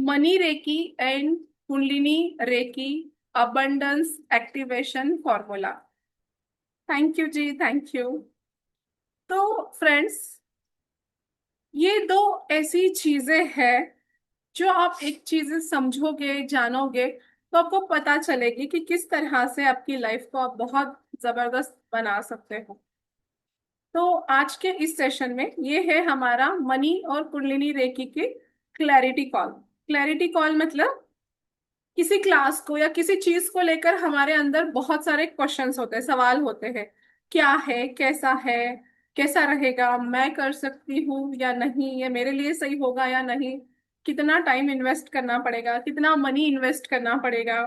Money reiki and kundalini reiki abundance activation formula. Thank you ji, thank you. तो friends, ये दो ऐसी चीजें हैं जो आप एक चीज समझोगे, जानोगे, तो आपको पता चलेगी कि किस तरह से आपकी लाइफ को आप बहुत जबरदस्त बना सकते हो। तो आज के इस सेशन में ये है हमारा मनी और कुंडलिनी रेकी की क्लैरिटी कॉल। क्लैरिटी कॉल मतलब किसी क्लास को या किसी चीज को लेकर हमारे अंदर बहुत सारे क्वेश्चंस होते हैं, सवाल होते हैं। क्या है, कैसा है, कैसा रहेगा, मैं कर सकती हूँ या नहीं, ये मेरे लिए सही होगा या नहीं, कितना टाइम इन्वेस्ट करना पड़ेगा, कितना मनी इन्वेस्ट करना पड़ेगा,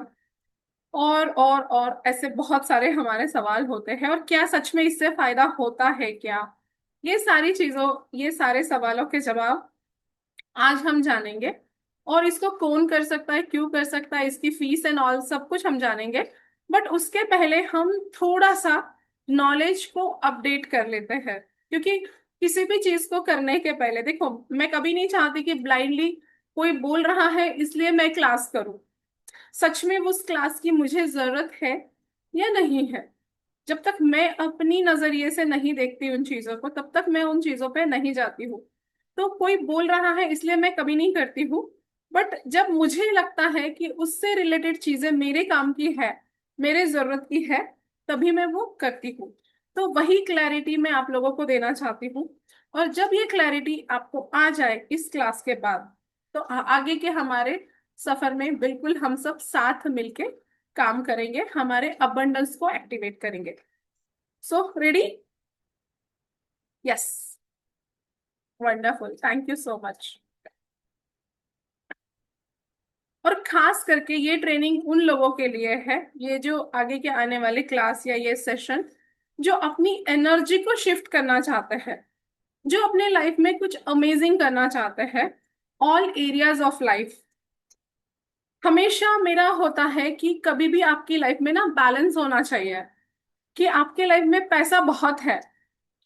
और ऐसे बहुत सारे हमारे सवाल होते हैं। और क्या सच में इससे फायदा होता है क्या, ये सारी चीजों, ये सारे सवालों के जवाब आज हम जानेंगे। और इसको कौन कर सकता है, क्यों कर सकता है, इसकी फीस एंड ऑल सब कुछ हम जानेंगे। बट उसके पहले हम थोड़ा सा नॉलेज को अपडेट कर लेते हैं, क्योंकि किसी भी चीज को करने के पहले देखो, मैं कभी नहीं चाहती कि ब्लाइंडली कोई बोल रहा है इसलिए मैं क्लास करूं। सच में उस क्लास की मुझे जरूरत है या नहीं है, जब तक मैं अपनी नजरिए से नहीं देखती उन चीजों को, तब तक मैं उन चीजों पे नहीं जाती हूँ। तो कोई बोल रहा है इसलिए मैं कभी नहीं करती हूँ। बट जब मुझे लगता है कि उससे रिलेटेड चीजें मेरे काम की है, मेरे जरूरत की है, तभी मैं वो करती हूँ। तो वही क्लैरिटी मैं आप लोगों को देना चाहती हूँ। और जब ये क्लैरिटी आपको आ जाए इस क्लास के बाद, तो आगे के हमारे सफर में बिल्कुल हम सब साथ मिलके काम करेंगे, हमारे अबंडेंस को एक्टिवेट करेंगे। So ready? Yes, wonderful, thank you so much. और खास करके ये ट्रेनिंग उन लोगों के लिए है, ये जो आगे के आने वाले क्लास या ये सेशन, जो अपनी एनर्जी को शिफ्ट करना चाहते हैं, जो अपने लाइफ में कुछ अमेजिंग करना चाहते हैं, ऑल एरियाज ऑफ लाइफ। हमेशा मेरा होता है कि कभी भी आपकी लाइफ में ना बैलेंस होना चाहिए। कि आपके लाइफ में पैसा बहुत है,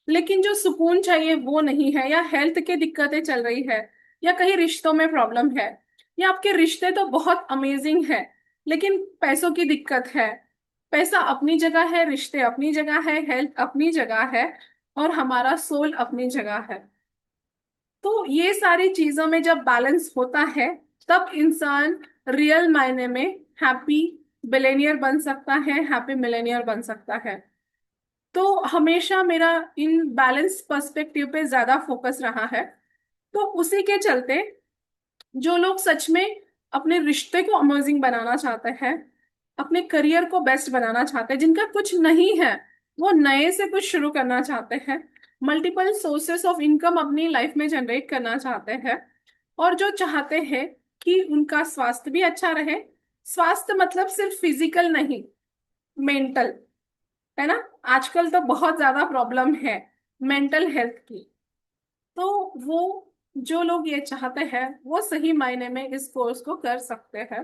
लेकिन जो सुकून चाहिए वो नहीं है, या हेल्थ की दिक्कतें चल रही है, या कहीं रिश्तों में प्रॉब्लम है, या आपके रिश्ते तो बहुत अमेजिंग है लेकिन पैसों की दिक्कत है। पैसा अपनी जगह है, रिश्ते अपनी जगह है, हेल्थ अपनी जगह है, और हमारा सोल अपनी जगह है। तो ये सारी चीजों में जब बैलेंस होता है, तब इंसान रियल मायने में हैप्पी बिलेनियर बन सकता है, हैप्पी मिलेनियर बन सकता है। तो हमेशा मेरा इन बैलेंस पर्सपेक्टिव पे ज्यादा फोकस रहा है। तो उसी के चलते जो लोग सच में अपने रिश्ते को अमेजिंग बनाना चाहते हैं, अपने करियर को बेस्ट बनाना चाहते हैं, जिनका कुछ नहीं है, वो नए से कुछ शुरू करना चाहते हैं, मल्टीपल सोर्सेस ऑफ इनकम अपनी लाइफ में जनरेट करना चाहते हैं, और जो चाहते हैं कि उनका स्वास्थ्य भी अच्छा रहे। स्वास्थ्य मतलब सिर्फ फिजिकल नहीं, मेंटल, है ना। आजकल तो बहुत ज्यादा प्रॉब्लम है मेंटल हेल्थ की। तो वो जो लोग ये चाहते हैं वो सही मायने में इस कोर्स को कर सकते हैं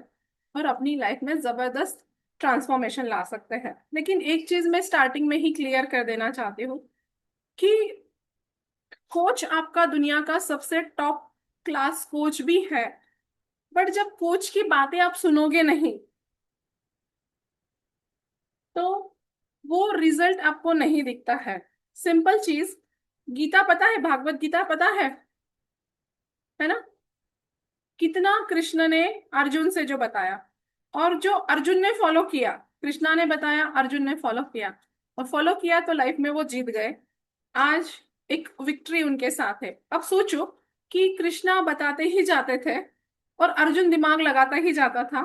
और अपनी लाइफ में जबरदस्त ट्रांसफॉर्मेशन ला सकते हैं। लेकिन एक चीज मैं स्टार्टिंग में ही क्लियर कर देना चाहती हूँ कि कोच आपका दुनिया का सबसे टॉप क्लास कोच भी है, बट जब कोच की बातें आप सुनोगे नहीं, तो वो रिजल्ट आपको नहीं दिखता है। सिंपल चीज, गीता पता है, भागवत गीता पता है ना। कितना कृष्ण ने अर्जुन से जो बताया, और जो अर्जुन ने फॉलो किया, कृष्णा ने बताया, अर्जुन ने फॉलो किया, और फॉलो किया तो लाइफ में वो जीत गए। आज एक विक्ट्री उनके साथ है। अब सोचो कि कृष्णा बताते ही जाते थे और अर्जुन दिमाग लगाता ही जाता था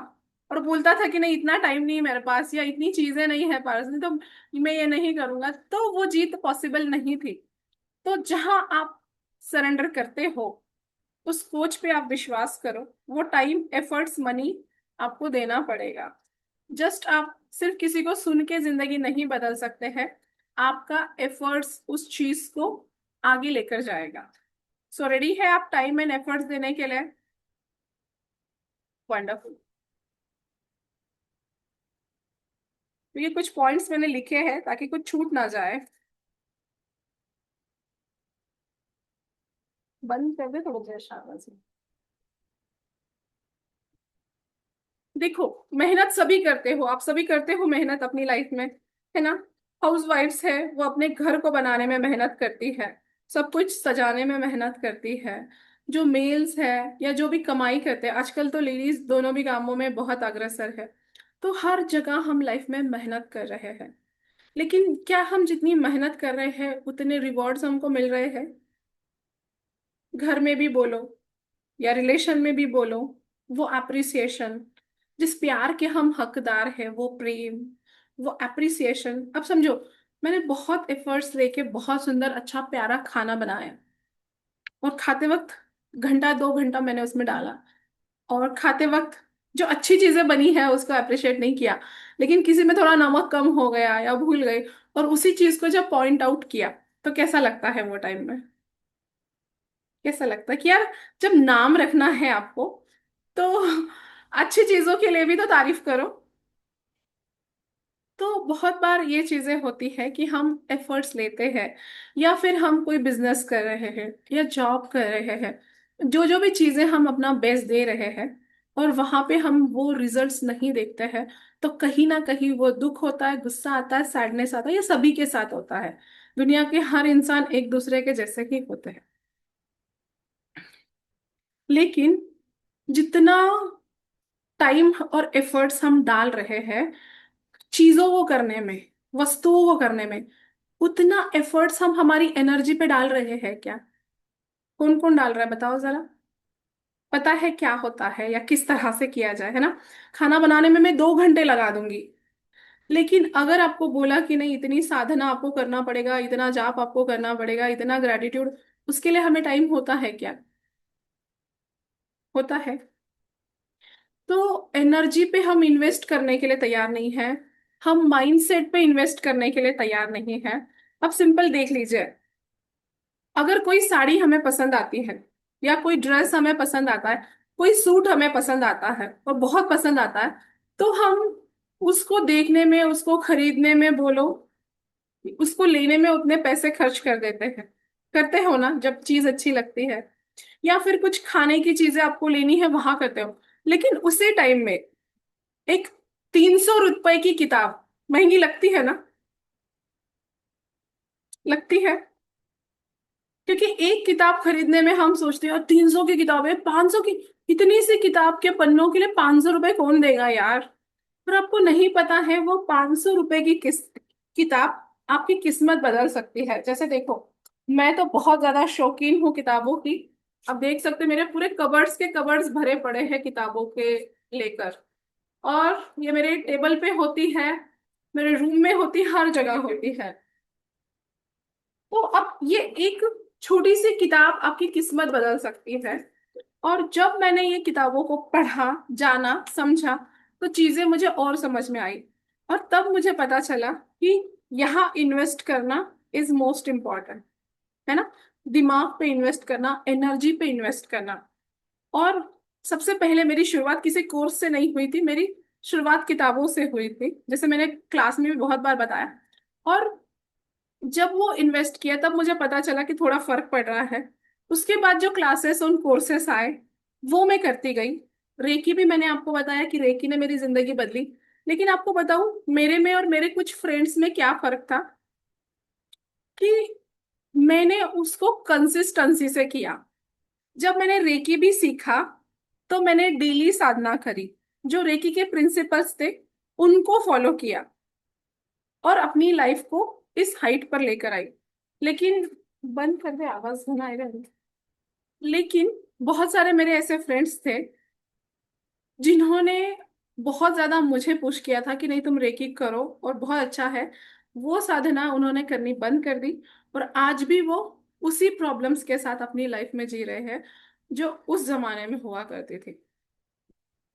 और बोलता था कि नहीं, इतना टाइम नहीं मेरे पास, या इतनी चीजें नहीं है पास में, तो मैं ये नहीं करूंगा, तो वो जीत पॉसिबल नहीं थी। तो जहां आप सरेंडर करते हो, उस कोच पे आप विश्वास करो। वो टाइम, एफर्ट्स, मनी आपको देना पड़ेगा। जस्ट आप सिर्फ किसी को सुन के जिंदगी नहीं बदल सकते हैं। आपका एफर्ट्स उस चीज को आगे लेकर जाएगा। सो रेडी है आप टाइम एंड एफर्ट्स देने के लिए? वंडरफुल। तो ये कुछ पॉइंट्स मैंने लिखे हैं ताकि कुछ छूट ना जाए। बंद कर दे थोड़ी देर शाबाश। देखो, मेहनत सभी करते हो, आप सभी करते हो मेहनत अपनी लाइफ में, है ना। हाउस वाइफ्स है, वो अपने घर को बनाने में मेहनत करती है, सब कुछ सजाने में मेहनत करती है। जो मेल्स है या जो भी कमाई करते हैं, आजकल तो लेडीज दोनों भी कामों में बहुत अग्रसर है। तो हर जगह हम लाइफ में मेहनत कर रहे हैं, लेकिन क्या हम जितनी मेहनत कर रहे हैं उतने रिवॉर्ड्स हमको मिल रहे हैं? घर में भी बोलो या रिलेशन में भी बोलो, वो अप्रिसिएशन, जिस प्यार के हम हकदार हैं, वो प्रेम, वो अप्रिसिएशन। अब समझो, मैंने बहुत एफर्ट्स लेके बहुत सुंदर अच्छा प्यारा खाना बनाया, और खाते वक्त घंटा 2 घंटा मैंने उसमें डाला, और खाते वक्त जो अच्छी चीजें बनी है उसको अप्रिशिएट नहीं किया, लेकिन किसी में थोड़ा नमक कम हो गया या भूल गई, और उसी चीज को जब पॉइंट आउट किया, तो कैसा लगता है वो टाइम में? कैसा लगता है कि यार, जब नाम रखना है आपको, तो अच्छी चीजों के लिए भी तो तारीफ करो। तो बहुत बार ये चीजें होती है कि हम एफर्ट्स लेते हैं, या फिर हम कोई बिजनेस कर रहे हैं या जॉब कर रहे हैं, जो जो भी चीजें हम अपना बेस्ट दे रहे हैं, और वहां पे हम वो रिजल्ट्स नहीं देखते हैं, तो कहीं ना कहीं वो दुख होता है, गुस्सा आता है, सैडनेस आता है। ये सभी के साथ होता है, दुनिया के हर इंसान एक दूसरे के जैसे ही होते हैं। लेकिन जितना टाइम और एफर्ट्स हम डाल रहे हैं चीजों को करने में, वस्तुओं को करने में, उतना एफर्ट्स हम हमारी एनर्जी पे डाल रहे हैं क्या? कौन कौन डाल रहा है बताओ जरा। पता है क्या होता है या किस तरह से किया जाए, है ना। खाना बनाने में मैं 2 घंटे लगा दूंगी, लेकिन अगर आपको बोला कि नहीं, इतनी साधना आपको करना पड़ेगा, इतना जाप आपको करना पड़ेगा, इतना ग्रेटिट्यूड, उसके लिए हमें टाइम होता है क्या? होता है। तो एनर्जी पे हम इन्वेस्ट करने के लिए तैयार नहीं है, हम माइंडसेट पे इन्वेस्ट करने के लिए तैयार नहीं है। अब सिंपल देख लीजिए, अगर कोई साड़ी हमें पसंद आती है, या कोई ड्रेस हमें पसंद आता है, कोई सूट हमें पसंद आता है और बहुत पसंद आता है, तो हम उसको देखने में, उसको खरीदने में बोलो, उसको लेने में उतने पैसे खर्च कर देते हैं। करते हो ना जब चीज अच्छी लगती है, या फिर कुछ खाने की चीजें आपको लेनी है वहां करते हो। लेकिन उसी टाइम में एक 300 रुपए की किताब महंगी लगती है ना? लगती है, क्योंकि एक किताब खरीदने में हम सोचते हैं, और 300 की किताब है, 500 की, इतनी सी किताब के पन्नों के लिए 500 रुपए कौन देगा यार? पर आपको नहीं पता है, वो 500 रुपए की किताब आपकी किस्मत बदल सकती है। जैसे देखो, मैं तो बहुत ज्यादा शौकीन हूँ किताबों की। अब देख सकते हैं, मेरे पूरे कबर्ड्स के कबर्ड्स भरे पड़े हैं किताबों के लेकर, और ये मेरे टेबल पे होती है, मेरे रूम में होती, हर जगह होती है। तो अब ये एक छोटी सी किताब आपकी किस्मत बदल सकती है। और जब मैंने ये किताबों को पढ़ा, जाना, समझा, तो चीजें मुझे और समझ में आई, और तब मुझे पता चला कि यहाँ इन्वेस्ट करना इज मोस्ट इम्पॉर्टेंट, है ना। दिमाग पे इन्वेस्ट करना, एनर्जी पे इन्वेस्ट करना। और सबसे पहले मेरी शुरुआत किसी कोर्स से नहीं हुई थी, मेरी शुरुआत किताबों से हुई थी, जैसे मैंने क्लास में भी बहुत बार बताया। और जब वो इन्वेस्ट किया, तब मुझे पता चला कि थोड़ा फर्क पड़ रहा है। उसके बाद जो क्लासेस उन कोर्सेस आए, वो मैं करती गई। रेकी भी मैंने आपको बताया कि रेकी ने मेरी जिंदगी बदली। लेकिन आपको बताऊं, मेरे में और मेरे कुछ फ्रेंड्स में क्या फर्क था, कि मैंने उसको कंसिस्टेंसी से किया। जब मैंने रेकी भी सीखा, तो मैंने डेली साधना करी, जो रेकी के प्रिंसिपल्स थे उनको फॉलो किया, और अपनी लाइफ को इस हाइट पर लेकर आई। लेकिन बंद कर दे, आवाज सुना आएगा। लेकिन बहुत सारे मेरे ऐसे फ्रेंड्स थे जिन्होंने बहुत ज्यादा मुझे पुश किया था कि नहीं, तुम रेकी करो और बहुत अच्छा है। वो साधना उन्होंने करनी बंद कर दी, और आज भी वो उसी प्रॉब्लम्स के साथ अपनी लाइफ में जी रहे हैं, जो उस जमाने में हुआ करती थी।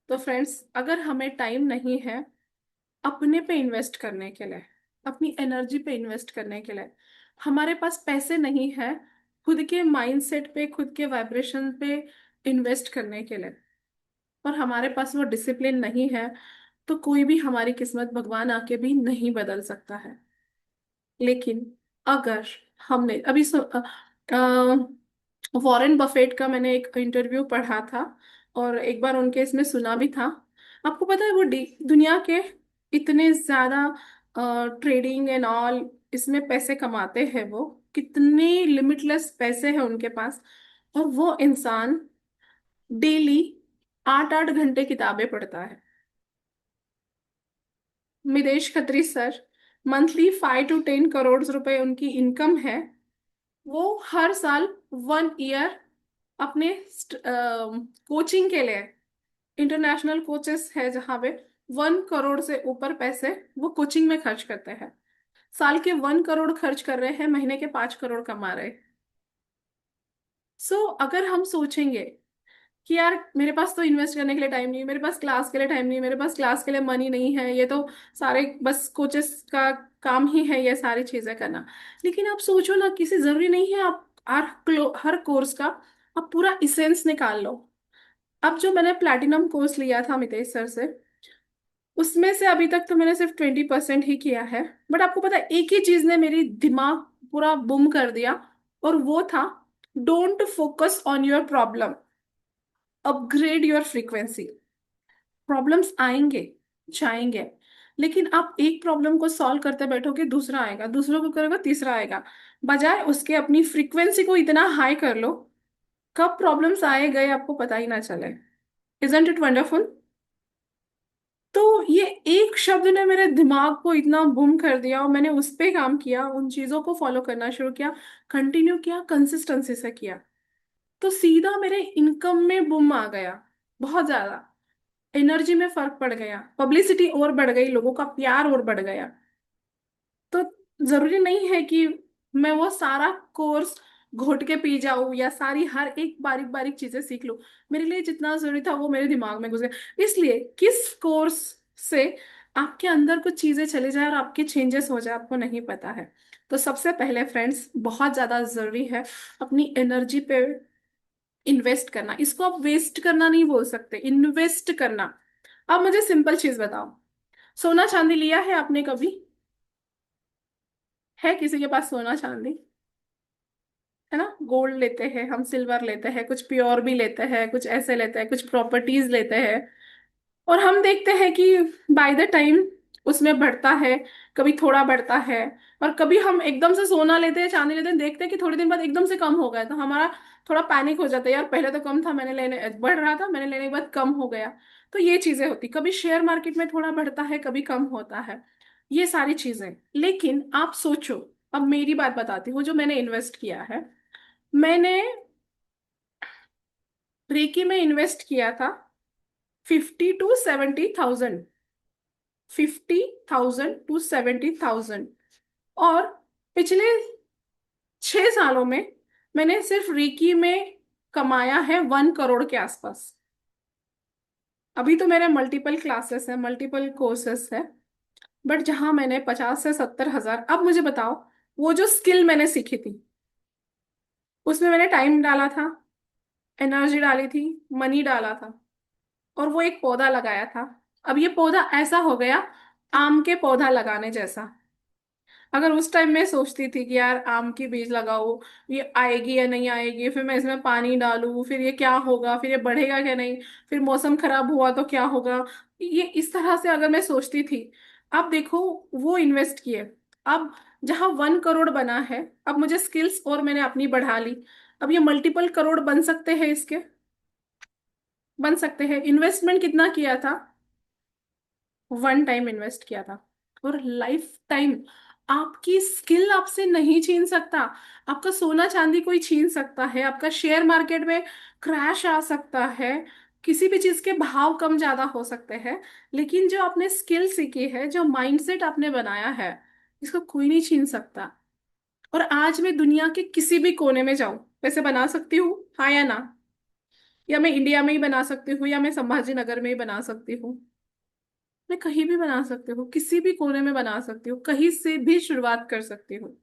तो फ्रेंड्स, अगर हमें टाइम नहीं है अपने पे इन्वेस्ट करने के लिए, अपनी एनर्जी पे इन्वेस्ट करने के लिए, हमारे पास पैसे नहीं है खुद के माइंडसेट पे, खुद के वाइब्रेशन पे इन्वेस्ट करने के लिए, और हमारे पास वो डिसिप्लिन नहीं है, तो कोई भी हमारी किस्मत भगवान आके भी नहीं बदल सकता है। लेकिन अगर हमने अभी वॉरेन बफेट का मैंने एक इंटरव्यू पढ़ा था, और एक बार उनके इसमें सुना भी था। आपको पता है वो दुनिया के इतने ज्यादा ट्रेडिंग एंड ऑल इसमें पैसे कमाते हैं, वो कितने लिमिटलेस पैसे हैं उनके पास, और वो इंसान डेली 8-8 घंटे किताबें पढ़ता है। Mitesh Khatri sir, monthly 5 to 10 crore रुपए उनकी इनकम है। वो हर साल 1 ईयर अपने कोचिंग के लिए, इंटरनेशनल कोचेस है जहाँ पे 1 करोड़ से ऊपर पैसे वो कोचिंग में खर्च करते हैं। साल के 1 करोड़ खर्च कर रहे हैं, महीने के 5 करोड़ कमा रहे। सो अगर हम सोचेंगे कि यार मेरे पास तो इन्वेस्ट करने के लिए टाइम नहीं है, मेरे पास क्लास के लिए टाइम नहीं है, मेरे पास क्लास के लिए मनी नहीं है, ये तो सारे बस कोचेस का काम ही है ये सारी चीजें करना। लेकिन आप सोचो ना, किसी जरूरी नहीं है आप हर कोर्स का आप पूरा इसेंस निकाल लो। अब जो मैंने प्लैटिनम कोर्स लिया था मितेश सर से, उसमें से अभी तक तो मैंने सिर्फ 20% ही किया है। बट आपको पता है एक ही चीज ने मेरी दिमाग पूरा बुम कर दिया, और वो था don't focus on your problem, upgrade your frequency. Problems आएंगे, जाएंगे, लेकिन आप एक प्रॉब्लम को सॉल्व करते बैठोगे, दूसरा आएगा, दूसरों को करोगे, तीसरा आएगा। बजाय उसके अपनी फ्रीक्वेंसी को इतना हाई कर लो, कब प्रॉब्लम्स आए गए आपको पता ही ना चले। Isn't it wonderful? तो ये एक शब्द ने मेरे दिमाग को इतना बुम कर दिया, और मैंने उस पे काम किया, उन चीजों को फॉलो करना शुरू किया, कंटिन्यू किया, कंसिस्टेंसी से किया। तो सीधा मेरे इनकम में बुम आ गया, बहुत ज्यादा। एनर्जी में फर्क पड़ गया, पब्लिसिटी और बढ़ गई, लोगों का प्यार और बढ़ गया। तो जरूरी नहीं है कि मैं वो सारा कोर्स घोट के पी जाऊं या सारी हर एक बारीक बारीक चीजें सीख लूं। मेरे लिए जितना जरूरी था वो मेरे दिमाग में घुस गया। इसलिए किस कोर्स से आपके अंदर कुछ चीजें चली जाए और आपके चेंजेस हो जाए आपको नहीं पता है। तो सबसे पहले फ्रेंड्स, बहुत ज्यादा जरूरी है अपनी एनर्जी पे इन्वेस्ट करना। इसको आप वेस्ट करना नहीं बोल सकते, इन्वेस्ट करना। अब मुझे सिंपल चीज बताओ, सोना चांदी लिया है आपने कभी? है किसी के पास सोना चांदी? है ना, गोल्ड लेते हैं हम, सिल्वर लेते हैं, कुछ प्योर भी लेते हैं, कुछ ऐसे लेते हैं, कुछ प्रॉपर्टीज लेते हैं। और हम देखते हैं कि बाय द टाइम उसमें बढ़ता है, कभी थोड़ा बढ़ता है। और कभी हम एकदम से सोना लेते हैं, चांदी लेते हैं, देखते हैं कि थोड़े दिन बाद एकदम से कम हो गया, तो हमारा थोड़ा पैनिक हो जाता है, यार पहले तो कम था, मैंने लेने बढ़ रहा था, मैंने लेने के बाद कम हो गया। तो ये चीजें होती, कभी शेयर मार्केट में थोड़ा बढ़ता है, कभी कम होता है, ये सारी चीजें। लेकिन आप सोचो, अब मेरी बात बताती हूँ, जो मैंने इन्वेस्ट किया है, मैंने रेकी में इन्वेस्ट किया था 50 to 70 थाउजेंड, 50,000 to 70,000। और पिछले 6 सालों में मैंने सिर्फ रेकी में कमाया है 1 करोड़ के आसपास। अभी तो मेरे मल्टीपल क्लासेस है, मल्टीपल कोर्सेस है, बट जहां मैंने 50 से 70 हजार। अब मुझे बताओ, वो जो स्किल मैंने सीखी थी, उसमें मैंने टाइम डाला था, एनर्जी डाली थी, मनी डाला था, और वो एक पौधा लगाया था। अब ये पौधा ऐसा हो गया, आम के पौधा लगाने जैसा। अगर उस टाइम मैं सोचती थी कि यार आम की बीज लगाओ, ये आएगी या नहीं आएगी, फिर मैं इसमें पानी डालूं, फिर ये क्या होगा, फिर ये बढ़ेगा क्या नहीं, फिर मौसम खराब हुआ तो क्या होगा, ये इस तरह से अगर मैं सोचती थी। अब देखो, वो इन्वेस्ट किए, अब जहां 1 करोड़ बना है, अब मुझे स्किल्स और मैंने अपनी बढ़ा ली, अब ये मल्टीपल करोड़ बन सकते हैं इसके, बन सकते हैं। इन्वेस्टमेंट कितना किया था? 1 टाइम इन्वेस्ट किया था, और लाइफ टाइम। आपकी स्किल आपसे नहीं छीन सकता, आपका सोना चांदी कोई छीन सकता है, आपका शेयर मार्केट में क्रैश आ सकता है, किसी भी चीज के भाव कम ज्यादा हो सकते हैं, लेकिन जो आपने स्किल सीखी है, जो माइंडसेट आपने बनाया है, इसको कोई नहीं छीन सकता। और आज मैं दुनिया के किसी भी कोने में जाऊं, वैसे बना सकती हूँ, हाँ या ना? या मैं इंडिया में ही बना सकती हूँ, या मैं संभाजी नगर में ही बना सकती हूँ? मैं कहीं भी बना सकती हूँ, किसी भी कोने में बना सकती हूँ, कहीं से भी शुरुआत कर सकती हूँ।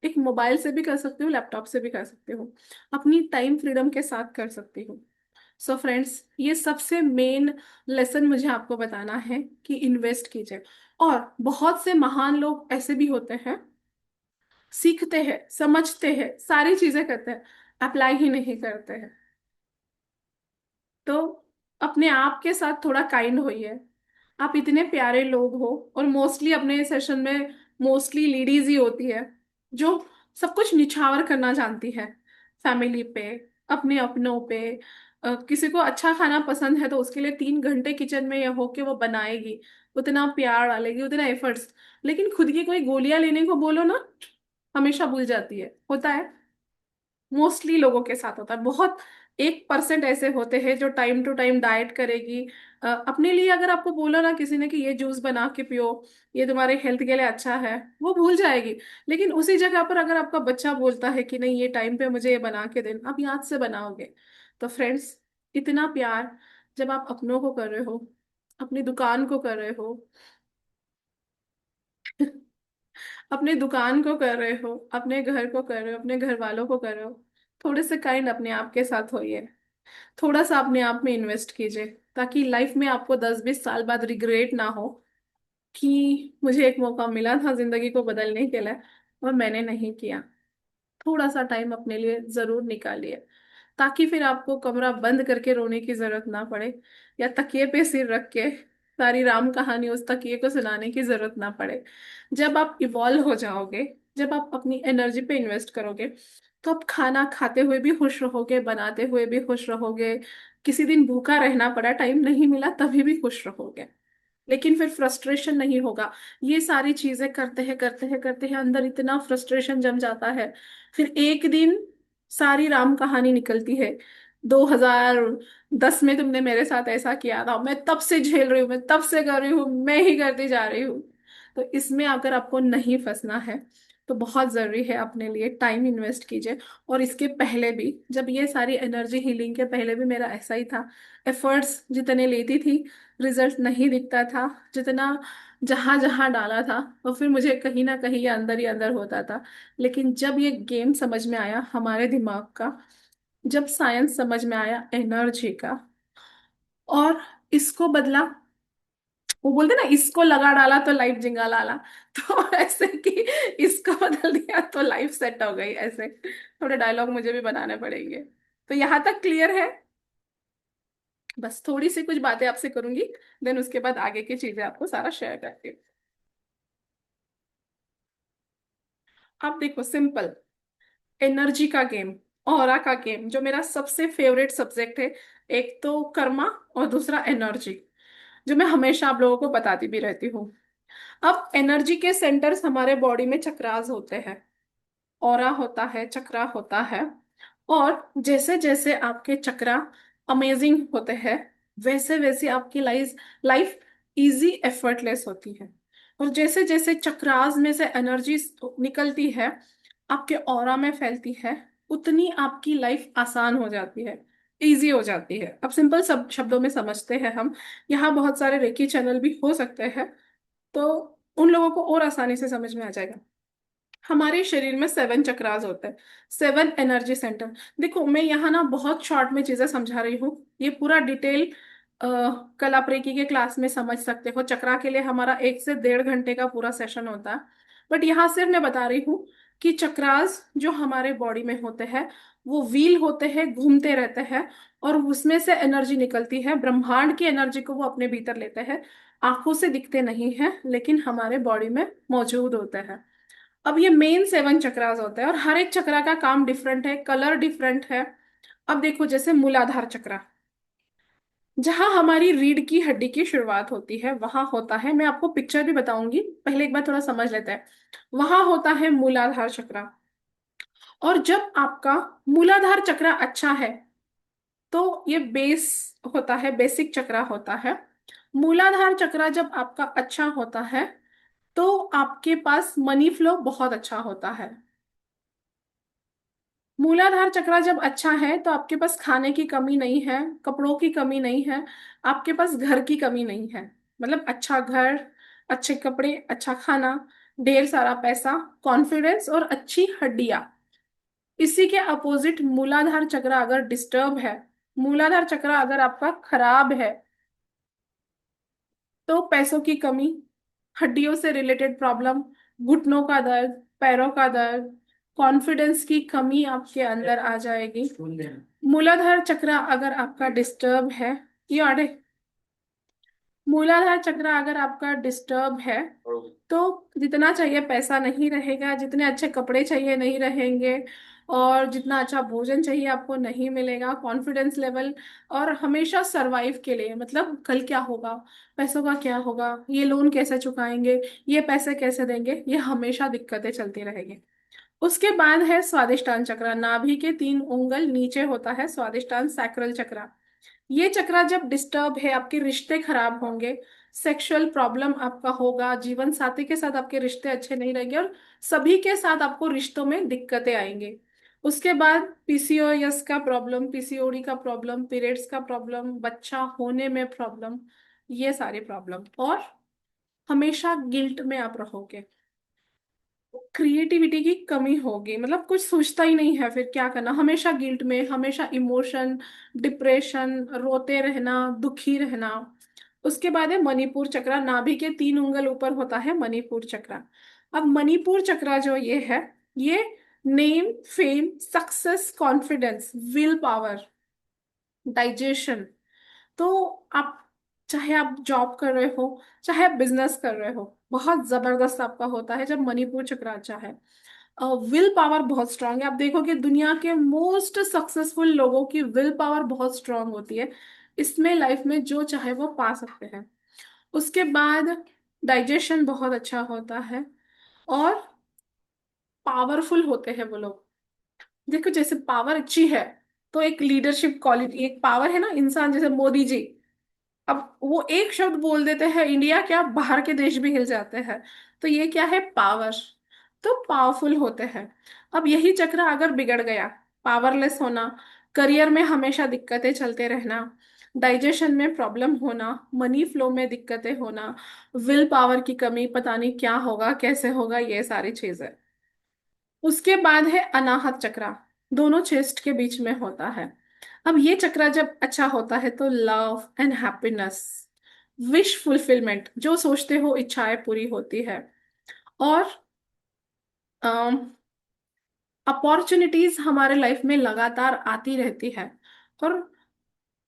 एक मोबाइल से भी कर सकती हूँ, लैपटॉप से भी कर सकती हूँ, अपनी टाइम फ्रीडम के साथ कर सकती हूँ। सो फ्रेंड्स, ये सबसे मेन लेसन मुझे आपको बताना है कि इन्वेस्ट कीजिए। और बहुत से महान लोग ऐसे भी होते हैं, सीखते हैं, समझते हैं, सारी चीजें करते हैं, अप्लाई ही नहीं करते हैं। तो अपने आप के साथ थोड़ा काइंड होइए। आप इतने प्यारे लोग हो, और मोस्टली अपने सेशन में मोस्टली लेडीज ही होती है जो सब कुछ निछावर करना जानती है, फैमिली पे, अपने अपनों पे। किसी को अच्छा खाना पसंद है तो उसके लिए 3 घंटे किचन में यह हो के वो बनाएगी, उतना प्यार डालेगी, उतना एफर्ट्स। लेकिन खुद की कोई गोलियां लेने को बोलो ना, हमेशा भूल जाती है। होता है, मोस्टली लोगों के साथ होता है। बहुत 1% ऐसे होते हैं जो टाइम टू टाइम डाइट करेगी। अपने लिए अगर आपको बोला ना किसी ने कि ये जूस बना के पियो, ये तुम्हारे हेल्थ के लिए अच्छा है, वो भूल जाएगी। लेकिन उसी जगह पर अगर आपका बच्चा बोलता है कि नहीं ये टाइम पे मुझे ये बना के देना, आप याद से बनाओगे। तो फ्रेंड्स, इतना प्यार जब आप अपनों को कर रहे हो, अपनी दुकान को कर रहे हो, अपने दुकान को कर रहे हो, अपने घर को कर रहे हो, अपने घर वालों को कर रहे हो, थोड़े से काइंड अपने आप के साथ होइए। थोड़ा सा अपने आप में इन्वेस्ट कीजिए, ताकि लाइफ में आपको 10-20 साल बाद रिग्रेट ना हो कि मुझे एक मौका मिला था जिंदगी को बदलने के लिए और मैंने नहीं किया। थोड़ा सा टाइम अपने लिए जरूर निकालिए, ताकि फिर आपको कमरा बंद करके रोने की जरूरत ना पड़े, या तकिए पे सिर रख के सारी राम कहानी उस तकिए को सुनाने की जरूरत ना पड़े। जब आप इवॉल्व हो जाओगे, जब आप अपनी एनर्जी पे इन्वेस्ट करोगे, तो आप खाना खाते हुए भी खुश रहोगे, बनाते हुए भी खुश रहोगे। किसी दिन भूखा रहना पड़ा, टाइम नहीं मिला, तभी भी खुश रहोगे। लेकिन फिर फ्रस्ट्रेशन नहीं होगा। ये सारी चीजें करते हैं करते हैं करते हैं, अंदर इतना फ्रस्ट्रेशन जम जाता है। फिर एक दिन सारी राम कहानी निकलती है, 2010 में तुमने मेरे साथ ऐसा किया था, मैं तब से झेल रही हूँ, मैं तब से कर रही हूँ, मैं ही करती जा रही हूँ। तो इसमें अगर आपको नहीं फंसना है, तो बहुत जरूरी है अपने लिए टाइम इन्वेस्ट कीजिए। और इसके पहले भी, जब ये सारी एनर्जी हीलिंग के पहले भी मेरा ऐसा ही था। एफर्ट्स जितने लेती थी, रिजल्ट नहीं दिखता था जितना, जहां जहां डाला था, और फिर मुझे कहीं ना कहीं ये अंदर ही अंदर होता था। लेकिन जब ये गेम समझ में आया हमारे दिमाग का, जब साइंस समझ में आया एनर्जी का, और इसको बदला, वो बोलते ना, इसको लगा डाला तो लाइफ जिंगा लाला। तो ऐसे कि इसको बदल दिया तो लाइफ सेट हो गई, ऐसे थोड़े डायलॉग मुझे भी बनाने पड़ेंगे। तो यहाँ तक क्लियर है? बस थोड़ी सी कुछ बातें आपसे करूंगी, देन उसके बाद आगे की चीजें आपको सारा शेयर करती हूँ। आप देखो, सिंपल, एनर्जी का गेम, ऑरा का गेम, जो मेरा सबसे फेवरेट सब्जेक्ट है। एक तो कर्मा, और दूसरा एनर्जी, जो मैं हमेशा आप लोगों को बताती भी रहती हूँ। अब एनर्जी के सेंटर्स हमारे बॉडी में चक्रास होते हैं, ऑरा होता है, चक्रा होता है। और जैसे जैसे आपके चक्रा अमेजिंग होते हैं, वैसे वैसे आपकी लाइफ लाइफ इजी एफर्टलेस होती है। और जैसे जैसे चक्रास में से एनर्जी निकलती है, आपके ऑरा में फैलती है, उतनी आपकी लाइफ आसान हो जाती है, इजी हो जाती है। अब सिंपल सब शब्दों में समझते हैं हम। यहाँ बहुत सारे रेकी चैनल भी हो सकते हैं, तो उन लोगों को और आसानी से समझ में आ जाएगा। हमारे शरीर में 7 चक्रास होते हैं, 7 एनर्जी सेंटर। देखो, मैं यहाँ ना बहुत शॉर्ट में चीजें समझा रही हूँ, ये पूरा डिटेल कल आप रेकी के क्लास में समझ सकते हो। चक्रा के लिए हमारा 1 से 1.5 घंटे का पूरा सेशन होता है। बट यहाँ सिर्फ मैं बता रही हूँ कि चक्रास जो हमारे बॉडी में होते हैं, वो व्हील होते हैं, घूमते रहते हैं, और उसमें से एनर्जी निकलती है। ब्रह्मांड की एनर्जी को वो अपने भीतर लेते हैं। आंखों से दिखते नहीं हैं, लेकिन हमारे बॉडी में मौजूद होते हैं। अब ये मेन 7 चक्रास होते हैं, और हर एक चक्रा का काम डिफरेंट है, कलर डिफरेंट है। अब देखो, जैसे मूलाधार चक्रा, जहां हमारी रीढ़ की हड्डी की शुरुआत होती है, वहां होता है, मैं आपको पिक्चर भी बताऊंगी, पहले एक बार थोड़ा समझ लेते हैं। वहां होता है मूलाधार चक्रा। और जब आपका मूलाधार चक्रा अच्छा है, तो ये बेस होता है, बेसिक चक्रा होता है। मूलाधार चक्रा जब आपका अच्छा होता है, तो आपके पास मनी फ्लो बहुत अच्छा होता है। मूलाधार चक्र जब अच्छा है, तो आपके पास खाने की कमी नहीं है, कपड़ों की कमी नहीं है, आपके पास घर की कमी नहीं है। मतलब अच्छा घर, अच्छे कपड़े, अच्छा खाना, ढेर सारा पैसा, कॉन्फिडेंस और अच्छी हड्डियां। इसी के अपोजिट मूलाधार चक्र अगर डिस्टर्ब है, मूलाधार चक्र अगर आपका खराब है, तो पैसों की कमी, हड्डियों से रिलेटेड प्रॉब्लम, घुटनों का दर्द, पैरों का दर्द, कॉन्फिडेंस की कमी आपके अंदर आ जाएगी। मूलाधार चक्र अगर आपका डिस्टर्ब है, ये आड़े मूलाधार चक्र अगर आपका डिस्टर्ब है तो जितना चाहिए पैसा नहीं रहेगा, जितने अच्छे कपड़े चाहिए नहीं रहेंगे, और जितना अच्छा भोजन चाहिए आपको नहीं मिलेगा, कॉन्फिडेंस लेवल, और हमेशा सरवाइव के लिए, मतलब कल क्या होगा, पैसों का क्या होगा, ये लोन कैसे चुकाएंगे, ये पैसे कैसे देंगे, ये हमेशा दिक्कतें चलती रहेगी। उसके बाद है स्वादिष्टान चक्र, नाभि के 3 उंगल नीचे होता है स्वादिष्टान सैक्रल चक्र। ये चक्र जब डिस्टर्ब है आपके रिश्ते खराब होंगे, सेक्सुअल प्रॉब्लम आपका होगा, जीवन साथी के साथ आपके रिश्ते अच्छे नहीं रहेंगे, और सभी के साथ आपको रिश्तों में दिक्कतें आएंगी। उसके बाद पीसीओएस का प्रॉब्लम, पीसीओडी का प्रॉब्लम, पीरियड्स का प्रॉब्लम, बच्चा होने में प्रॉब्लम, ये सारे प्रॉब्लम, और हमेशा गिल्ट में आप रहोगे, क्रिएटिविटी की कमी होगी, मतलब कुछ सोचता ही नहीं है, फिर क्या करना, हमेशा गिल्ट में, हमेशा इमोशन, डिप्रेशन, रोते रहना, दुखी रहना। उसके बाद है मणिपुर चक्र, नाभि के 3 उंगल ऊपर होता है मणिपुर चक्र। अब मणिपुर चक्र जो ये है, ये name, fame, success, confidence, will power, digestion. तो आप, चाहे आप जॉब कर रहे हो, चाहे आप बिजनेस कर रहे हो, बहुत जबरदस्त आपका होता है जब मणिपुर चक्र अच्छा है। विल पावर बहुत स्ट्रांग है, आप देखोगे दुनिया के मोस्ट सक्सेसफुल लोगों की विल पावर बहुत स्ट्रांग होती है, इसमें लाइफ में जो चाहे वो पा सकते हैं। उसके बाद डाइजेशन बहुत अच्छा होता है, और पावरफुल होते हैं वो लोग। देखो जैसे पावर अच्छी है, तो एक लीडरशिप क्वालिटी, एक पावर है ना, इंसान जैसे मोदी जी, अब वो एक शब्द बोल देते हैं, इंडिया क्या बाहर के देश भी हिल जाते हैं। तो ये क्या है, पावर। तो पावरफुल होते हैं। अब यही चक्र अगर बिगड़ गया, पावरलेस होना, करियर में हमेशा दिक्कतें चलते रहना, डाइजेशन में प्रॉब्लम होना, मनी फ्लो में दिक्कतें होना, विल पावर की कमी, पता नहीं क्या होगा कैसे होगा, ये सारी चीजें। उसके बाद है अनाहत चक्र, दोनों चेस्ट के बीच में होता है। अब ये चक्र जब अच्छा होता है तो love and happiness, wish fulfilment, जो सोचते हो इच्छाएं पूरी होती है, और अपॉर्चुनिटीज हमारे लाइफ में लगातार आती रहती है, और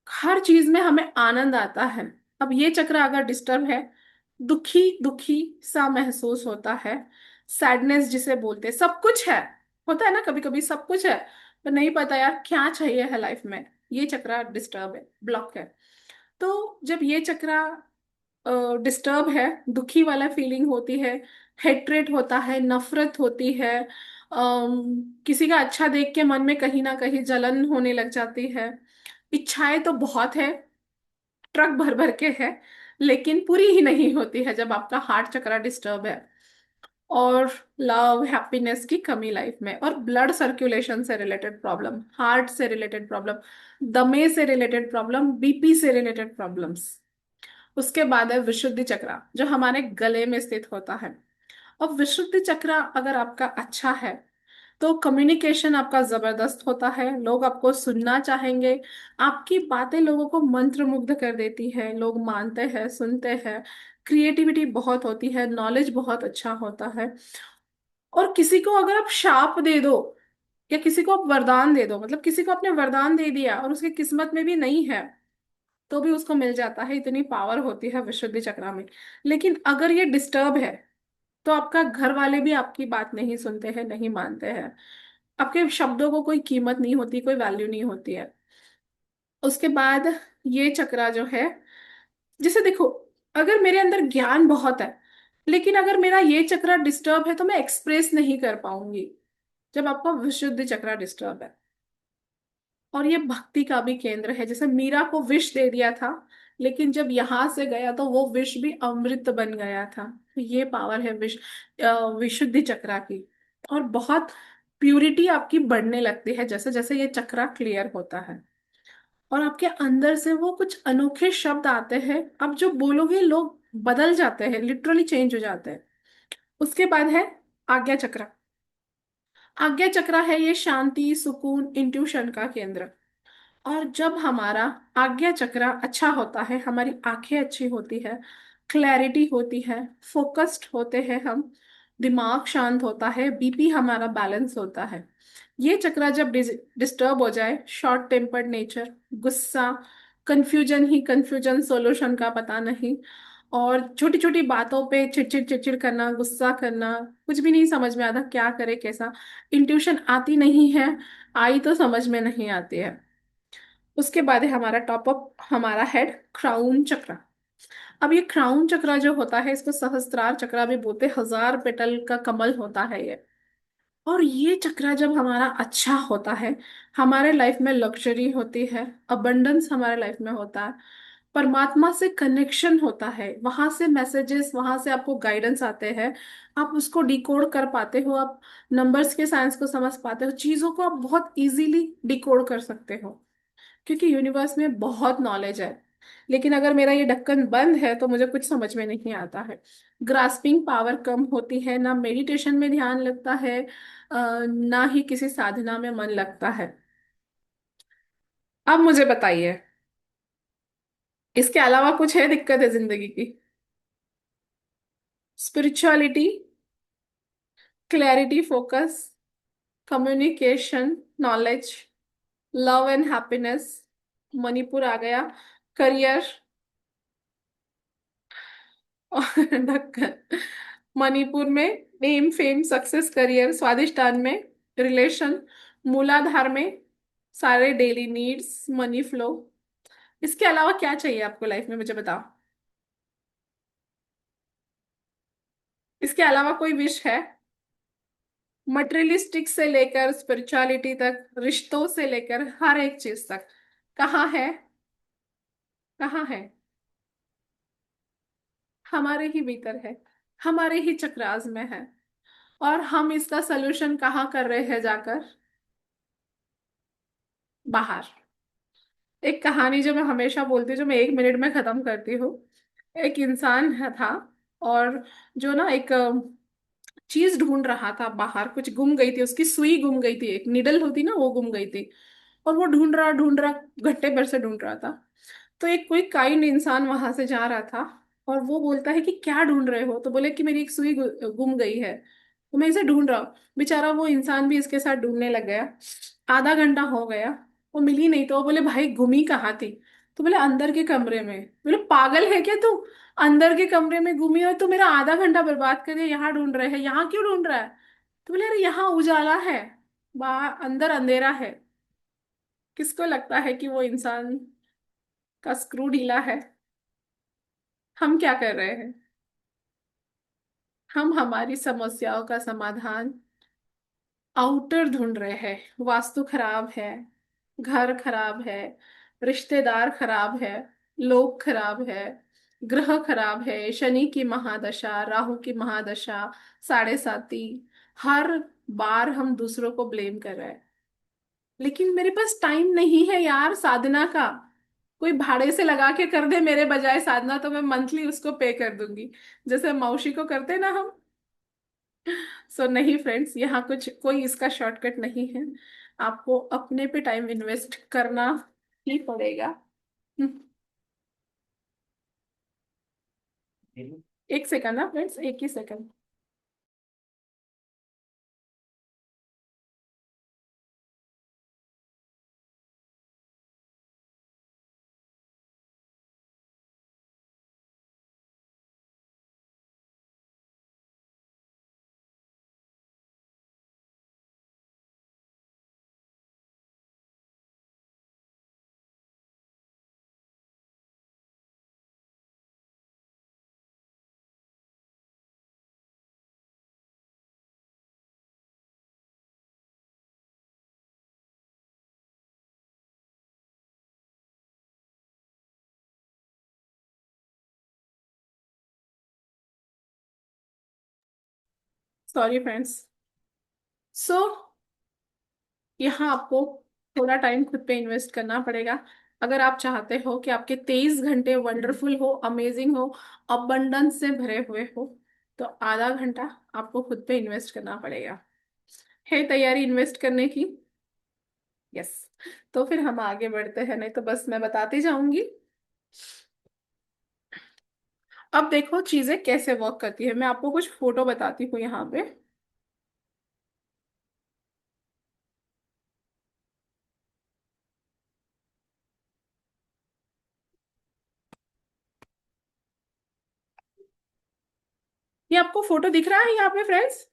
हर चीज में हमें आनंद आता है। अब ये चक्र अगर डिस्टर्ब है, दुखी दुखी सा महसूस होता है, सैडनेस जिसे बोलते हैं, सब कुछ है, होता है ना कभी कभी सब कुछ है, पर नहीं पता यार क्या चाहिए है लाइफ में, ये चक्र डिस्टर्ब है, ब्लॉक है। तो जब ये चक्र डिस्टर्ब है, दुखी वाला फीलिंग होती है, हेट्रेट होता है, नफरत होती है, किसी का अच्छा देख के मन में कहीं ना कहीं जलन होने लग जाती है, इच्छाएं तो बहुत है, ट्रक भर भर के है, लेकिन पूरी ही नहीं होती है जब आपका हार्ट चक्र डिस्टर्ब है, और लव हैप्पीनेस की कमी लाइफ में, और ब्लड सर्कुलेशन से रिलेटेड प्रॉब्लम, हार्ट से रिलेटेड प्रॉब्लम, दमे से रिलेटेड प्रॉब्लम, बीपी से रिलेटेड प्रॉब्लम्स। उसके बाद है विशुद्धि चक्र, जो हमारे गले में स्थित होता है। अब विशुद्धि चक्र अगर आपका अच्छा है, तो कम्युनिकेशन आपका जबरदस्त होता है, लोग आपको सुनना चाहेंगे, आपकी बातें लोगों को मंत्रमुग्ध कर देती है, लोग मानते हैं, सुनते हैं, क्रिएटिविटी बहुत होती है, नॉलेज बहुत अच्छा होता है। और किसी को अगर आप शाप दे दो, या किसी को आप वरदान दे दो, मतलब किसी को आपने वरदान दे दिया और उसकी किस्मत में भी नहीं है, तो भी उसको मिल जाता है, इतनी पावर होती है विशुद्धि चक्र में। लेकिन अगर ये डिस्टर्ब है, तो आपका घर वाले भी आपकी बात नहीं सुनते हैं, नहीं मानते हैं, आपके शब्दों को कोई कीमत नहीं होती, कोई वैल्यू नहीं होती है। उसके बाद ये चक्रा जो है, जैसे देखो, अगर मेरे अंदर ज्ञान बहुत है, लेकिन अगर मेरा ये चक्रा डिस्टर्ब है तो मैं एक्सप्रेस नहीं कर पाऊंगी, जब आपका विशुद्धि चक्रा डिस्टर्ब है। और ये भक्ति का भी केंद्र है, जैसे मीरा को विष दे दिया था, लेकिन जब यहां से गया तो वो विष भी अमृत बन गया था। तो ये पावर है विशुद्धि चक्रा की। और बहुत प्यूरिटी आपकी बढ़ने लगती है जैसे जैसे ये चक्रा क्लियर होता है, और आपके अंदर से वो कुछ अनोखे शब्द आते हैं, आप जो बोलोगे लोग बदल जाते हैं, लिटरली चेंज हो जाते हैं। उसके बाद है आज्ञा चक्र। आज्ञा चक्र है ये शांति, सुकून, इंट्यूशन का केंद्र। और जब हमारा आज्ञा चक्र अच्छा होता है, हमारी आंखें अच्छी होती है, क्लैरिटी होती है, फोकस्ड होते हैं हम, दिमाग शांत होता है, बीपी हमारा बैलेंस होता है। ये चक्र जब डिस्टर्ब हो जाए, शॉर्ट टेम्पर्ड नेचर, गुस्सा, कंफ्यूजन ही कंफ्यूजन, सॉल्यूशन का पता नहीं। और छोटी छोटी बातों पे चिड़चिड़ चिड़चिड़ करना, गुस्सा करना, कुछ भी नहीं समझ में आता क्या करे कैसा। इंट्यूशन आती नहीं है, आई तो समझ में नहीं आती है। उसके बाद है हमारा टॉपअप, हमारा हेड क्राउन चक्र। अब ये क्राउन चक्र जो होता है, इसको सहस्त्रार चक्र भी बोलते हैं, 1000 पेटल का कमल होता है ये। और ये चक्र जब हमारा अच्छा होता है, हमारे लाइफ में लग्जरी होती है, अबंडेंस हमारे लाइफ में होता है, परमात्मा से कनेक्शन होता है, वहां से मैसेजेस, वहां से आपको गाइडेंस आते हैं, आप उसको डिकोड कर पाते हो, आप नंबर्स के साइंस को समझ पाते हो, चीजों को आप बहुत इजीली डिकोड कर सकते हो, क्योंकि यूनिवर्स में बहुत नॉलेज है। लेकिन अगर मेरा ये ढक्कन बंद है तो मुझे कुछ समझ में नहीं आता है। ग्रास्पिंग पावर कम होती है, ना मेडिटेशन में ध्यान लगता है, ना ही किसी साधना में मन लगता है। अब मुझे बताइए, इसके अलावा कुछ है दिक्कत है जिंदगी की? Spirituality, clarity, focus, communication, knowledge, love and happiness, Manipur आ गया, करियर और ढक्कन। मणिपुर में नेम, फेम, सक्सेस, करियर, स्वादिष्टान में रिलेशन, मूलाधार में सारे डेली नीड्स, मनी फ्लो। इसके अलावा क्या चाहिए आपको लाइफ में, मुझे बताओ। इसके अलावा कोई विश है? मटेरियलिस्टिक से लेकर स्पिरिचुअलिटी तक, रिश्तों से लेकर हर एक चीज तक, कहाँ है? कहाँ है? हमारे ही भीतर है, हमारे ही चक्रास में है। और हम इसका सोल्यूशन कहाँ कर रहे हैं जाकर? बाहर। एक कहानी जो मैं हमेशा बोलती हूँ, जो मैं 1 मिनट में खत्म करती हूँ। एक इंसान था, और जो ना एक चीज ढूंढ रहा था बाहर, कुछ गुम गई थी, उसकी सुई गुम गई थी, एक निडल होती ना, वो गुम गई थी। और वो ढूंढ रहा, घंटे भर से ढूंढ रहा था। तो एक कोई काइंड इंसान वहां से जा रहा था, और वो बोलता है कि क्या ढूंढ रहे हो? तो बोले कि मेरी एक सुई गुम गई है, तो मैं इसे ढूंढ रहा हूँ। बेचारा वो इंसान भी इसके साथ ढूंढने लग गया। आधा घंटा हो गया, वो मिली नहीं। तो वो बोले भाई गुमी कहाँ थी? तो बोले अंदर के कमरे में। बोले पागल है क्या तू? अंदर के कमरे में घूमी और तू मेरा आधा घंटा बर्बाद कर दिया, यहाँ ढूंढ रहे हैं, यहाँ क्यों ढूंढ रहा है? तो बोले अरे यहाँ उजाला है, बाहर अंदर अंधेरा है। किसको लगता है कि वो इंसान का स्क्रू ढीला है? हम क्या कर रहे हैं? हम हमारी समस्याओं का समाधान आउटर ढूंढ रहे हैं। वास्तु खराब है, घर खराब है, रिश्तेदार खराब है, लोग खराब है, ग्रह खराब है, शनि की महादशा, राहु की महादशा, साढ़े साती। हर बार हम दूसरों को ब्लेम कर रहे हैं। लेकिन मेरे पास टाइम नहीं है यार साधना का। कोई भाड़े से लगा के कर दे मेरे बजाय साधना, तो मैं मंथली उसको पे कर दूंगी, जैसे मौसी को करते ना हम। सो नहीं फ्रेंड्स, यहाँ कुछ कोई इसका शॉर्टकट नहीं है। आपको अपने पे टाइम इन्वेस्ट करना ही पड़ेगा। एक सेकंड ना फ्रेंड्स, एक ही सेकंड। Sorry friends. सो यहाँ आपको थोड़ा टाइम खुद पे इन्वेस्ट करना पड़ेगा। अगर आप चाहते हो कि आपके 23 घंटे वंडरफुल हो, अमेजिंग हो, अबंडेंस से भरे हुए हो, तो आधा घंटा आपको खुद पे इन्वेस्ट करना पड़ेगा। है तैयारी इन्वेस्ट करने की? यस। तो फिर हम आगे बढ़ते हैं, नहीं तो बस मैं बताती जाऊंगी। अब देखो चीजें कैसे वर्क करती है, मैं आपको कुछ फोटो बताती हूँ यहाँ पे। ये आपको फोटो दिख रहा है यहाँ पे फ्रेंड्स?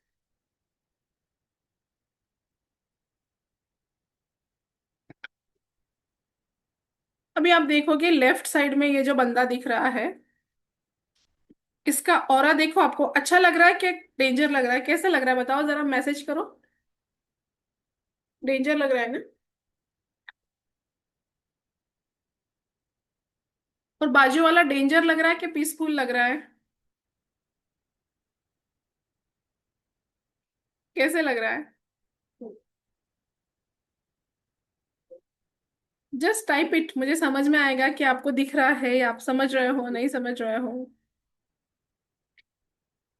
अभी आप देखोगे लेफ्ट साइड में ये जो बंदा दिख रहा है, इसका ऑरा देखो, आपको अच्छा लग रहा है कि डेंजर लग रहा है? कैसे लग रहा है बताओ जरा, मैसेज करो। डेंजर लग रहा है ना? और बाजू वाला डेंजर लग रहा है कि पीसफुल लग रहा है? कैसे लग रहा है? जस्ट टाइप इट, मुझे समझ में आएगा कि आपको दिख रहा है या आप समझ रहे हो नहीं समझ रहे हो।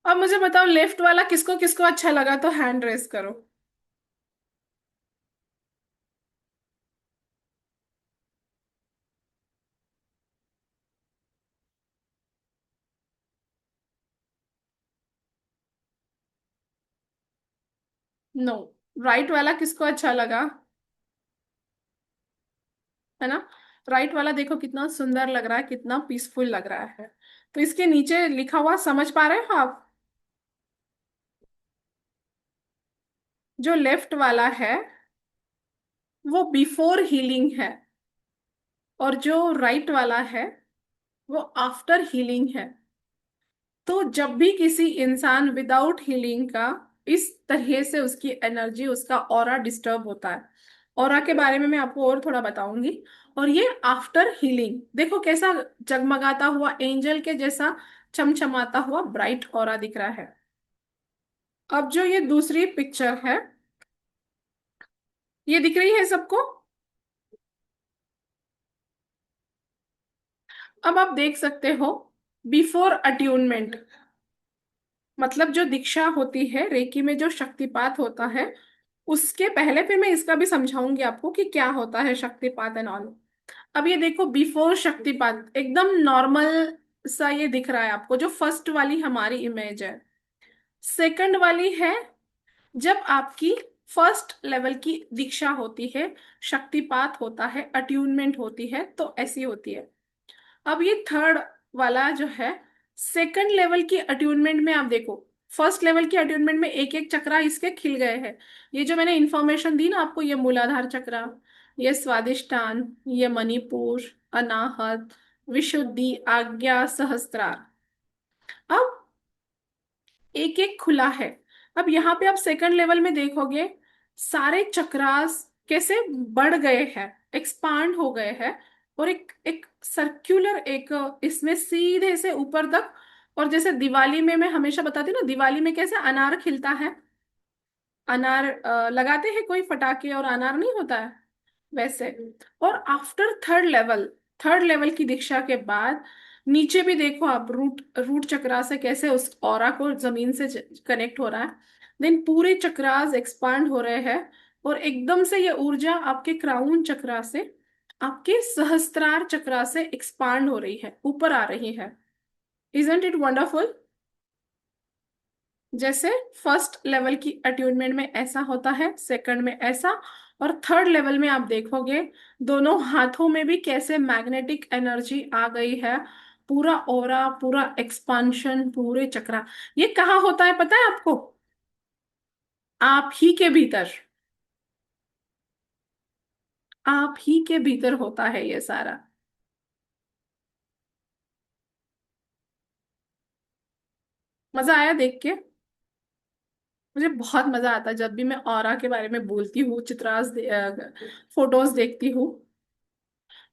अब मुझे बताओ लेफ्ट वाला किसको किसको अच्छा लगा, तो हैंड रेस करो। नो। राइट वाला किसको अच्छा लगा? है ना? राइट वाला देखो कितना सुंदर लग रहा है, कितना पीसफुल लग रहा है। तो इसके नीचे लिखा हुआ समझ पा रहे हो आप? जो लेफ्ट वाला है वो बिफोर हीलिंग है, और जो राइट वाला है वो आफ्टर हीलिंग है। तो जब भी किसी इंसान विदाउट हीलिंग का इस तरह से उसकी एनर्जी, उसका ऑरा डिस्टर्ब होता है। ऑरा के बारे में मैं आपको और थोड़ा बताऊंगी। और ये आफ्टर हीलिंग देखो कैसा जगमगाता हुआ एंजल के जैसा चमचमाता हुआ ब्राइट ऑरा दिख रहा है। अब जो ये दूसरी पिक्चर है, ये दिख रही है सबको? अब आप देख सकते हो बिफोर अट्यूनमेंट, मतलब जो दीक्षा होती है रेकी में, जो शक्तिपात होता है उसके पहले, फिर मैं इसका भी समझाऊंगी आपको कि क्या होता है शक्तिपात एंड ऑल। अब ये देखो बिफोर शक्तिपात एकदम नॉर्मल सा ये दिख रहा है आपको, जो फर्स्ट वाली हमारी इमेज है। सेकंड वाली है जब आपकी फर्स्ट लेवल की दीक्षा होती है, शक्तिपात होता है, अट्यूनमेंट होती है, तो ऐसी होती है। अब ये थर्ड वाला जो है, सेकंड लेवल की अट्यूनमेंट में आप देखो, फर्स्ट लेवल की अट्यूनमेंट में एक एक चक्रा इसके खिल गए हैं। ये जो मैंने इंफॉर्मेशन दी ना आपको, ये मूलाधार चक्रा, ये स्वादिष्टान, ये मणिपुर, अनाहत, विशुद्धि, आज्ञा, सहस्त्रार, अब एक एक खुला है। अब यहाँ पे आप सेकंड लेवल में देखोगे सारे चक्रास कैसे बढ़ गए हैं, एक्सपांड हो गए हैं, और एक एक सर्क्यूलर एक इसमें सीधे से ऊपर तक। और जैसे दिवाली में मैं हमेशा बताती हूँ ना, दिवाली में कैसे अनार खिलता है, अनार लगाते हैं कोई फटाके और अनार नहीं होता है, वैसे। और आफ्टर थर्ड लेवल की दीक्षा के बाद नीचे भी देखो आप, रूट रूट चक्रा से कैसे उस ऑरा को जमीन से कनेक्ट हो रहा है। देन पूरे चक्रास एक्सपांड हो रहे हैं, और एकदम से ये ऊर्जा आपके क्राउन चक्रा से आपके सहस्त्रार चक्रा से एक्सपांड हो रही है, ऊपर आ रही है। Isn't it wonderful? जैसे फर्स्ट लेवल की अट्यूनमेंट में ऐसा होता है, सेकंड में ऐसा, और थर्ड लेवल में आप देखोगे दोनों हाथों में भी कैसे मैग्नेटिक एनर्जी आ गई है। पूरा ओरा, पूरा एक्सपांशन, पूरे चक्रा। ये कहाँ होता है पता है आपको? आप ही के भीतर, आप ही के भीतर होता है ये सारा। मजा आया देख के? मुझे बहुत मजा आता है जब भी मैं ऑरा के बारे में बोलती हूँ, फोटोज देखती हूँ।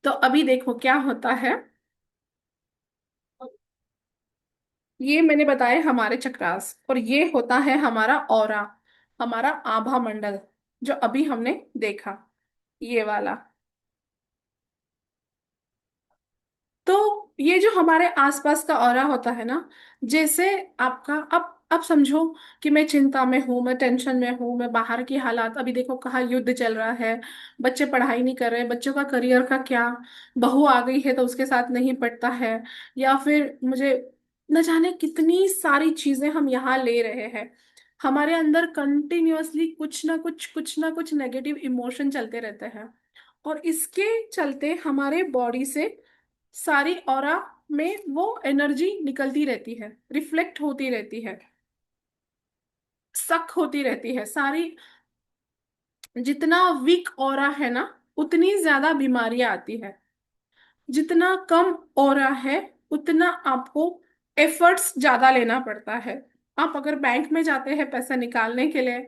तो अभी देखो क्या होता है। ये मैंने बताया हमारे चक्रास, और ये होता है हमारा ऑरा, हमारा आभा मंडल, जो अभी हमने देखा, ये वाला। तो ये जो हमारे आसपास का ऑरा होता है ना, जैसे आपका, अब समझो कि मैं चिंता में हूँ, मैं टेंशन में हूँ, मैं बाहर की हालात, अभी देखो कहाँ युद्ध चल रहा है, बच्चे पढ़ाई नहीं कर रहे, बच्चों का करियर का क्या, बहू आ गई है तो उसके साथ नहीं पड़ता है, या फिर मुझे न जाने कितनी सारी चीजें हम यहाँ ले रहे हैं। हमारे अंदर कंटिन्यूअसली कुछ ना कुछ नेगेटिव इमोशन चलते रहते हैं, और इसके चलते हमारे बॉडी से सारी ऑरा में वो एनर्जी निकलती रहती है, रिफ्लेक्ट होती रहती है, सक होती रहती है सारी। जितना वीक ऑरा है ना, उतनी ज्यादा बीमारियां आती है। जितना कम ऑरा है, उतना आपको एफर्ट्स ज्यादा लेना पड़ता है। आप अगर बैंक में जाते हैं पैसा निकालने के लिए,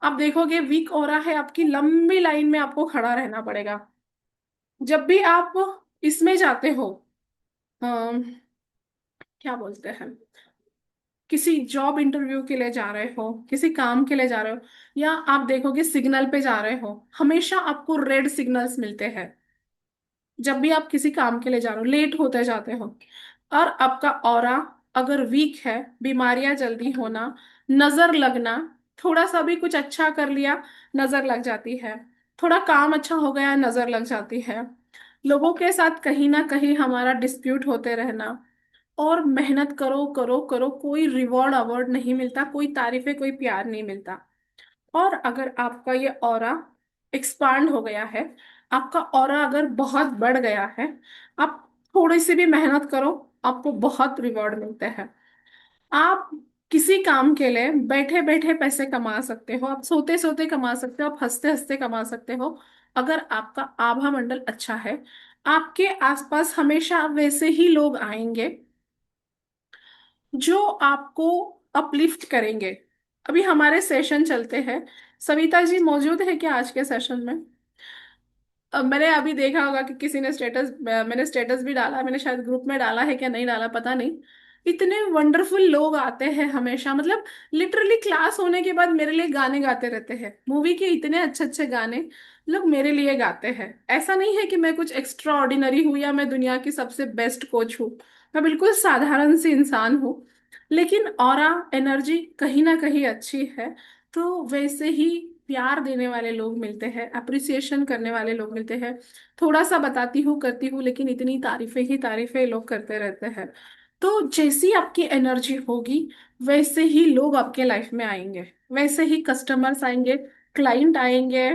आप देखोगे वीक ऑरा है, आपकी लंबी लाइन में आपको खड़ा रहना पड़ेगा। जब भी आप इसमें जाते हो, अम, क्या बोलते हैं, किसी जॉब इंटरव्यू के लिए जा रहे हो, किसी काम के लिए जा रहे हो, या आप देखोगे सिग्नल पे जा रहे हो, हमेशा आपको रेड सिग्नल्स मिलते हैं। जब भी आप किसी काम के लिए जा रहे हो, लेट होते जाते हो, और आपका ऑरा अगर वीक है, बीमारियां जल्दी होना, नजर लगना, थोड़ा सा भी कुछ अच्छा कर लिया नजर लग जाती है, थोड़ा काम अच्छा हो गया नजर लग जाती है, लोगों के साथ कहीं ना कहीं हमारा डिस्प्यूट होते रहना, और मेहनत करो करो करो, कोई रिवॉर्ड अवार्ड नहीं मिलता, कोई तारीफें, कोई प्यार नहीं मिलता। और अगर आपका ये ऑरा एक्सपांड हो गया है, आपका ऑरा अगर बहुत बढ़ गया है, आप थोड़ी सी भी मेहनत करो, आपको बहुत रिवॉर्ड मिलते हैं। आप किसी काम के लिए बैठे बैठे पैसे कमा सकते हो, आप सोते सोते कमा सकते हो, आप हंसते हंसते कमा सकते हो। अगर आपका आभा मंडल अच्छा है, आपके आसपास हमेशा वैसे ही लोग आएंगे जो आपको अपलिफ्ट करेंगे। अभी हमारे सेशन चलते हैं, सविता जी मौजूद है क्या आज के सेशन में? अब मैंने अभी देखा होगा कि किसी ने स्टेटस, मैंने स्टेटस भी डाला, मैंने शायद ग्रुप में डाला है क्या नहीं डाला पता नहीं। इतने वंडरफुल लोग आते हैं हमेशा, मतलब लिटरली क्लास होने के बाद मेरे लिए गाने गाते रहते हैं, मूवी के इतने अच्छे अच्छे गाने लोग मेरे लिए गाते हैं। ऐसा नहीं है कि मैं कुछ एक्स्ट्रा ऑर्डिनरी हूँ या मैं दुनिया की सबसे बेस्ट कोच हूँ, मैं बिल्कुल साधारण सी इंसान हूँ। लेकिन ऑरा एनर्जी कहीं ना कहीं अच्छी है। तो वैसे ही प्यार देने वाले लोग मिलते हैं, अप्रिसिएशन करने वाले लोग मिलते हैं। थोड़ा सा बताती हूँ करती हूँ, लेकिन इतनी तारीफें ही तारीफें लोग करते रहते हैं। तो जैसी आपकी एनर्जी होगी, वैसे ही लोग आपके लाइफ में आएंगे, वैसे ही कस्टमर्स आएंगे, क्लाइंट आएंगे।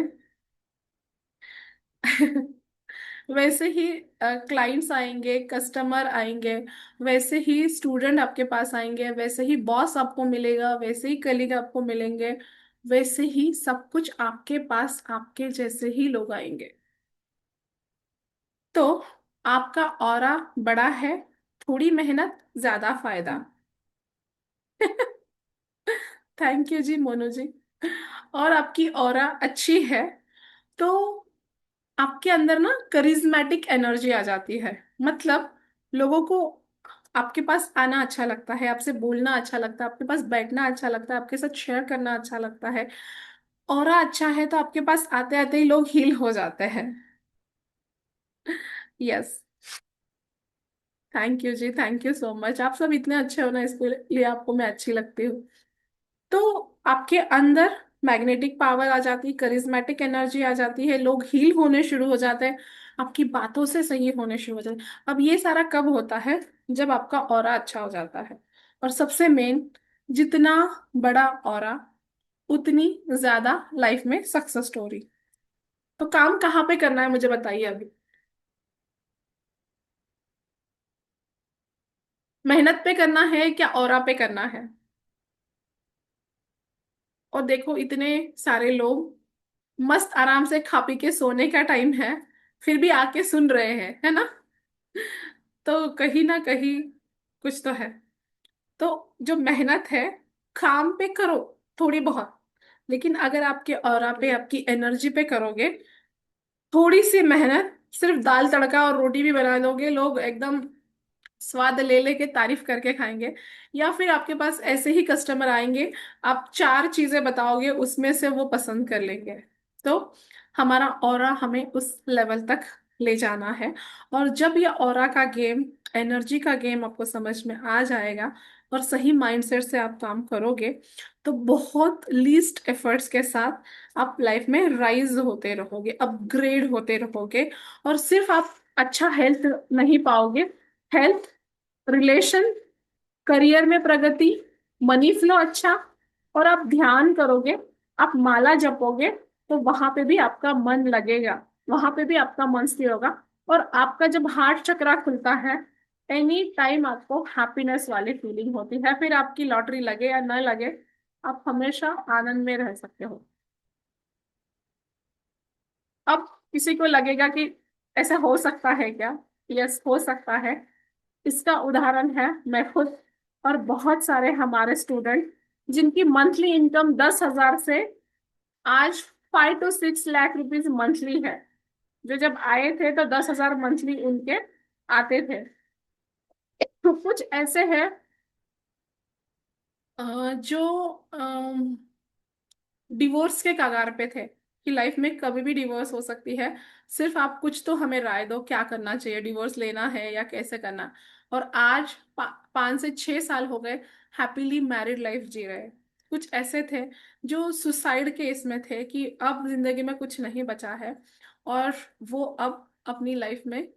वैसे ही क्लाइंट्स आएंगे, कस्टमर आएंगे, वैसे ही स्टूडेंट आपके पास आएंगे, वैसे ही बॉस आपको मिलेगा, वैसे ही कलीग आपको मिलेंगे, वैसे ही सब कुछ आपके पास आपके जैसे ही लोग आएंगे। तो आपका ऑरा बड़ा है, थोड़ी मेहनत ज्यादा फायदा। थैंक यू जी मोनू जी। और आपकी ऑरा अच्छी है, तो आपके अंदर ना करिज्मेटिक एनर्जी आ जाती है। मतलब लोगों को आपके पास आना अच्छा लगता है, आपसे बोलना अच्छा लगता है, आपके पास बैठना अच्छा लगता है, आपके साथ शेयर करना अच्छा लगता है। ऑरा अच्छा है तो आपके पास आते आते ही लोग हील हो जाते हैं। Yes. Thank you ji, thank you so much. आप सब इतने अच्छे हो ना, इसके लिए आपको मैं अच्छी लगती हूँ। तो आपके अंदर मैग्नेटिक पावर आ जाती, करिज्मेटिक एनर्जी आ जाती है, लोग हील होने शुरू हो जाते हैं, आपकी बातों से सही होने शुरू हो जाते हैं। अब ये सारा कब होता है? जब आपका ऑरा अच्छा हो जाता है। और सबसे मेन, जितना बड़ा ऑरा, उतनी ज्यादा लाइफ में सक्सेस स्टोरी। तो काम कहाँ पे करना है मुझे बताइए अभी। मेहनत पे करना है क्या ऑरा पे करना है? और देखो इतने सारे लोग मस्त आराम से खा पी के सोने का टाइम है, फिर भी आके सुन रहे हैं, है ना? तो कहीं ना कहीं कुछ तो है। तो जो मेहनत है, काम पे करो थोड़ी बहुत, लेकिन अगर आपके ऑरा पे, आपकी एनर्जी पे करोगे, थोड़ी सी मेहनत, सिर्फ दाल तड़का और रोटी भी बना दोगे, लोग एकदम स्वाद ले लेके तारीफ करके खाएंगे। या फिर आपके पास ऐसे ही कस्टमर आएंगे, आप चार चीजें बताओगे, उसमें से वो पसंद कर लेंगे। तो हमारा ऑरा हमें उस लेवल तक ले जाना है। और जब ये ऑरा का गेम, एनर्जी का गेम आपको समझ में आ जाएगा, और सही माइंडसेट से आप काम करोगे, तो बहुत लीस्ट एफर्ट्स के साथ आप लाइफ में राइज होते रहोगे, अपग्रेड होते रहोगे। और सिर्फ आप अच्छा हेल्थ नहीं पाओगे, हेल्थ, रिलेशन, करियर में प्रगति, मनी फ्लो अच्छा, और आप ध्यान करोगे, आप माला जपोगे, तो वहां पे भी आपका मन लगेगा, वहां पे भी आपका मन स्थिर होगा। और आपका जब हार्ट चक्रा खुलता है, एनी टाइम आपको हैप्पीनेस वाली फीलिंग होती है, फिर आपकी लॉटरी लगे या न लगे, आप हमेशा आनंद में रह सकते हो। अब किसी को लगेगा कि ऐसा हो सकता है क्या? यस, हो सकता है। इसका उदाहरण है मैं खुद, और बहुत सारे हमारे स्टूडेंट जिनकी मंथली इनकम 10,000 से आज 5 to 6 लाख रुपीज मंथली है। जो जब आए थे तो 10,000 मंथली उनके आते थे। तो कुछ ऐसे हैं जो डिवोर्स के कगार पे थे, कि लाइफ में कभी भी डिवोर्स हो सकती है। सिर्फ आप कुछ तो हमें राय दो, क्या करना चाहिए, डिवोर्स लेना है या कैसे करना। और आज 5 से 6 साल हो गए, हैप्पीली मैरिड लाइफ जी रहे हैं। कुछ ऐसे थे जो सुसाइड के इसमें थे कि अब जिंदगी में कुछ नहीं बचा है, और वो अब अपनी लाइफ में,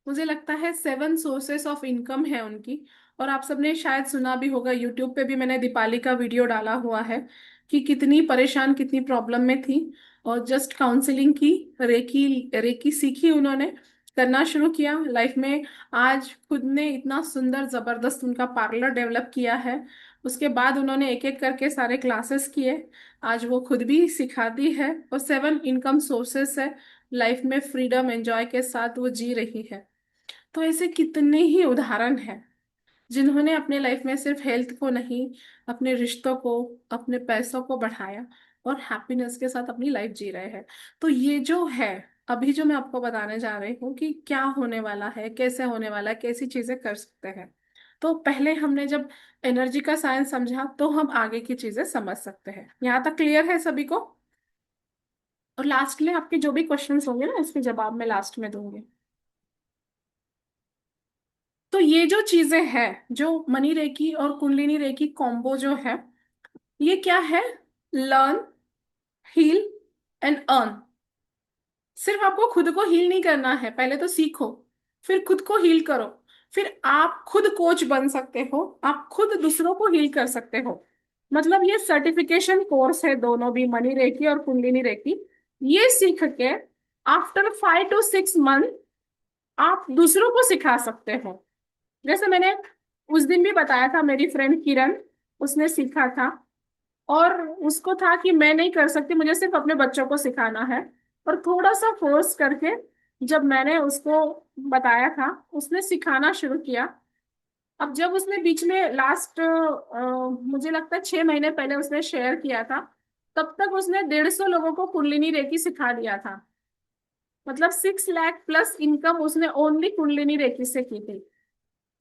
मुझे लगता है 7 सोर्सेस ऑफ इनकम है उनकी। और आप सबने शायद सुना भी होगा, यूट्यूब पे भी मैंने दीपाली का वीडियो डाला हुआ है कि कितनी परेशान, कितनी प्रॉब्लम में थी, और जस्ट काउंसलिंग की, रेकी रेकी सीखी उन्होंने, करना शुरू किया लाइफ में। आज खुद ने इतना सुंदर जबरदस्त उनका पार्लर डेवलप किया है। उसके बाद उन्होंने एक एक करके सारे क्लासेस किए। आज वो खुद भी सिखाती है, और 7 इनकम सोर्सेस है। लाइफ में फ्रीडम एंजॉय के साथ वो जी रही है। तो ऐसे कितने ही उदाहरण हैं जिन्होंने अपने लाइफ में सिर्फ हेल्थ को नहीं, अपने रिश्तों को, अपने पैसों को बढ़ाया, और हैप्पीनेस के साथ अपनी लाइफ जी रहे हैं। तो ये जो है, अभी जो मैं आपको बताने जा रही हूँ कि क्या होने वाला है, कैसे होने वाला है, कैसी चीजें कर सकते हैं। तो पहले हमने जब एनर्जी का साइंस समझा, तो हम आगे की चीजें समझ सकते हैं। यहाँ तक क्लियर है सभी को? और लास्ट में आपके जो भी क्वेश्चंस होंगे ना, इसके जवाब मैं लास्ट में दूंगी। तो ये जो चीजें हैं, जो मनी रेकी और कुंडलिनी रेकी कॉम्बो जो है, ये क्या है? Learn, heal and earn. सिर्फ आपको खुद को हील नहीं करना है, पहले तो सीखो, फिर खुद को हील करो, फिर आप खुद कोच बन सकते हो, आप खुद दूसरों को हील कर सकते हो। मतलब ये सर्टिफिकेशन कोर्स है, दोनों भी, मनी रेकी और कुंडलिनी रेकी। ये सीख के आफ्टर 5 to 6 मंथ आप दूसरों को सिखा सकते हो। जैसे मैंने उस दिन भी बताया था, मेरी फ्रेंड किरण, उसने सीखा था, और उसको था कि मैं नहीं कर सकती, मुझे सिर्फ अपने बच्चों को सिखाना है। और थोड़ा सा फोर्स करके जब मैंने उसको बताया था, उसने सिखाना शुरू किया। अब जब उसने बीच में लास्ट, मुझे लगता है 6 महीने पहले उसने शेयर किया था, तब तक उसने 150 लोगों को कुंडलिनी रेकी सिखा दिया था। मतलब 6 लाख प्लस इनकम उसने ओनली कुंडलिनी रेकी से की थी।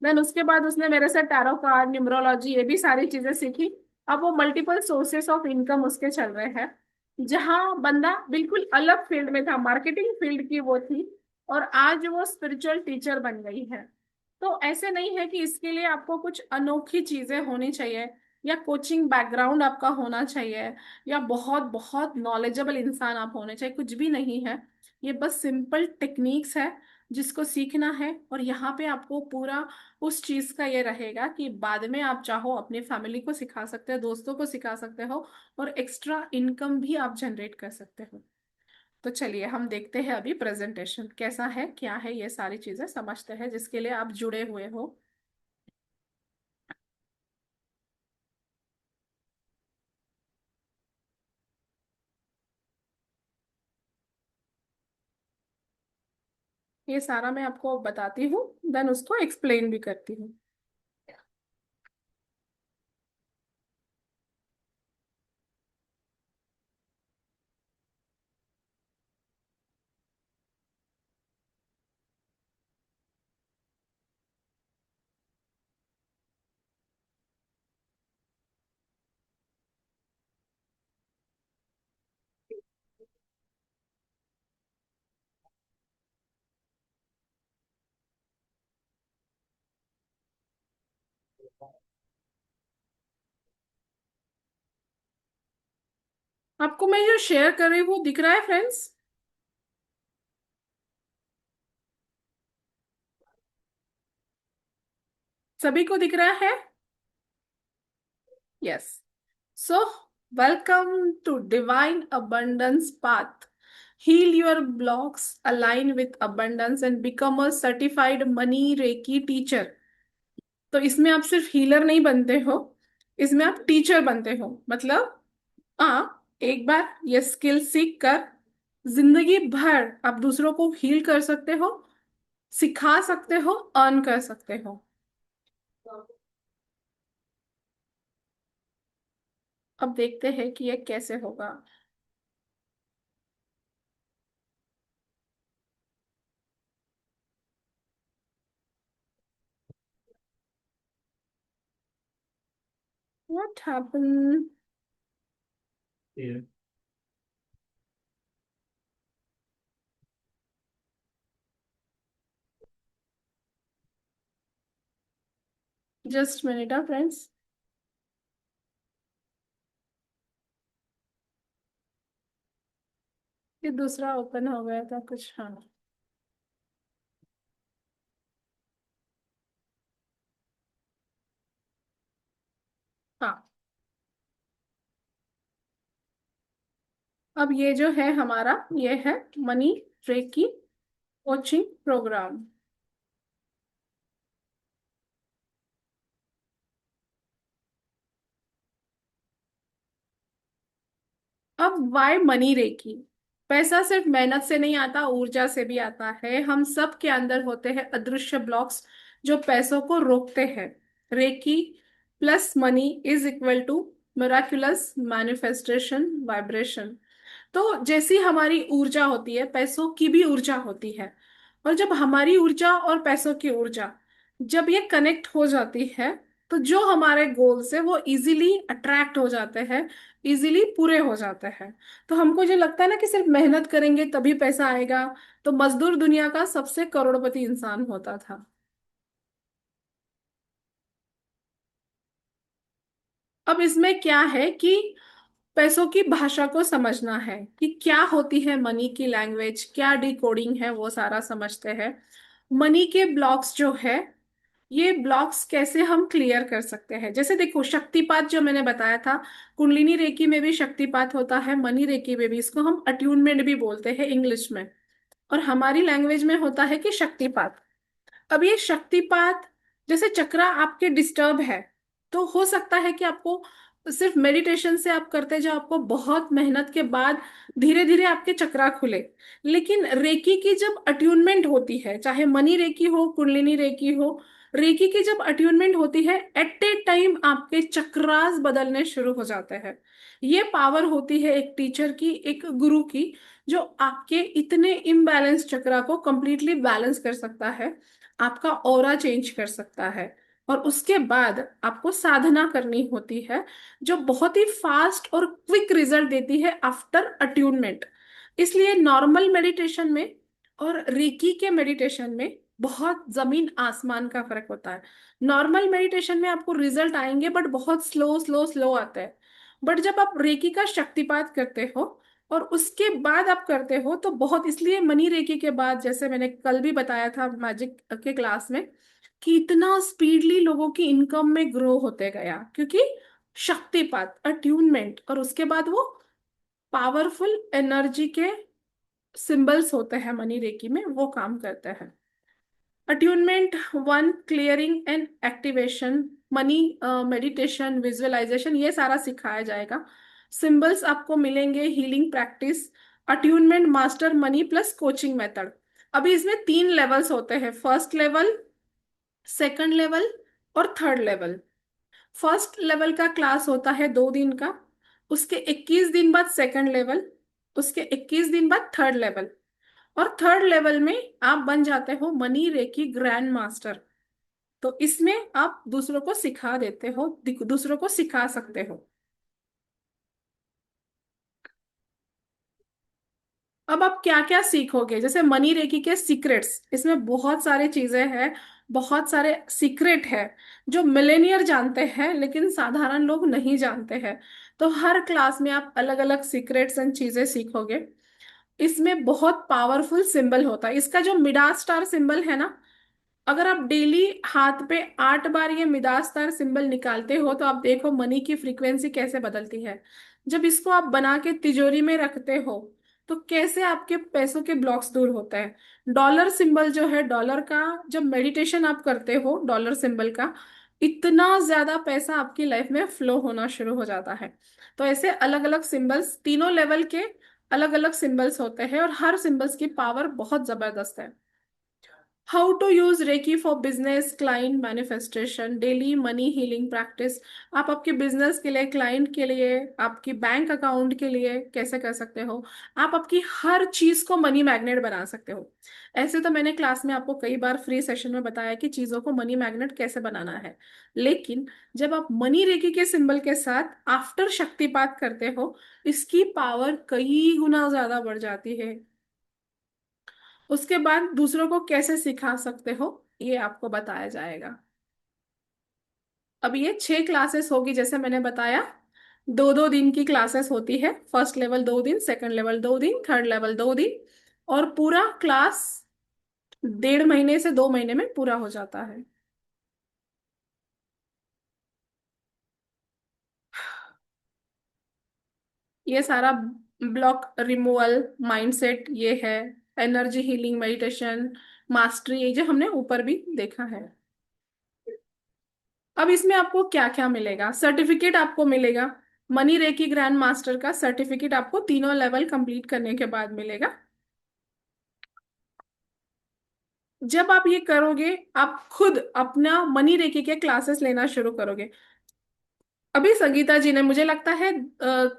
देन उसके बाद उसने मेरे से टैरो कार्ड, न्यूमरोलॉजी, ये भी सारी चीजें सीखी। अब वो मल्टीपल सोर्सेस ऑफ इनकम उसके चल रहे हैं। जहाँ बंदा बिल्कुल अलग फील्ड में था, मार्केटिंग फील्ड की वो थी, और आज वो स्पिरिचुअल टीचर बन गई है। तो ऐसे नहीं है कि इसके लिए आपको कुछ अनोखी चीजें होनी चाहिए, या कोचिंग बैकग्राउंड आपका होना चाहिए, या बहुत बहुत नॉलेजेबल इंसान आप होने चाहिए, कुछ भी नहीं है। ये बस सिंपल टेक्निक्स है जिसको सीखना है। और यहाँ पे आपको पूरा उस चीज का ये रहेगा कि बाद में आप चाहो अपने फैमिली को सिखा सकते हो, दोस्तों को सिखा सकते हो, और एक्स्ट्रा इनकम भी आप जनरेट कर सकते हो। तो चलिए हम देखते हैं अभी प्रेजेंटेशन कैसा है, क्या है, ये सारी चीजें समझते हैं जिसके लिए आप जुड़े हुए हो। ये सारा मैं आपको बताती हूँ, देन उसको एक्सप्लेन भी करती हूँ। आपको मैं जो शेयर कर रही हूँ वो दिख रहा है फ्रेंड्स? सभी को दिख रहा है? Yes. So welcome to divine abundance path. Heal your blocks, align with abundance and become a certified money reiki teacher. तो इसमें आप सिर्फ हीलर नहीं बनते हो, इसमें आप टीचर बनते हो। मतलब आप एक बार ये स्किल सीख कर जिंदगी भर आप दूसरों को हील कर सकते हो, सिखा सकते हो, अर्न कर सकते हो। अब देखते हैं कि ये कैसे होगा। What happened? Just minute friends. ये दूसरा ओपन हो गया था कुछ, हाँ। हाँ, अब ये जो है हमारा, ये है मनी रेकी कोचिंग प्रोग्राम। अब वाई मनी रेकी? पैसा सिर्फ मेहनत से नहीं आता, ऊर्जा से भी आता है। हम सब के अंदर होते हैं अदृश्य ब्लॉक्स जो पैसों को रोकते हैं। Reiki plus money is equal to miraculous manifestation vibration. तो जैसी हमारी ऊर्जा होती है, पैसों की भी ऊर्जा होती है। और जब हमारी ऊर्जा और पैसों की ऊर्जा जब ये कनेक्ट हो जाती है, तो जो हमारे गोल्स है वो इजीली अट्रैक्ट हो जाते हैं, इजीली पूरे हो जाते हैं। तो हमको जो लगता है ना कि सिर्फ मेहनत करेंगे तभी पैसा आएगा, तो मजदूर दुनिया का सबसे करोड़पति इंसान होता था। अब इसमें क्या है कि पैसों की भाषा को समझना है कि क्या होती है मनी की लैंग्वेज, क्या डिकोडिंग है, वो सारा समझते हैं। मनी के ब्लॉक्स जो है, ये ब्लॉक्स कैसे हम क्लियर कर सकते हैं। जैसे देखो, शक्तिपात जो मैंने बताया था, कुंडलिनी रेकी में भी शक्तिपात होता है, मनी रेकी में भी। इसको हम अट्यूनमेंट भी बोलते हैं इंग्लिश में, और हमारी लैंग्वेज में होता है कि शक्तिपात। अब ये शक्तिपात, जैसे चक्रा आपके डिस्टर्ब है, तो हो सकता है कि आपको सिर्फ मेडिटेशन से आप करते जाओ, आपको बहुत मेहनत के बाद धीरे धीरे आपके चक्रा खुले। लेकिन रेकी की जब अट्यूनमेंट होती है, चाहे मनी रेकी हो, कुंडलिनी रेकी हो, रेकी की जब अट्यूनमेंट होती है, एट ए टाइम आपके चक्रास बदलने शुरू हो जाते हैं। ये पावर होती है एक टीचर की, एक गुरु की, जो आपके इतने इम्बैलेंस चक्रा को कंप्लीटली बैलेंस कर सकता है, आपका ऑरा चेंज कर सकता है। और उसके बाद आपको साधना करनी होती है, जो बहुत ही फास्ट और क्विक रिजल्ट देती है आफ्टर अट्यूनमेंट। इसलिए नॉर्मल मेडिटेशन में और रेकी के मेडिटेशन में बहुत जमीन आसमान का फर्क होता है। नॉर्मल मेडिटेशन में आपको रिजल्ट आएंगे, बट बहुत स्लो स्लो स्लो आता है। बट जब आप रेकी का शक्तिपात करते हो और उसके बाद आप करते हो, तो बहुत, इसलिए मनी रेकी के बाद, जैसे मैंने कल भी बताया था मैजिक के क्लास में, कि इतना स्पीडली लोगों की इनकम में ग्रो होते गया, क्योंकि शक्तिपात, अट्यूनमेंट, और उसके बाद वो पावरफुल एनर्जी के सिंबल्स होते हैं मनी रेकी में, वो काम करते हैं। Attunement one, clearing and activation, money meditation, visualisation, ये सारा सिखाया जाएगा। सिंबल्स आपको मिलेंगे, healing practice, attunement master, money plus coaching method. अभी इसमें 3 लेवल्स होते हैं: फर्स्ट लेवल, सेकंड लेवल और थर्ड लेवल। फर्स्ट लेवल का क्लास होता है 2 दिन का, उसके 21 दिन बाद सेकंड लेवल, उसके 21 दिन बाद थर्ड लेवल। और थर्ड लेवल में आप बन जाते हो मनी रेकी ग्रैंड मास्टर। तो इसमें आप दूसरों को सिखा देते हो, दूसरों को सिखा सकते हो। अब आप क्या क्या सीखोगे, जैसे मनी रेकी के सीक्रेट्स, इसमें बहुत सारी चीजें हैं, बहुत सारे सीक्रेट है जो मिलेनियर जानते हैं लेकिन साधारण लोग नहीं जानते हैं। तो हर क्लास में आप अलग अलग सीक्रेट्स एंड चीजें सीखोगे। इसमें बहुत पावरफुल सिंबल होता है, इसका जो मिडास स्टार सिंबल है ना, अगर आप डेली हाथ पे 8 बार ये मिडास स्टार सिंबल निकालते हो, तो आप देखो मनी की फ्रीक्वेंसी कैसे बदलती है। जब इसको आप बना के तिजोरी में रखते हो, तो कैसे आपके पैसों के ब्लॉक्स दूर होते हैं? डॉलर सिंबल जो है, डॉलर का, जब मेडिटेशन आप करते हो डॉलर सिंबल का, इतना ज्यादा पैसा आपकी लाइफ में फ्लो होना शुरू हो जाता है। तो ऐसे अलग अलग सिंबल्स, तीनों लेवल के अलग अलग सिंबल्स होते हैं, और हर सिंबल्स की पावर बहुत जबरदस्त है। How to use reiki for business client manifestation, daily money healing practice. आप आपके बिजनेस के लिए, क्लाइंट के लिए, आपकी बैंक अकाउंट के लिए कैसे कर सकते हो? आप आपकी हर चीज को मनी मैग्नेट बना सकते हो। ऐसे तो मैंने क्लास में आपको कई बार फ्री सेशन में बताया कि चीजों को मनी मैग्नेट कैसे बनाना है, लेकिन जब आप मनी रेकी के सिंबल के साथ आफ्टर शक्तिपात करते हो, इसकी पावर कई गुना ज्यादा बढ़ जाती है। उसके बाद दूसरों को कैसे सिखा सकते हो, ये आपको बताया जाएगा। अब ये 6 क्लासेस होगी, जैसे मैंने बताया। 2-2 दिन की क्लासेस होती है। फर्स्ट लेवल 2 दिन, सेकंड लेवल 2 दिन, थर्ड लेवल 2 दिन, और पूरा क्लास 1.5 महीने से 2 महीने में पूरा हो जाता है। ये सारा ब्लॉक रिमूवल, माइंडसेट ये है, एनर्जी हीलिंग, मेडिटेशन, मास्टरी, ये जो हमने ऊपर भी देखा है। अब इसमें आपको क्या क्या मिलेगा? सर्टिफिकेट आपको मिलेगा। मनी रेकी ग्रैंड मास्टर का सर्टिफिकेट आपको तीनों लेवल कंप्लीट करने के बाद मिलेगा। जब आप ये करोगे, आप खुद अपना मनी रेकी के क्लासेस लेना शुरू करोगे। अभी संगीता जी ने, मुझे लगता है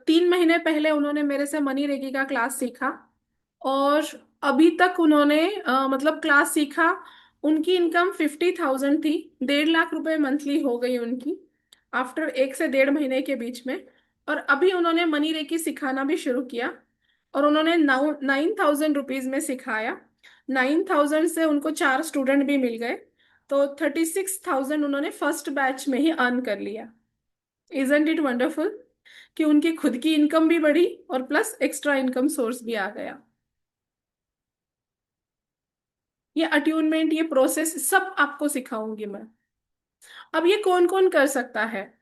3 महीने पहले उन्होंने मेरे से मनी रेकी का क्लास सीखा, और अभी तक उन्होंने मतलब क्लास सीखा। उनकी इनकम 50,000 थी, 1.5 लाख रुपए मंथली हो गई उनकी आफ्टर 1 से 1.5 महीने के बीच में। और अभी उन्होंने मनी रेकी सिखाना भी शुरू किया, और उन्होंने 9,000 रुपीज में सिखाया। 9,000 से उनको 4 स्टूडेंट भी मिल गए, तो 36,000 उन्होंने फर्स्ट बैच में ही अर्न कर लिया। इजंट इट वंडरफुल कि उनकी खुद की इनकम भी बढ़ी और प्लस एक्स्ट्रा इनकम सोर्स भी आ गया। ये अट्यूनमेंट, ये प्रोसेस सब आपको सिखाऊंगी मैं। अब ये कौन कौन कर सकता है?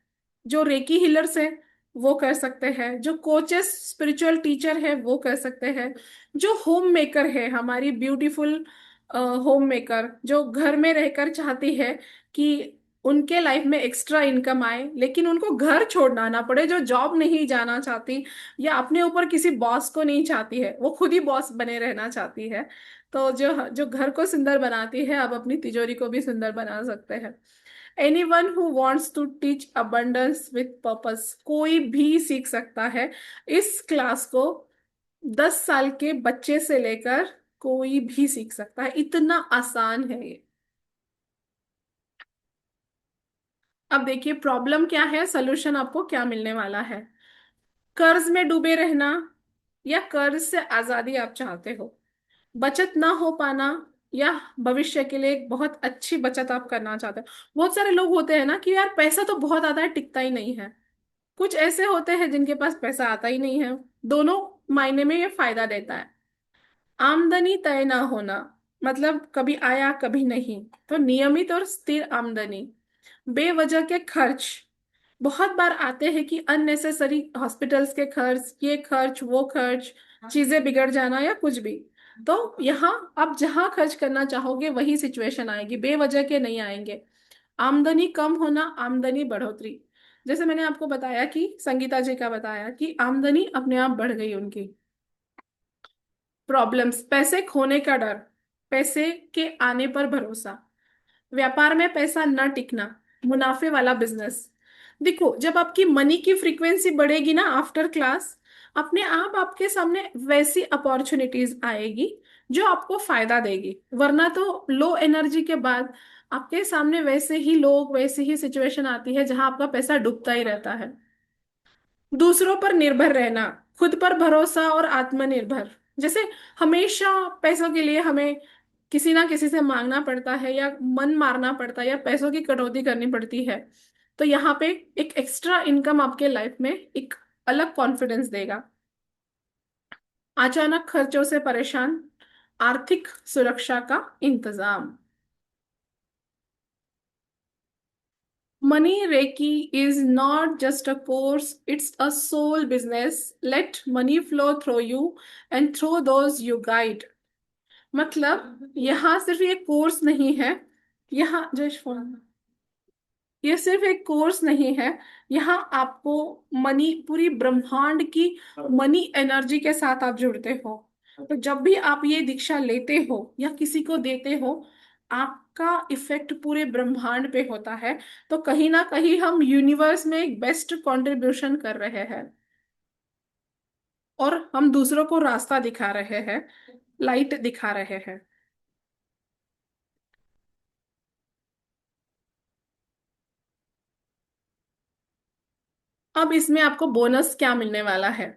जो रेकी हीलर्स है वो कर सकते हैं, जो कोचेस, स्पिरिचुअल टीचर है वो कर सकते हैं, जो होम मेकर है, हमारी ब्यूटीफुल होम मेकर जो घर में रहकर चाहती है कि उनके लाइफ में एक्स्ट्रा इनकम आए, लेकिन उनको घर छोड़ना ना पड़े, जो जॉब नहीं जाना चाहती या अपने ऊपर किसी बॉस को नहीं चाहती है, वो खुद ही बॉस बने रहना चाहती है। तो जो जो घर को सुंदर बनाती है, अब अपनी तिजोरी को भी सुंदर बना सकते हैं। Anyone who wants to teach abundance with purpose, कोई भी सीख सकता है इस क्लास को। 10 साल के बच्चे से लेकर कोई भी सीख सकता है, इतना आसान है ये। अब देखिए प्रॉब्लम क्या है, सोल्यूशन आपको क्या मिलने वाला है। कर्ज में डूबे रहना, या कर्ज से आजादी आप चाहते हो, बचत ना हो पाना, या भविष्य के लिए एक बहुत अच्छी बचत आप करना चाहते हो। बहुत सारे लोग होते हैं ना कि यार पैसा तो बहुत आता है, टिकता ही नहीं है। कुछ ऐसे होते हैं जिनके पास पैसा आता ही नहीं है। दोनों मायने में ये फायदा देता है। आमदनी तय ना होना, मतलब कभी आया कभी नहीं, तो नियमित और स्थिर आमदनी। बेवजह के खर्च बहुत बार आते हैं कि अननेसेसरी हॉस्पिटल्स के खर्च, ये खर्च वो खर्च, चीजें बिगड़ जाना या कुछ भी। तो यहाँ आप जहाँ खर्च करना चाहोगे वही सिचुएशन आएगी, बेवजह के नहीं आएंगे। आमदनी कम होना, आमदनी बढ़ोतरी। जैसे मैंने आपको बताया कि संगीता जी का बताया कि आमदनी अपने आप बढ़ गई उनकी। प्रॉब्लम्स, पैसे खोने का डर, पैसे के आने पर भरोसा, व्यापार में पैसा न टिकना, मुनाफे वाला बिजनेस। देखो जब आपकी मनी की फ्रीक्वेंसी बढ़ेगी ना आफ्टर क्लास, अपने आप आपके सामने वैसी अपॉर्चुनिटीज आएगी जो आपको फायदा देगी। वरना तो लो एनर्जी के बाद आपके सामने वैसे ही लोग, वैसी ही सिचुएशन आती है जहां आपका पैसा डूबता ही रहता है। दूसरों पर निर्भर रहना, खुद पर भरोसा और आत्मनिर्भर। जैसे हमेशा पैसों के लिए हमें किसी ना किसी से मांगना पड़ता है, या मन मारना पड़ता है, या पैसों की कटौती करनी पड़ती है। तो यहाँ पे एक एक्स्ट्रा इनकम आपके लाइफ में एक अलग कॉन्फिडेंस देगा। अचानक खर्चों से परेशान, आर्थिक सुरक्षा का इंतजाम। Money Reiki is not just a course, it's a soul business. Let money flow through you and through those you guide. मतलब यहाँ सिर्फ ये कोर्स नहीं है, यहाँ जस्ट फोन, ये सिर्फ एक कोर्स नहीं है, यहाँ आपको मनी, पूरी ब्रह्मांड की मनी एनर्जी के साथ आप जुड़ते हो। तो जब भी आप ये दीक्षा लेते हो या किसी को देते हो, आपका इफेक्ट पूरे ब्रह्मांड पे होता है। तो कहीं ना कहीं हम यूनिवर्स में एक बेस्ट कंट्रीब्यूशन कर रहे हैं, और हम दूसरों को रास्ता दिखा रहे हैं, लाइट दिखा रहे हैं। अब इसमें आपको बोनस क्या मिलने वाला है?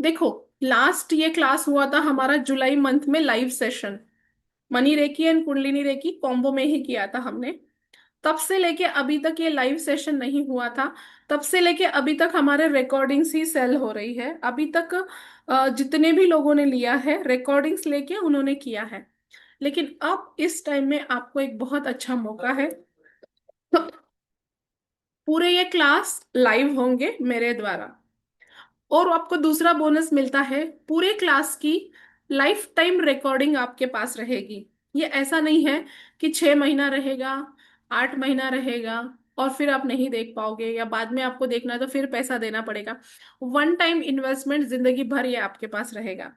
देखो, लास्ट ये क्लास हुआ था हमारा जुलाई मंथ में, live session. Money reiki and kundalini reiki combo में ही किया था हमने। तब से लेके अभी तक ये लाइव सेशन नहीं हुआ था। तब से लेके अभी तक हमारे रिकॉर्डिंग्स ही सेल हो रही है। अभी तक जितने भी लोगों ने लिया है रिकॉर्डिंग्स लेके उन्होंने किया है। लेकिन अब इस टाइम में आपको एक बहुत अच्छा मौका है। पूरे ये क्लास लाइव होंगे मेरे द्वारा, और आपको दूसरा बोनस मिलता है, पूरे क्लास की लाइफ टाइम रिकॉर्डिंग आपके पास रहेगी। ये ऐसा नहीं है कि 6 महीना रहेगा, 8 महीना रहेगा और फिर आप नहीं देख पाओगे, या बाद में आपको देखना है तो फिर पैसा देना पड़ेगा। वन टाइम इन्वेस्टमेंट, जिंदगी भर ये आपके पास रहेगा।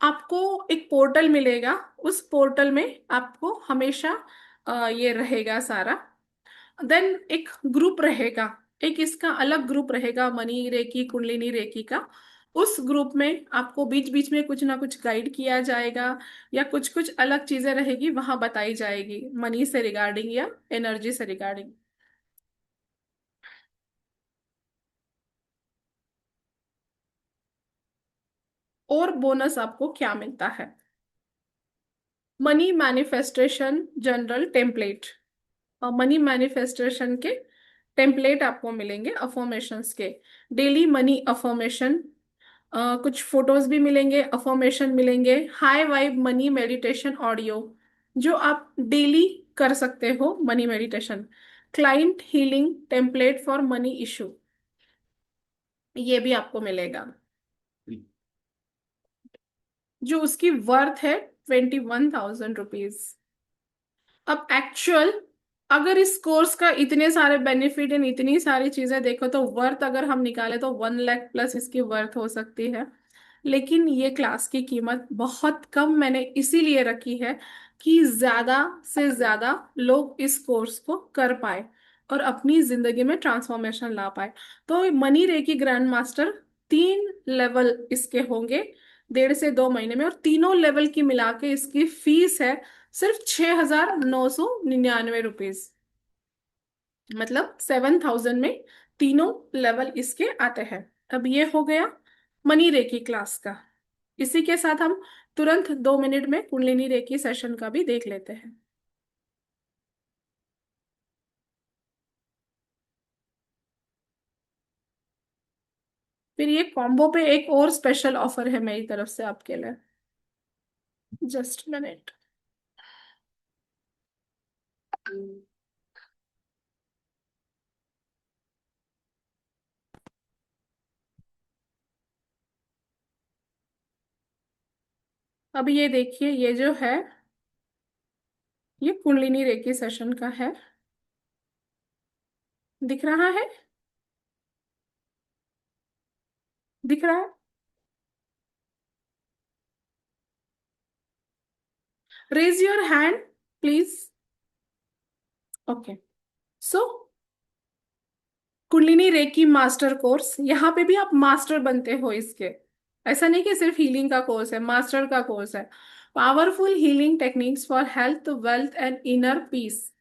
आपको एक पोर्टल मिलेगा, उस पोर्टल में आपको हमेशा ये रहेगा सारा। देन एक ग्रुप रहेगा, एक इसका अलग ग्रुप रहेगा मनी रेकी कुंडलिनी रेकी का। उस ग्रुप में आपको बीच बीच में कुछ ना कुछ गाइड किया जाएगा, या कुछ कुछ अलग चीजें रहेगी वहां बताई जाएगी, मनी से रिगार्डिंग या एनर्जी से रिगार्डिंग। और बोनस आपको क्या मिलता है? Money manifestation general template, money manifestation के टेम्पलेट आपको मिलेंगे अफर्मेशंस के। डेली मनी अफर्मेशन, कुछ फोटोज भी मिलेंगे, अफर्मेशन मिलेंगे, high vibe money meditation audio जो आप डेली कर सकते हो, money meditation. Client healing template for money issue, ये भी आपको मिलेगा, जो उसकी वर्थ है 21,000 रुपीज। अब एक्चुअल, अगर इस कोर्स का इतने सारे बेनिफिट एंड इतनी सारी चीजें देखो तो वर्थ अगर हम निकाले तो 1 लाख प्लस इसकी वर्थ हो सकती है। लेकिन ये क्लास की कीमत बहुत कम मैंने इसीलिए रखी है कि ज्यादा से ज्यादा लोग इस कोर्स को कर पाए और अपनी जिंदगी में ट्रांसफॉर्मेशन ला पाए। तो money reiki grand master 3 level इसके होंगे 1.5 से 2 महीने में, और तीनों लेवल की मिला के इसकी फीस है सिर्फ 6,999 रुपीज। मतलब 7,000 में तीनों लेवल इसके आते हैं। अब ये हो गया मनी रेकी क्लास का। इसी के साथ हम तुरंत 2 मिनट में कुंडलिनी रेकी सेशन का भी देख लेते हैं। फिर ये कॉम्बो पे एक और स्पेशल ऑफर है मेरी तरफ से आपके लिए। Just minute. अब ये देखिए, ये जो है ये कुंडलिनी रेकी सेशन का है, दिख रहा है? दिख रहा है? Raise your hand please. Okay. So kundalini reiki master course, यहाँ पे भी आप मास्टर बनते हो इसके। ऐसा नहीं कि सिर्फ हीलिंग का कोर्स है, मास्टर का कोर्स है। Powerful healing techniques for health wealth and inner peace.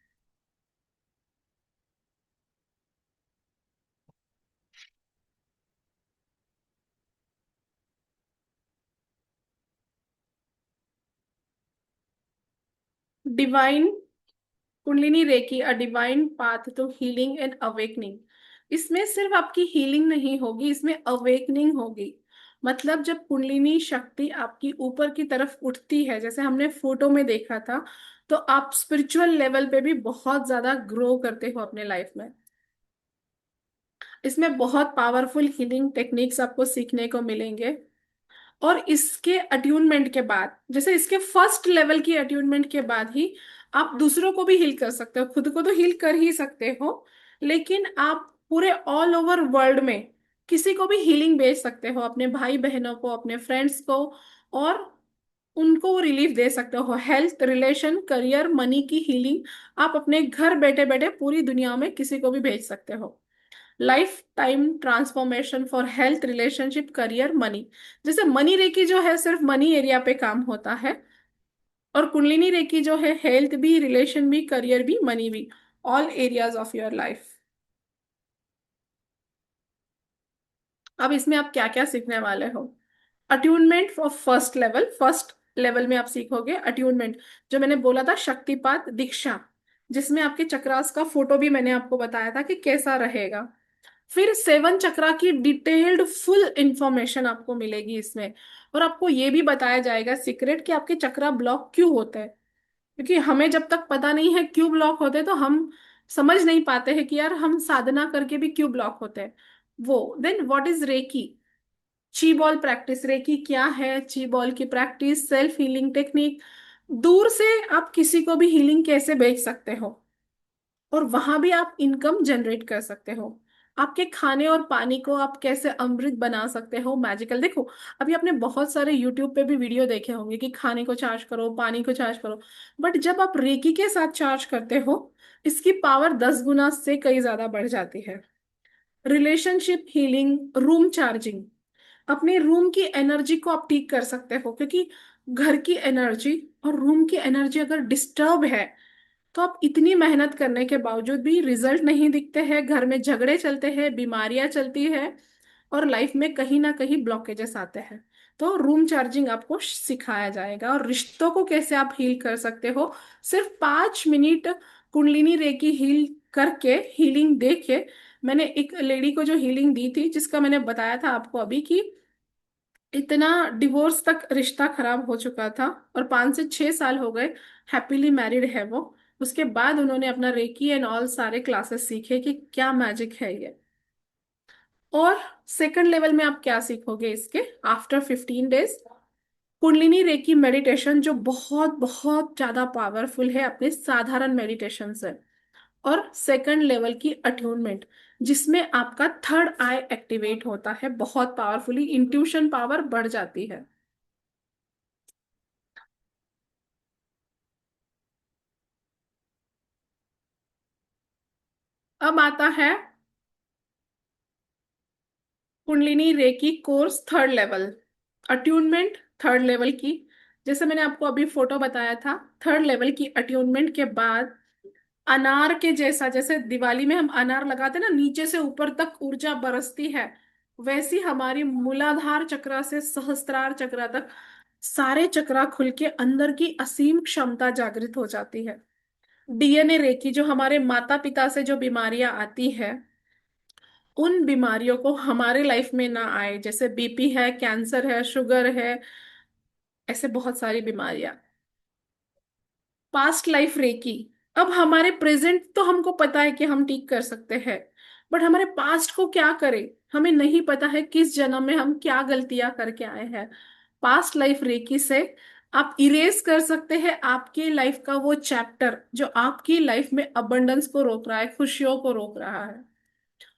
Divine kundalini reiki a divine path to healing and awakening. इसमें सिर्फ आपकी हीलिंग नहीं होगी, इसमें अवेकनिंग होगी। मतलब जब कुंडलिनी शक्ति आपकी ऊपर की तरफ उठती है, जैसे हमने फोटो में देखा था, तो आप स्पिरिचुअल लेवल पे भी बहुत ज्यादा ग्रो करते हो अपने लाइफ में। इसमें बहुत पावरफुल हीलिंग टेक्निक्स आपको सीखने को मिलेंगे। और इसके अट्यूनमेंट के बाद, जैसे इसके फर्स्ट लेवल की अट्यूनमेंट के बाद ही आप दूसरों को भी हील कर सकते हो। खुद को तो हील कर ही सकते हो, लेकिन आप पूरे ऑल ओवर वर्ल्ड में किसी को भी हीलिंग भेज सकते हो, अपने भाई बहनों को, अपने फ्रेंड्स को, और उनको रिलीफ दे सकते हो। हेल्थ, रिलेशन, करियर, मनी की हीलिंग आप अपने घर बैठे बैठे पूरी दुनिया में किसी को भी भेज सकते हो। Life time transformation for health, relationship, career, money. जैसे मनी रेकी जो है सिर्फ मनी एरिया पे काम होता है, और कुंडलिनी रेकी जो है हेल्थ भी, रिलेशन भी, करियर भी, मनी भी, all areas of your life. अब इसमें आप क्या क्या सीखने वाले हो? अट्यूनमेंट फॉर फर्स्ट लेवल में आप सीखोगे अट्यूनमेंट, जो मैंने बोला था, शक्तिपात दीक्षा, जिसमें आपके चक्रास का फोटो भी मैंने आपको बताया था कि कैसा रहेगा। फिर सेवन चक्रा की डिटेल्ड फुल इंफॉर्मेशन आपको मिलेगी इसमें। और आपको ये भी बताया जाएगा सीक्रेट कि आपके चक्रा ब्लॉक क्यों होते हैं, क्योंकि हमें जब तक पता नहीं है क्यों ब्लॉक होते हैं, तो हम समझ नहीं पाते हैं कि यार हम साधना करके भी क्यों ब्लॉक होते हैं। वो देन व्हाट इज रेकी, ची बॉल प्रैक्टिस। रेकी क्या है? ची बॉल की प्रैक्टिस, सेल्फ हीलिंग टेक्निक, दूर से आप किसी को भी हीलिंग कैसे भेज सकते हो, और वहां भी आप इनकम जनरेट कर सकते हो। आपके खाने और पानी को आप कैसे अमृत बना सकते हो, मैजिकल। देखो, अभी आपने बहुत सारे यूट्यूब पे भी वीडियो देखे होंगे कि खाने को चार्ज करो, पानी को चार्ज करो, बट जब आप रेकी के साथ चार्ज करते हो, इसकी पावर 10 गुना से कई ज्यादा बढ़ जाती है। रिलेशनशिप हीलिंग, रूम चार्जिंग, अपने रूम की एनर्जी को आप ठीक कर सकते हो, क्योंकि घर की एनर्जी और रूम की एनर्जी अगर डिस्टर्ब है, तो आप इतनी मेहनत करने के बावजूद भी रिजल्ट नहीं दिखते हैं, घर में झगड़े चलते हैं, बीमारियां चलती है, और लाइफ में कहीं ना कहीं ब्लॉकेजेस आते हैं। तो रूम चार्जिंग आपको सिखाया जाएगा। और रिश्तों को कैसे आप हील कर सकते हो, सिर्फ 5 मिनट कुंडलिनी रेकी हील करके, हीलिंग दे के। मैंने एक लेडी को जो हीलिंग दी थी, जिसका मैंने बताया था आपको अभी कि इतना डिवोर्स तक रिश्ता खराब हो चुका था, और 5 से 6 साल हो गए, हैप्पीली मैरिड है वो। उसके बाद उन्होंने अपना रेकी एंड ऑल सारे क्लासेस सीखे कि क्या मैजिक है ये। और सेकंड लेवल में आप क्या सीखोगे इसके after 15 days? Kundalini reiki meditation, जो बहुत बहुत ज्यादा पावरफुल है अपने साधारण मेडिटेशन से। और सेकंड लेवल की अट्यूनमेंट, जिसमें आपका थर्ड आई एक्टिवेट होता है, बहुत पावरफुली इंट्यूशन पावर बढ़ जाती है। अब आता है kundalini reiki course third level, attunement third level की। जैसे मैंने आपको अभी फोटो बताया था, थर्ड लेवल की अट्यूनमेंट के बाद अनार के जैसा, जैसे दिवाली में हम अनार लगाते हैं ना, नीचे से ऊपर तक ऊर्जा बरसती है, वैसी हमारी मूलाधार चक्र से सहस्त्रार चक्र तक सारे चक्रा खुल के अंदर की असीम क्षमता जागृत हो जाती है। डीएनए रेकी, जो हमारे माता पिता से जो बीमारियां आती है, उन बीमारियों को हमारे लाइफ में ना आए, जैसे बीपी है, कैंसर है, शुगर है, ऐसे बहुत सारी बीमारियां। पास्ट लाइफ रेकी, अब हमारे प्रेजेंट तो हमको पता है कि हम ठीक कर सकते हैं, बट हमारे पास्ट को क्या करें, हमें नहीं पता है किस जन्म में हम क्या गलतियां करके आए हैं। पास्ट लाइफ रेकी से आप इरेज कर सकते हैं आपकी लाइफ का वो चैप्टर जो आपकी लाइफ में अबंडेंस को रोक रहा है, खुशियों को रोक रहा है।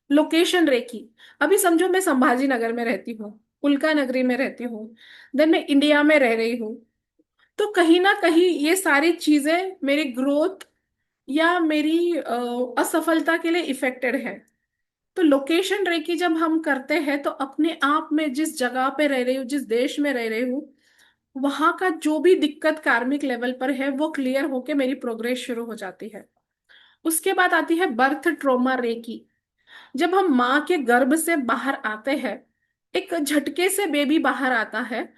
लोकेशन रेकी, अभी समझो मैं संभाजी नगर में रहती हूँ, उल्का नगरी में रहती हूँ, देन मैं इंडिया में रह रही हूँ, तो कहीं ना कहीं ये सारी चीजें मेरी ग्रोथ या मेरी असफलता के लिए इफेक्टेड है। तो लोकेशन रेकी जब हम करते हैं, तो अपने आप में जिस जगह पे रह रही हूँ, जिस देश में रह रही हूँ, वहां का जो भी दिक्कत कार्मिक लेवल पर है, वो क्लियर होके मेरी प्रोग्रेस शुरू हो जाती है। उसके बाद आती है बर्थ ट्रोमा रेकी। जब हम माँ के गर्भ से बाहर आते हैं, एक झटके से बेबी बाहर आता है,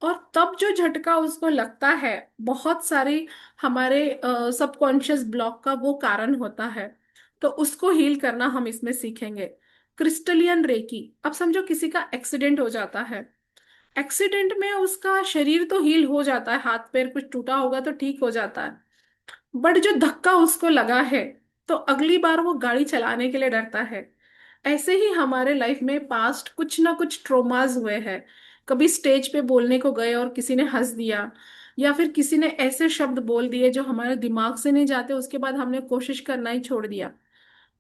और तब जो झटका उसको लगता है, बहुत सारी हमारे सबकॉन्शियस ब्लॉक का वो कारण होता है। तो उसको हील करना हम इसमें सीखेंगे। क्रिस्टलियन रेकी, अब समझो किसी का एक्सीडेंट हो जाता है, एक्सीडेंट में उसका शरीर तो हील हो जाता है, हाथ पैर कुछ टूटा होगा तो ठीक हो जाता है, बट जो धक्का उसको लगा है तो अगली बार वो गाड़ी चलाने के लिए डरता है। ऐसे ही हमारे लाइफ में पास्ट कुछ ना कुछ ट्रोमाज हुए हैं। कभी स्टेज पे बोलने को गए और किसी ने हंस दिया, या फिर किसी ने ऐसे शब्द बोल दिए जो हमारे दिमाग से नहीं जाते, उसके बाद हमने कोशिश करना ही छोड़ दिया।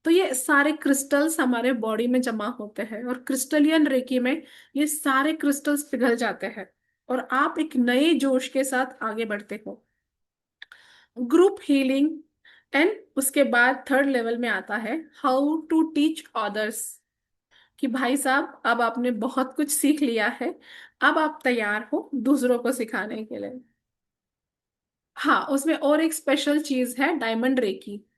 तो ये सारे क्रिस्टल्स हमारे बॉडी में जमा होते हैं, और क्रिस्टलियन रेकी में ये सारे क्रिस्टल्स पिघल जाते हैं और आप एक नए जोश के साथ आगे बढ़ते हो। Group healing. एंड उसके बाद थर्ड लेवल में आता है हाउ टू टीच अदर्स, कि भाई साहब अब आपने बहुत कुछ सीख लिया है, अब आप तैयार हो दूसरों को सिखाने के लिए। हाँ, उसमें और एक स्पेशल चीज है डायमंड रेकी।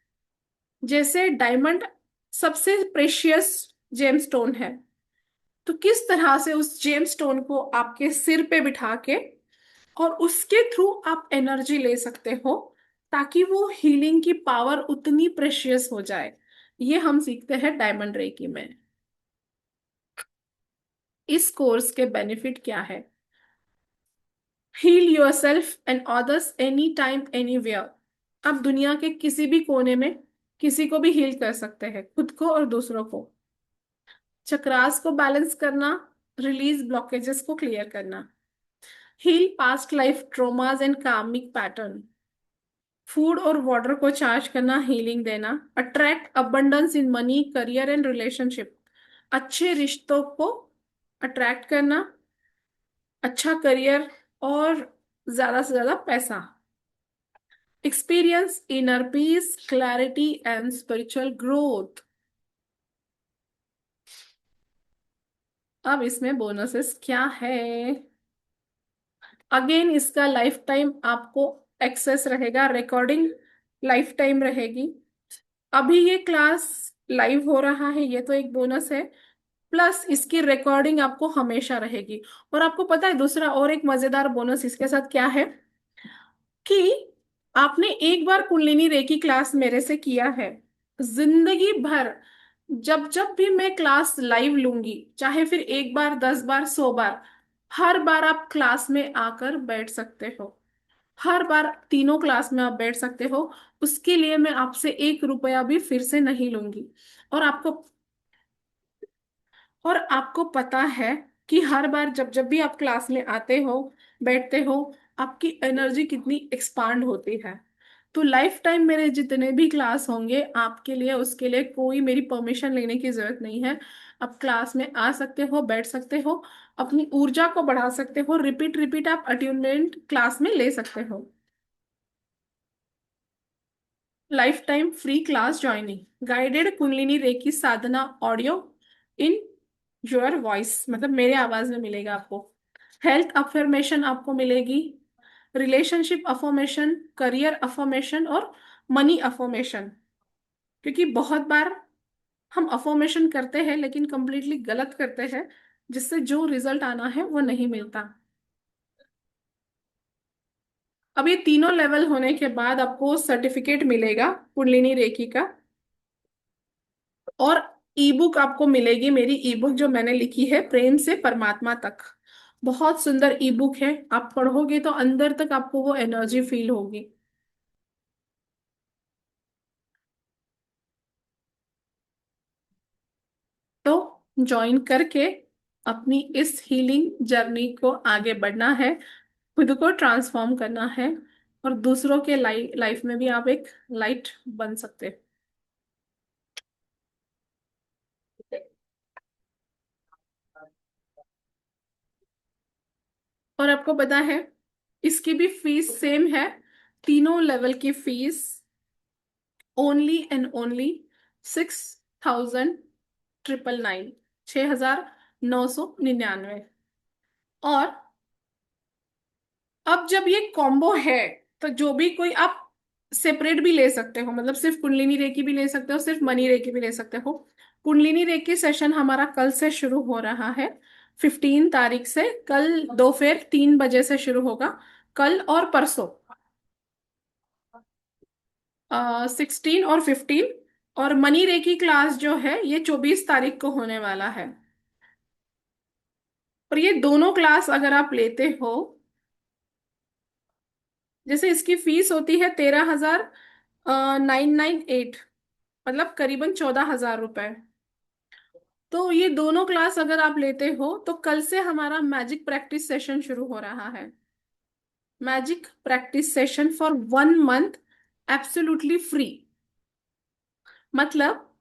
जैसे डायमंड सबसे प्रेशियस जेमस्टोन है, तो किस तरह से उस जेमस्टोन को आपके सिर पे बिठा के और उसके थ्रू आप एनर्जी ले सकते हो, ताकि वो हीलिंग की पावर उतनी प्रेशियस हो जाए। ये हम सीखते हैं डायमंड रेकी में। इस कोर्स के बेनिफिट क्या है? Heal yourself and others any time anywhere. आप दुनिया के किसी भी कोने में किसी को भी हील कर सकते हैं, खुद को और दूसरों को। चक्रास को बैलेंस करना, रिलीज ब्लॉकेजेस को क्लियर करना, हील पास्ट लाइफ ट्रोमास एंड कार्मिक पैटर्न, फूड और वाटर को चार्ज करना, हीलिंग देना, attract abundance in money career and relationship, अच्छे रिश्तों को अट्रैक्ट करना, अच्छा करियर और ज्यादा से ज्यादा पैसा, experience inner peace clarity and spiritual growth. अब इसमें बोनसेस क्या है? अगेन इसका लाइफ टाइम आपको एक्सेस रहेगा, रिकॉर्डिंग लाइफ टाइम रहेगी। अभी ये क्लास लाइव हो रहा है, ये तो एक बोनस है, प्लस इसकी रिकॉर्डिंग आपको हमेशा रहेगी। और आपको पता है दूसरा और एक मजेदार बोनस इसके साथ क्या है, कि आपने एक बार कुंडलिनी रेकी क्लास मेरे से किया है, जिंदगी भर जब जब भी मैं क्लास लाइव लूंगी, चाहे फिर एक बार 10 बार 100 बार, हर बार आप क्लास में आकर बैठ सकते हो, हर बार तीनों क्लास में आप बैठ सकते हो। उसके लिए मैं आपसे 1 रुपया भी फिर से नहीं लूंगी। और आपको और आपको पता है कि हर बार जब जब भी आप क्लास में आते हो, बैठते हो, आपकी एनर्जी कितनी एक्सपांड होती है। तो लाइफ टाइम मेरे जितने भी क्लास होंगे आपके लिए, उसके लिए कोई मेरी परमिशन लेने की जरूरत नहीं है। आप क्लास में आ सकते हो, बैठ सकते हो, अपनी ऊर्जा को बढ़ा सकते हो, रिपीट रिपीट आप अट्यूनमेंट क्लास में ले सकते हो। Life time free class joining, guided kundalini reiki साधना ऑडियो इन योर वॉइस, मतलब मेरे आवाज में मिलेगा आपको। हेल्थ अफर्मेशन आपको मिलेगी, रिलेशनशिप अफर्मेशन, करियर अफर्मेशन और मनी अफर्मेशन। क्योंकि बहुत बार हम अफर्मेशन करते हैं लेकिन कंप्लीटली गलत करते हैं, जिससे जो रिजल्ट आना है वो नहीं मिलता। अब ये तीनों लेवल होने के बाद आपको सर्टिफिकेट मिलेगा कुंडलिनी रेकी का, और ई बुक आपको मिलेगी, मेरी ई बुक जो मैंने लिखी है प्रेम से परमात्मा तक। बहुत सुंदर ई बुक है, आप पढ़ोगे तो अंदर तक आपको वो एनर्जी फील होगी। तो ज्वाइन करके अपनी इस हीलिंग जर्नी को आगे बढ़ना है, खुद को ट्रांसफॉर्म करना है, और दूसरों के लाइफ में भी आप एक लाइट बन सकते हैं। और आपको पता है इसकी भी फीस सेम है, तीनों लेवल की फीस ओनली एंड ओनली 6999, 6999। और अब जब ये कॉम्बो है, तो जो भी कोई आप सेपरेट भी ले सकते हो, मतलब सिर्फ कुंडलिनी रेकी भी ले सकते हो, सिर्फ मनी रेकी भी ले सकते हो। कुंडलिनी रेकी सेशन हमारा कल से शुरू हो रहा है, 15 तारीख से। कल दोपहर 3 बजे से शुरू होगा, कल और परसों, 16 और 15। और मनी रेकी क्लास जो है ये 24 तारीख को होने वाला है। और ये दोनों क्लास अगर आप लेते हो, जैसे इसकी फीस होती है 13,998, मतलब करीबन 14,000 रुपए। तो ये दोनों क्लास अगर आप लेते हो तो कल से हमारा मैजिक प्रैक्टिस सेशन शुरू हो रहा है। Magic practice session for 1 month, absolutely free. मतलब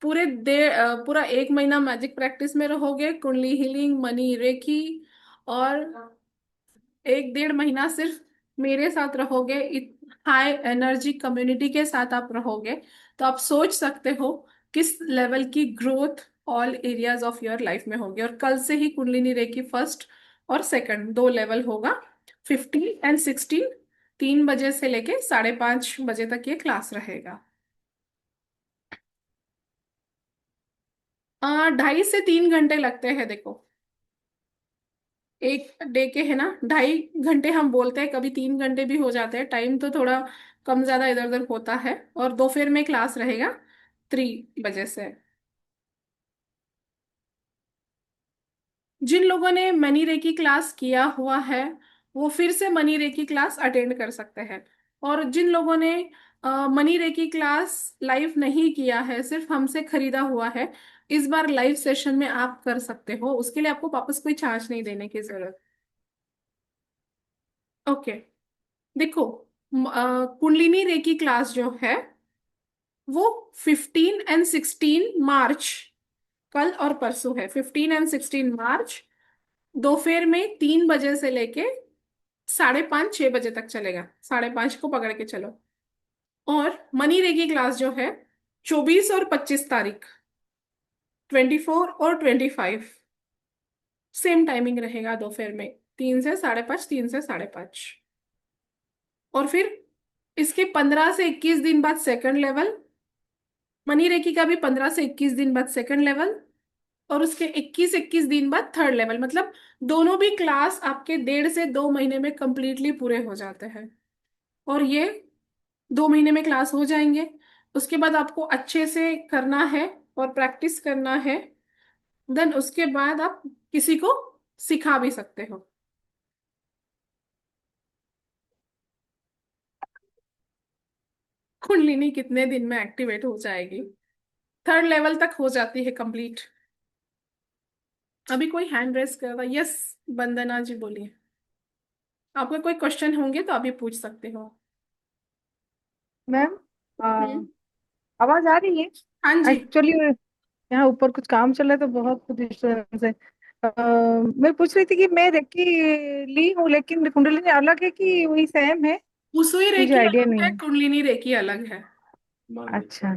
पूरा 1 महीना मैजिक प्रैक्टिस में रहोगे, कुंडली हीलिंग, मनी रेकी, और 1 डेढ़ महीना सिर्फ मेरे साथ रहोगे, हाई एनर्जी कम्युनिटी के साथ आप रहोगे। तो आप सोच सकते हो किस लेवल की growth all areas of your life में होगी। और कल से ही कुंडलिनी रेकी फर्स्ट और सेकंड दो लेवल होगा, 15 एंड 16, 3 बजे से लेके 5:30 बजे तक ये क्लास रहेगा। 2.5 से 3 घंटे लगते हैं, देखो एक डे के है ना, 2.5 घंटे हम बोलते हैं, कभी 3 घंटे भी हो जाते हैं, टाइम तो थोड़ा कम ज्यादा इधर उधर होता है। और दोपहर में क्लास रहेगा 3 बजे से। जिन लोगों ने मनी रे की क्लास किया हुआ है वो फिर से मनी रे की क्लास अटेंड कर सकते हैं। और जिन लोगों ने मनी रे की क्लास लाइव नहीं किया है, सिर्फ हमसे खरीदा हुआ है, इस बार लाइव सेशन में आप कर सकते हो, उसके लिए आपको वापस कोई चार्ज नहीं देने की जरूरत। ओके, देखो कुंडलिनी रे की क्लास जो है वो 15 एंड 16 मार्च, कल और परसों है, 15 एंड 16 मार्च, दोपहर में 3 बजे से लेके 5:30 6 बजे तक चलेगा, 5:30 को पकड़ के चलो। और मनी रे की क्लास जो है 24 और 25 तारीख, 24 और 25, सेम टाइमिंग रहेगा दोपहर में, 3 से 5:30, 3 से 5:30। और फिर इसके 15 से 21 दिन बाद सेकंड लेवल, मनी रेकी का भी 15 से 21 दिन बाद सेकंड लेवल, और उसके 21 21 दिन बाद थर्ड लेवल। मतलब दोनों भी क्लास आपके 1.5 से 2 महीने में कंप्लीटली पूरे हो जाते हैं। और ये 2 महीने में क्लास हो जाएंगे। उसके बाद आपको अच्छे से करना है और प्रैक्टिस करना है, देन उसके बाद आप किसी को सिखा भी सकते हो। कुंडलिनी कितने दिन में एक्टिवेट हो जाएगी? थर्ड लेवल तक हो जाती है कंप्लीट। अभी कोई हैंड रेस कर रहा है? यस, वंदना जी बोलिए। आपके कोई क्वेश्चन होंगे तो अभी पूछ सकते हो। मैम, हम्म। आवाज आ रही है? हाँ जी। एक्चुअली यहाँ ऊपर कुछ काम चल रहा है तो बहुत डिस्टर्बेंस है। मैं पूछ रही थी कि मैं रेकी ली हूँ, लेकिन कुंडली अलग है कि वही सेम है? उसुई मुझे रेकी आइडिया अलग नहीं है, है। कुंडलिनी रेकी अलग है। अच्छा,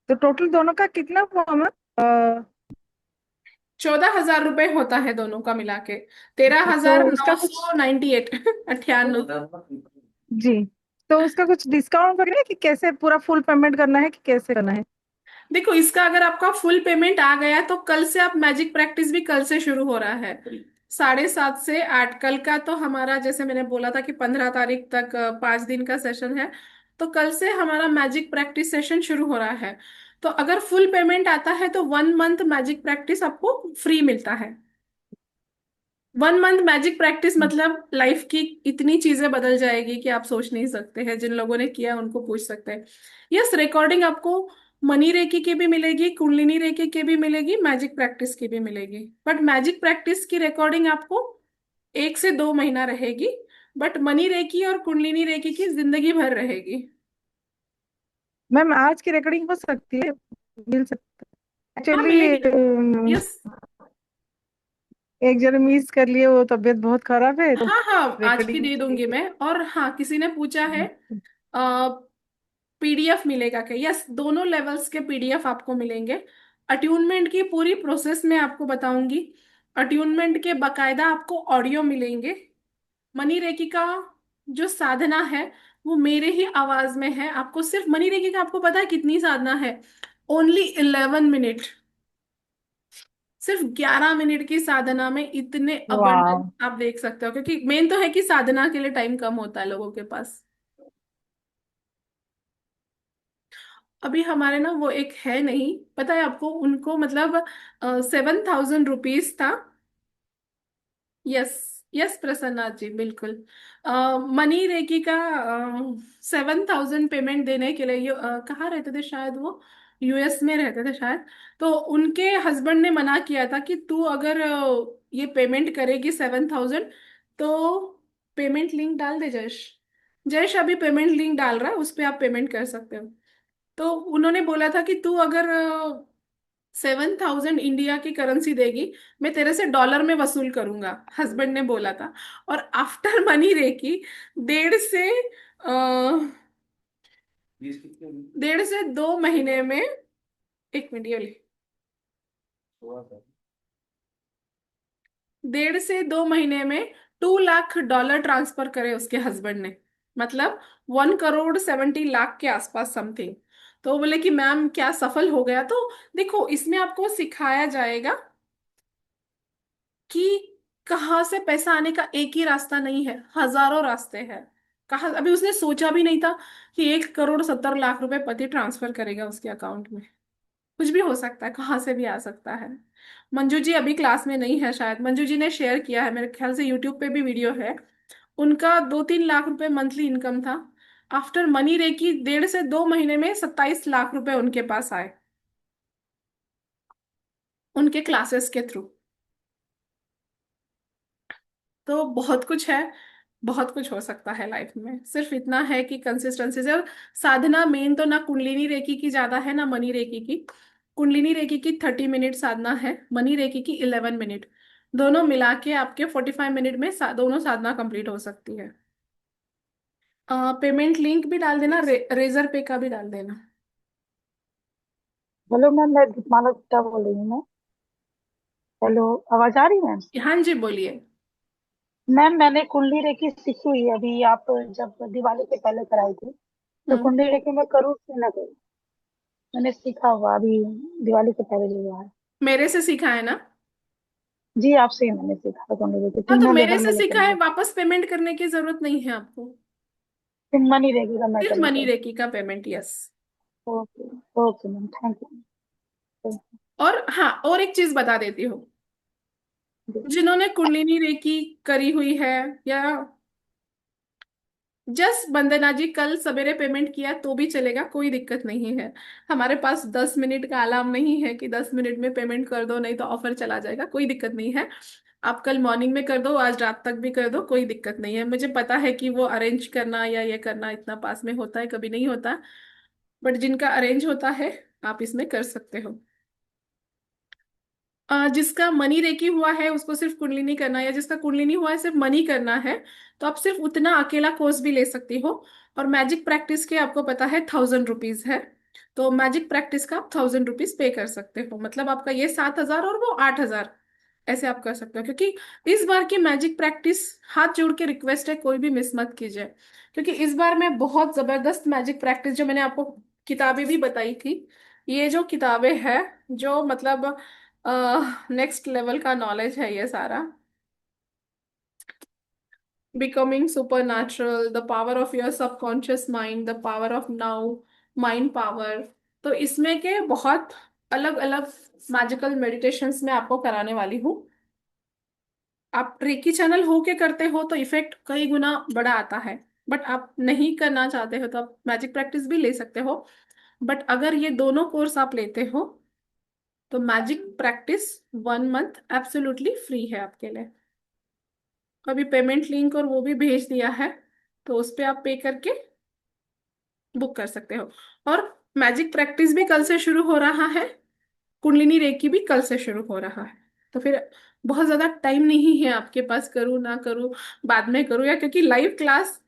तो टोटल दोनों का कितना हुआ मैम? 14,000 रुपये होता है दोनों का मिला के। तेरह तो हजार उसका नौ कुछ, सौ 98 98। जी, तो उसका कुछ डिस्काउंट वगैरह है कि कैसे पूरा फुल पेमेंट करना है कि कैसे करना है? देखो, इसका अगर आपका फुल पेमेंट आ गया तो कल से आप मैजिक प्रैक्टिस भी कल से शुरू हो रहा है, 7:30 से 8। कल का तो हमारा, जैसे मैंने बोला था कि 15 तारीख तक 5 दिन का सेशन है, तो कल से हमारा मैजिक प्रैक्टिस सेशन शुरू हो रहा है। तो अगर फुल पेमेंट आता है तो 1 मंथ मैजिक प्रैक्टिस आपको फ्री मिलता है। 1 मंथ मैजिक प्रैक्टिस मतलब लाइफ की इतनी चीजें बदल जाएगी कि आप सोच नहीं सकते हैं। जिन लोगों ने किया उनको पूछ सकते हैं। यस, रिकॉर्डिंग आपको मनी रेकी की भी मिलेगी, कुंडलिनी रेकी की भी मिलेगी, मैजिक प्रैक्टिस की भी मिलेगी। बट मैजिक प्रैक्टिस की रिकॉर्डिंग आपको 1 से 2 महीना रहेगी, बट मनी रेकी और कुंडलिनी रेकी की जिंदगी भर रहेगी। मैम, आज की रिकॉर्डिंग हो सकती है? मिल सकती है हाँ, एक्चुअली। मिलेगी। यस। एक जन मिस कर लिए, वो तबीयत बहुत खराब है तो हाँ हाँ, आज भी रिकॉर्डिंग दे दूंगी चाहिए। मैं। और हाँ, किसी ने पूछा है पीडीएफ मिलेगा क्या? यस, दोनों लेवल्स के पीडीएफ आपको मिलेंगे। अट्यूनमेंट की पूरी प्रोसेस में आपको बताऊंगी। अट्यूनमेंट के बकायदा आपको ऑडियो मिलेंगे। मनी रेकी का जो साधना है वो मेरे ही आवाज में है। आपको सिर्फ मनी रेकी का, आपको पता है कितनी साधना है? Only 11 minute. सिर्फ 11 मिनट की साधना में इतने वाह। अबंडेंट आप देख सकते हो, क्योंकि मेन तो है कि साधना के लिए टाइम कम होता है लोगों के पास। अभी हमारे ना वो एक है, नहीं पता है आपको, उनको मतलब 7,000 रुपीज था। यस, यस प्रसन्ना जी, बिल्कुल। मनी रेकी का 7,000 पेमेंट देने के लिए, कहाँ रहते थे शायद वो, यूएस में रहते थे शायद। तो उनके हस्बैंड ने मना किया था कि तू अगर ये पेमेंट करेगी 7,000, तो पेमेंट लिंक डाल दे जयश। जयश अभी पेमेंट लिंक डाल रहा है, उस पर आप पेमेंट कर सकते हो। तो उन्होंने बोला था कि तू अगर 7,000 इंडिया की करेंसी देगी, मैं तेरे से डॉलर में वसूल करूंगा, हस्बैंड ने बोला था। और आफ्टर मनी रेकी, डेढ़ से 1.5 से 2 महीने में, एक मिनट ये ले, 1.5 से 2 महीने में $2 लाख ट्रांसफर करे उसके हस्बैंड ने। मतलब 1,70 लाख के आसपास समथिंग। तो वो बोले कि मैम क्या सफल हो गया? तो देखो, इसमें आपको सिखाया जाएगा कि कहाँ से पैसा आने का एक ही रास्ता नहीं है, हजारों रास्ते हैं। कहा, अभी उसने सोचा भी नहीं था कि 1,70 लाख रुपए पति ट्रांसफर करेगा उसके अकाउंट में। कुछ भी हो सकता है, कहाँ से भी आ सकता है। मंजू जी अभी क्लास में नहीं है शायद, मंजू जी ने शेयर किया है, मेरे ख्याल से यूट्यूब पे भी वीडियो है। उनका 2-3 लाख रुपए मंथली इनकम था। आफ्टर मनी रे की 1.5 से 2 महीने में 27 लाख रुपए उनके पास आए, उनके क्लासेस के थ्रू। तो बहुत कुछ है, बहुत कुछ हो सकता है लाइफ में, सिर्फ इतना है कि कंसिस्टेंसी से। और साधना मेन तो ना कुंडलिनी रेकी की ज्यादा है ना मनी रेकी की। कुंडलिनी रेकी की 30 मिनट साधना है, मनी रेकी की 11 मिनट। दोनों मिला के आपके 45 मिनट में दोनों साधना कंप्लीट हो सकती है। पेमेंट लिंक भी डाल देना, रेजर पे का भी डाल देना। हेलो मैम, मैं दीपमाला गुप्ता बोल रही हूँ मैं। हेलो, आवाज आ रही है मैम? हाँ जी, बोलिए। मैम मैंने कुंडली रेखी सीखी हुई है अभी, आप जब दिवाली के पहले कराई थी। तो हम्म। कुंडली रेखी मैं करूँ कि ना करूँ? मैंने सीखा हुआ अभी, दिवाली के पहले लिया है। मेरे से सीखा है ना? जी, आपसे ही मैंने सीखा है कुंडली रेखी, हाँ, तो तीनों मेरे लेवल से में लेकर सीखा है, गए। वापस पेमेंट करने की जरूरत नहीं है आपको। फिर मनी रेखी का मैं सिर्फ करूँ मनी तो? रेकी का payment, yes. Okay. Okay ma'am, thank you. और हाँ, और एक चीज बता देती हूँ, जी। जिन्होंने कुंडलिनी रेकी करी हुई है, या जस्ट वंदना जी कल सवेरे पेमेंट किया तो भी चलेगा, कोई दिक्कत नहीं है। हमारे पास 10 मिनट का अलार्म नहीं है कि 10 मिनट में पेमेंट कर दो नहीं तो ऑफर चला जाएगा, कोई दिक्कत नहीं है। आप कल मॉर्निंग में कर दो, आज रात तक भी कर दो, कोई दिक्कत नहीं है। मुझे पता है कि वो अरेंज करना या ये करना इतना पास में होता है, कभी नहीं होता। बट जिनका अरेंज होता है, आप इसमें कर सकते हो। जिसका मनी रेकी हुआ है उसको सिर्फ कुंडलिनी करना है, या जिसका कुंडलिनी हुआ है सिर्फ मनी करना है, तो आप सिर्फ उतना अकेला कोर्स भी ले सकती हो। और मैजिक प्रैक्टिस के आपको पता है 1,000 रुपीज है। तो मैजिक प्रैक्टिस का आप 1,000 रुपीज पे कर सकते हो, मतलब आपका ये 7,000 और वो 8,000, ऐसे आप कर सकते हो। क्योंकि इस बार की मैजिक प्रैक्टिस, हाथ जोड़ के रिक्वेस्ट है कोई भी मिस मत कीजिए। क्योंकि इस बार मैं बहुत जबरदस्त मैजिक प्रैक्टिस, जो मैंने आपको किताबें भी बताई थी, ये जो किताबें हैं, जो मतलब नेक्स्ट लेवल का नॉलेज है ये सारा। Becoming super natural, the power of your subconscious mind, the power of now, mind power. तो इसमें के बहुत अलग अलग मैजिकल मेडिटेशंस मैं आपको कराने वाली हूँ। आप रेकी चैनल हो के करते हो तो इफेक्ट कई गुना बड़ा आता है। बट आप नहीं करना चाहते हो तो आप मैजिक प्रैक्टिस भी ले सकते हो। बट अगर ये दोनों कोर्स आप लेते हो, तो magic practice 1 month absolutely free है आपके लिए। अभी पेमेंट लिंक और वो भी भेज दिया है, तो उस पे आप पे करके बुक कर सकते हो। और मैजिक प्रैक्टिस भी कल से शुरू हो रहा है, कुंडलिनी रेकी भी कल से शुरू हो रहा है। तो फिर बहुत ज्यादा टाइम नहीं है आपके पास, करूँ ना करूँ, बाद में करूँ, या क्योंकि लाइव क्लास।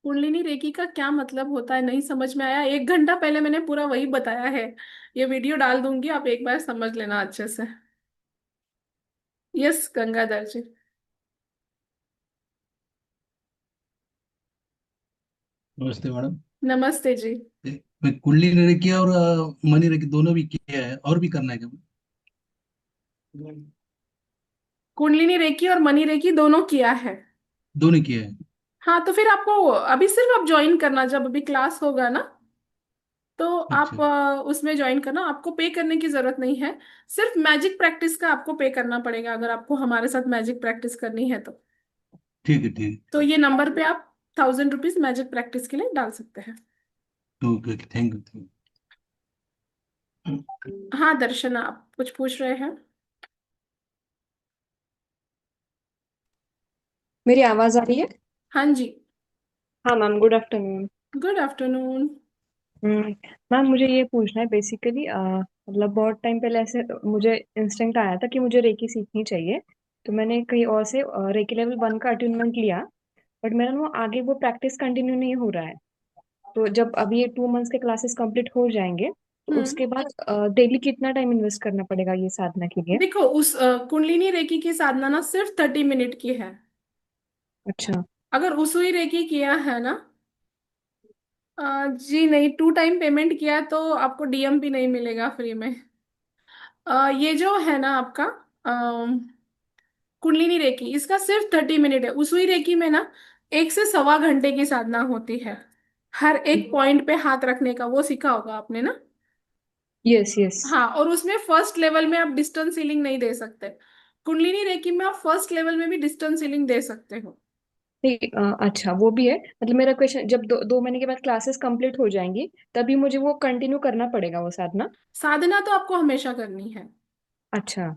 कुंडलिनी रेकी का क्या मतलब होता है नहीं समझ में आया, 1 घंटा पहले मैंने पूरा वही बताया है। ये वीडियो डाल दूंगी, आप एक बार समझ लेना अच्छे से। यस गंगाधर जी। नमस्ते मैडम। नमस्ते जी। मैं कुंडली ने किया और मनी रेकी दोनों भी किया है, और भी करना है क्या? कुंडलिनी रेकी और मनी रेकी दोनों किया है। दोनों किया है। हाँ, तो फिर आपको अभी सिर्फ आप ज्वाइन करना जब अभी क्लास होगा ना, तो आप अच्छा, उसमें ज्वाइन करना, आपको पे करने की जरूरत नहीं है। सिर्फ मैजिक प्रैक्टिस का आपको पे करना पड़ेगा अगर आपको हमारे साथ मैजिक प्रैक्टिस करनी है तो। ठीक है, ठीक तो ये नंबर पे आप 1000 रुपीज मैजिक प्रैक्टिस के लिए डाल सकते हैं। है। ओके, थैंक यू, थैंक हाँ दर्शन, आप कुछ पूछ रहे हैं? मेरी आवाज आ रही है? हाँ जी। हाँ ma'am, good afternoon. Good afternoon. Ma'am मुझे ये पूछना है बेसिकली, मतलब बहुत टाइम पहले ऐसे मुझे इंस्टिंक्ट आया था कि मुझे रेकी सीखनी चाहिए। तो मैंने कहीं और से रेकी लेवल 1 का अटेनमेंट लिया। बट मेरा ना आगे वो प्रैक्टिस कंटिन्यू नहीं हो रहा है। तो जब अभी ये 2 मंथ्स के क्लासेस कंप्लीट हो जाएंगे तो हम्म। उसके बाद डेली कितना टाइम इन्वेस्ट करना पड़ेगा ये साधना के लिए? देखो, उस कुंडलिनी रेकी की साधना ना सिर्फ 30 मिनट की है। अच्छा। अगर उसुई रेकी किया है ना, जी नहीं, 2 टाइम पेमेंट किया तो आपको डीएमपी नहीं मिलेगा फ्री में। ये जो है ना आपका कुंडलिनी रेकी, इसका सिर्फ 30 मिनट है। उसुई रेकी में ना 1 से 1.25 घंटे की साधना होती है। हर एक पॉइंट पे हाथ रखने का, वो सीखा होगा आपने ना। Yes yes. हाँ, और उसमें फर्स्ट लेवल में आप डिस्टेंस सीलिंग नहीं दे सकते। कुंडलिनी रेकी में आप फर्स्ट लेवल में भी डिस्टेंस सीलिंग दे सकते हो। नहीं, अच्छा वो भी है। मतलब मेरा क्वेश्चन, जब 2 महीने के बाद क्लासेस कंप्लीट हो जाएंगी तभी मुझे वो कंटिन्यू करना पड़ेगा वो साधना? साधना तो आपको हमेशा करनी है। अच्छा।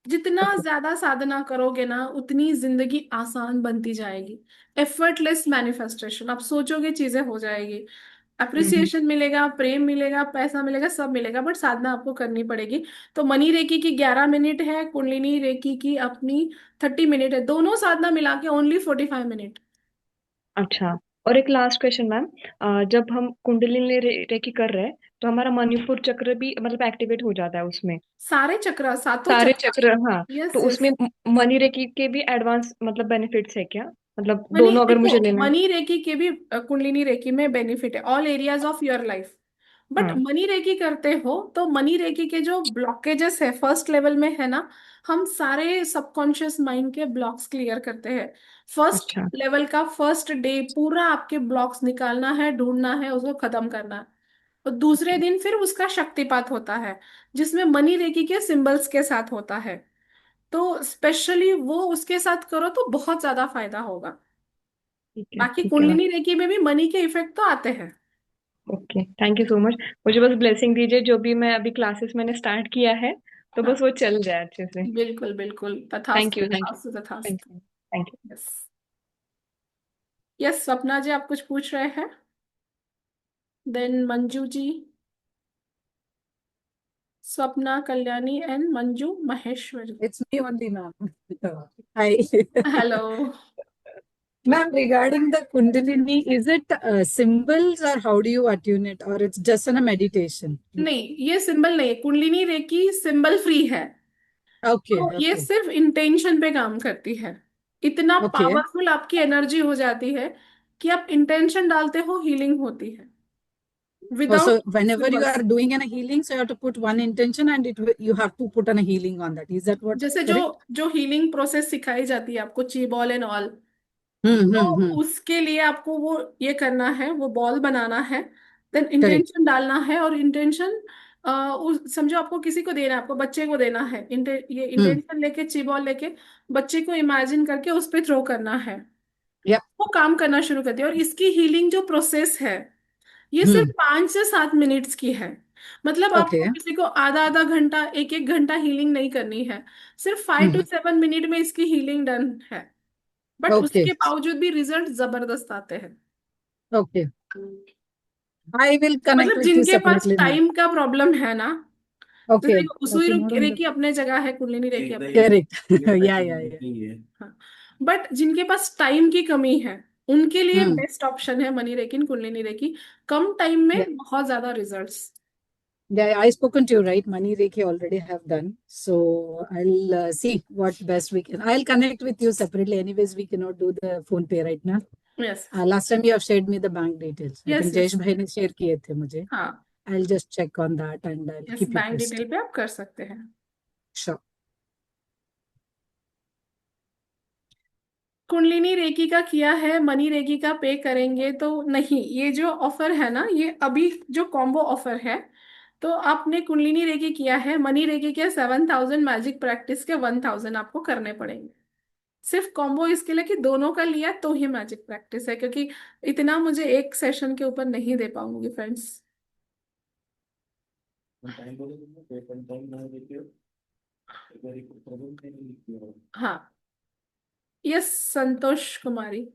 जितना ओके। ज्यादा साधना करोगे ना, उतनी जिंदगी आसान बनती जाएगी। एफर्टलेस मैनिफेस्टेशन, आप सोचोगे चीजें हो जाएगी। हम्म। अप्रिसिएशन मिलेगा, प्रेम मिलेगा, पैसा मिलेगा, सब मिलेगा, बट साधना आपको करनी पड़ेगी। तो मनी रेकी की 11 मिनट है, कुंडलिनी रेकी की अपनी 30 मिनट है, दोनों साधना मिला के ओनली 45 मिनट। अच्छा। और एक लास्ट क्वेश्चन मैम, जब हम कुंडलिनी रेकी कर रहे हैं तो हमारा मणिपुर चक्र भी मतलब एक्टिवेट हो जाता है उसमें? सारे चक्र, सातों सारे चक्र। चक्र, हाँ। तो यस उसमें यस। मनी रेकी के भी एडवांस मतलब बेनिफिट्स है क्या? मतलब मनी दोनों अगर देखो, मुझे लेना है? मनी रेकी के भी कुंडलिनी रेकी में बेनिफिट है, all areas of your life. But हाँ। मनी रेकी करते हो तो मनी रेकी के जो ब्लॉकेजेस है फर्स्ट लेवल में है ना, हम सारे सबकॉन्शियस माइंड के ब्लॉक्स क्लियर करते हैं। फर्स्ट अच्छा। लेवल का फर्स्ट डे पूरा आपके ब्लॉक्स निकालना है, ढूंढना है, उसको खत्म करना है। और दूसरे ओके। दिन फिर उसका शक्तिपात होता है, जिसमें मनी रेकी के सिंबल्स के साथ होता है। तो स्पेशली वो उसके साथ करो तो बहुत ज्यादा फायदा होगा। ठीक है, बाकी ठीक है मैम। कुंडलिनी रेकी में भी मनी के इफेक्ट तो आते हैं। Okay, thank you so much. मुझे बस ब्लेसिंग दीजिए, जो भी मैं अभी क्लासेस मैंने स्टार्ट किया है तो हाँ, बस वो चल जाए अच्छे से। बिल्कुल बिल्कुल, थैंक तथास्तु यू, थैंक यू। तथास्तु थैंक तथास्तु। You, thank you. Yes. Yes Swapna ji, आप कुछ पूछ रहे हैं? Then Manju ji. Swapna, Kalyani and Manju Maheshwari. It's me only, ma'am. Hi. Hello. Ma'am, regarding the Kundalini, is it symbols or how do you attune it, or it's just in a meditation? नहीं, ये symbol नहीं है, kundalini recce symbol free है। Okay, तो ये okay, सिर्फ intention पे काम करती है। इतना okay. पावरफुल आपकी एनर्जी हो जाती है कि आप इंटेंशन डालते हो, हीलिंग होती है Oh, without so whenever you symbols. are doing an healing, so you have to put one intention and you have to put on a healing on that. Is that what जैसे जो correct? जो healing process सिखाई जाती है आपको, ची ball and all, तो Hmm. उसके लिए आपको वो ये करना है, वो बॉल बनाना है, देन Correct. इंटेंशन डालना है। और इंटेंशन समझो आपको किसी को देना है, आपको बच्चे को देना है, ये Hmm. इंटेंशन लेके, ची बॉल लेके बच्चे को इमेजिन करके उस पर थ्रो करना है। Yep. वो काम करना शुरू करती है। और इसकी हीलिंग जो प्रोसेस है, ये सिर्फ Hmm. 5 से 7 मिनट्स की है। मतलब आपको Okay. किसी को आधा आधा घंटा, एक एक घंटा हीलिंग नहीं करनी है। सिर्फ 5 to 7 मिनट में इसकी हीलिंग डन है। But Okay. उसके बावजूद भी रिजल्ट जबरदस्त आते हैं। Okay. I will connect मतलब with you जिनके पास separately, ma'am. टाइम का प्रॉब्लम है ना, जैसे Okay. देखो, Usui Okay. More on the reiki अपने जगह है, कुंडलिनी रेकी अपनी correct. जगह Yeah. है। हाँ, बट जिनके पास टाइम की कमी है, उनके लिए Hmm. बेस्ट ऑप्शन है मनी रेकी, कुंडलिनी रेकी। कम टाइम Yeah. में बहुत ज्यादा results. Yeah, I spoken to you, right? Money Reiki already have done. So I'll see what best we can. I'll connect with you separately. Anyways, we cannot do the phone pay right now. Yes Last time you have shared me the bank details. I yes think yes. Jayesh bhai ne share kiye the mujhe. हाँ, I'll just check on that and I'll yes, keep you bank posted. Detail पे आप कर सकते हैं। Sure. Kundalini recce का किया है, money recce का पे करेंगे तो नहीं। ये जो ऑफर है ना, ये अभी जो कॉम्बो ऑफर है, तो आपने कुंडलिनी रेकी किया है, मनी रेकी के 7,000, मैजिक प्रैक्टिस के 1,000 आपको करने पड़ेंगे। सिर्फ कॉम्बो इसके लिए कि दोनों का लिया तो ही मैजिक प्रैक्टिस है, क्योंकि इतना मुझे एक सेशन के ऊपर नहीं दे पाऊंगी फ्रेंड्स। हाँ, यस संतोष कुमारी।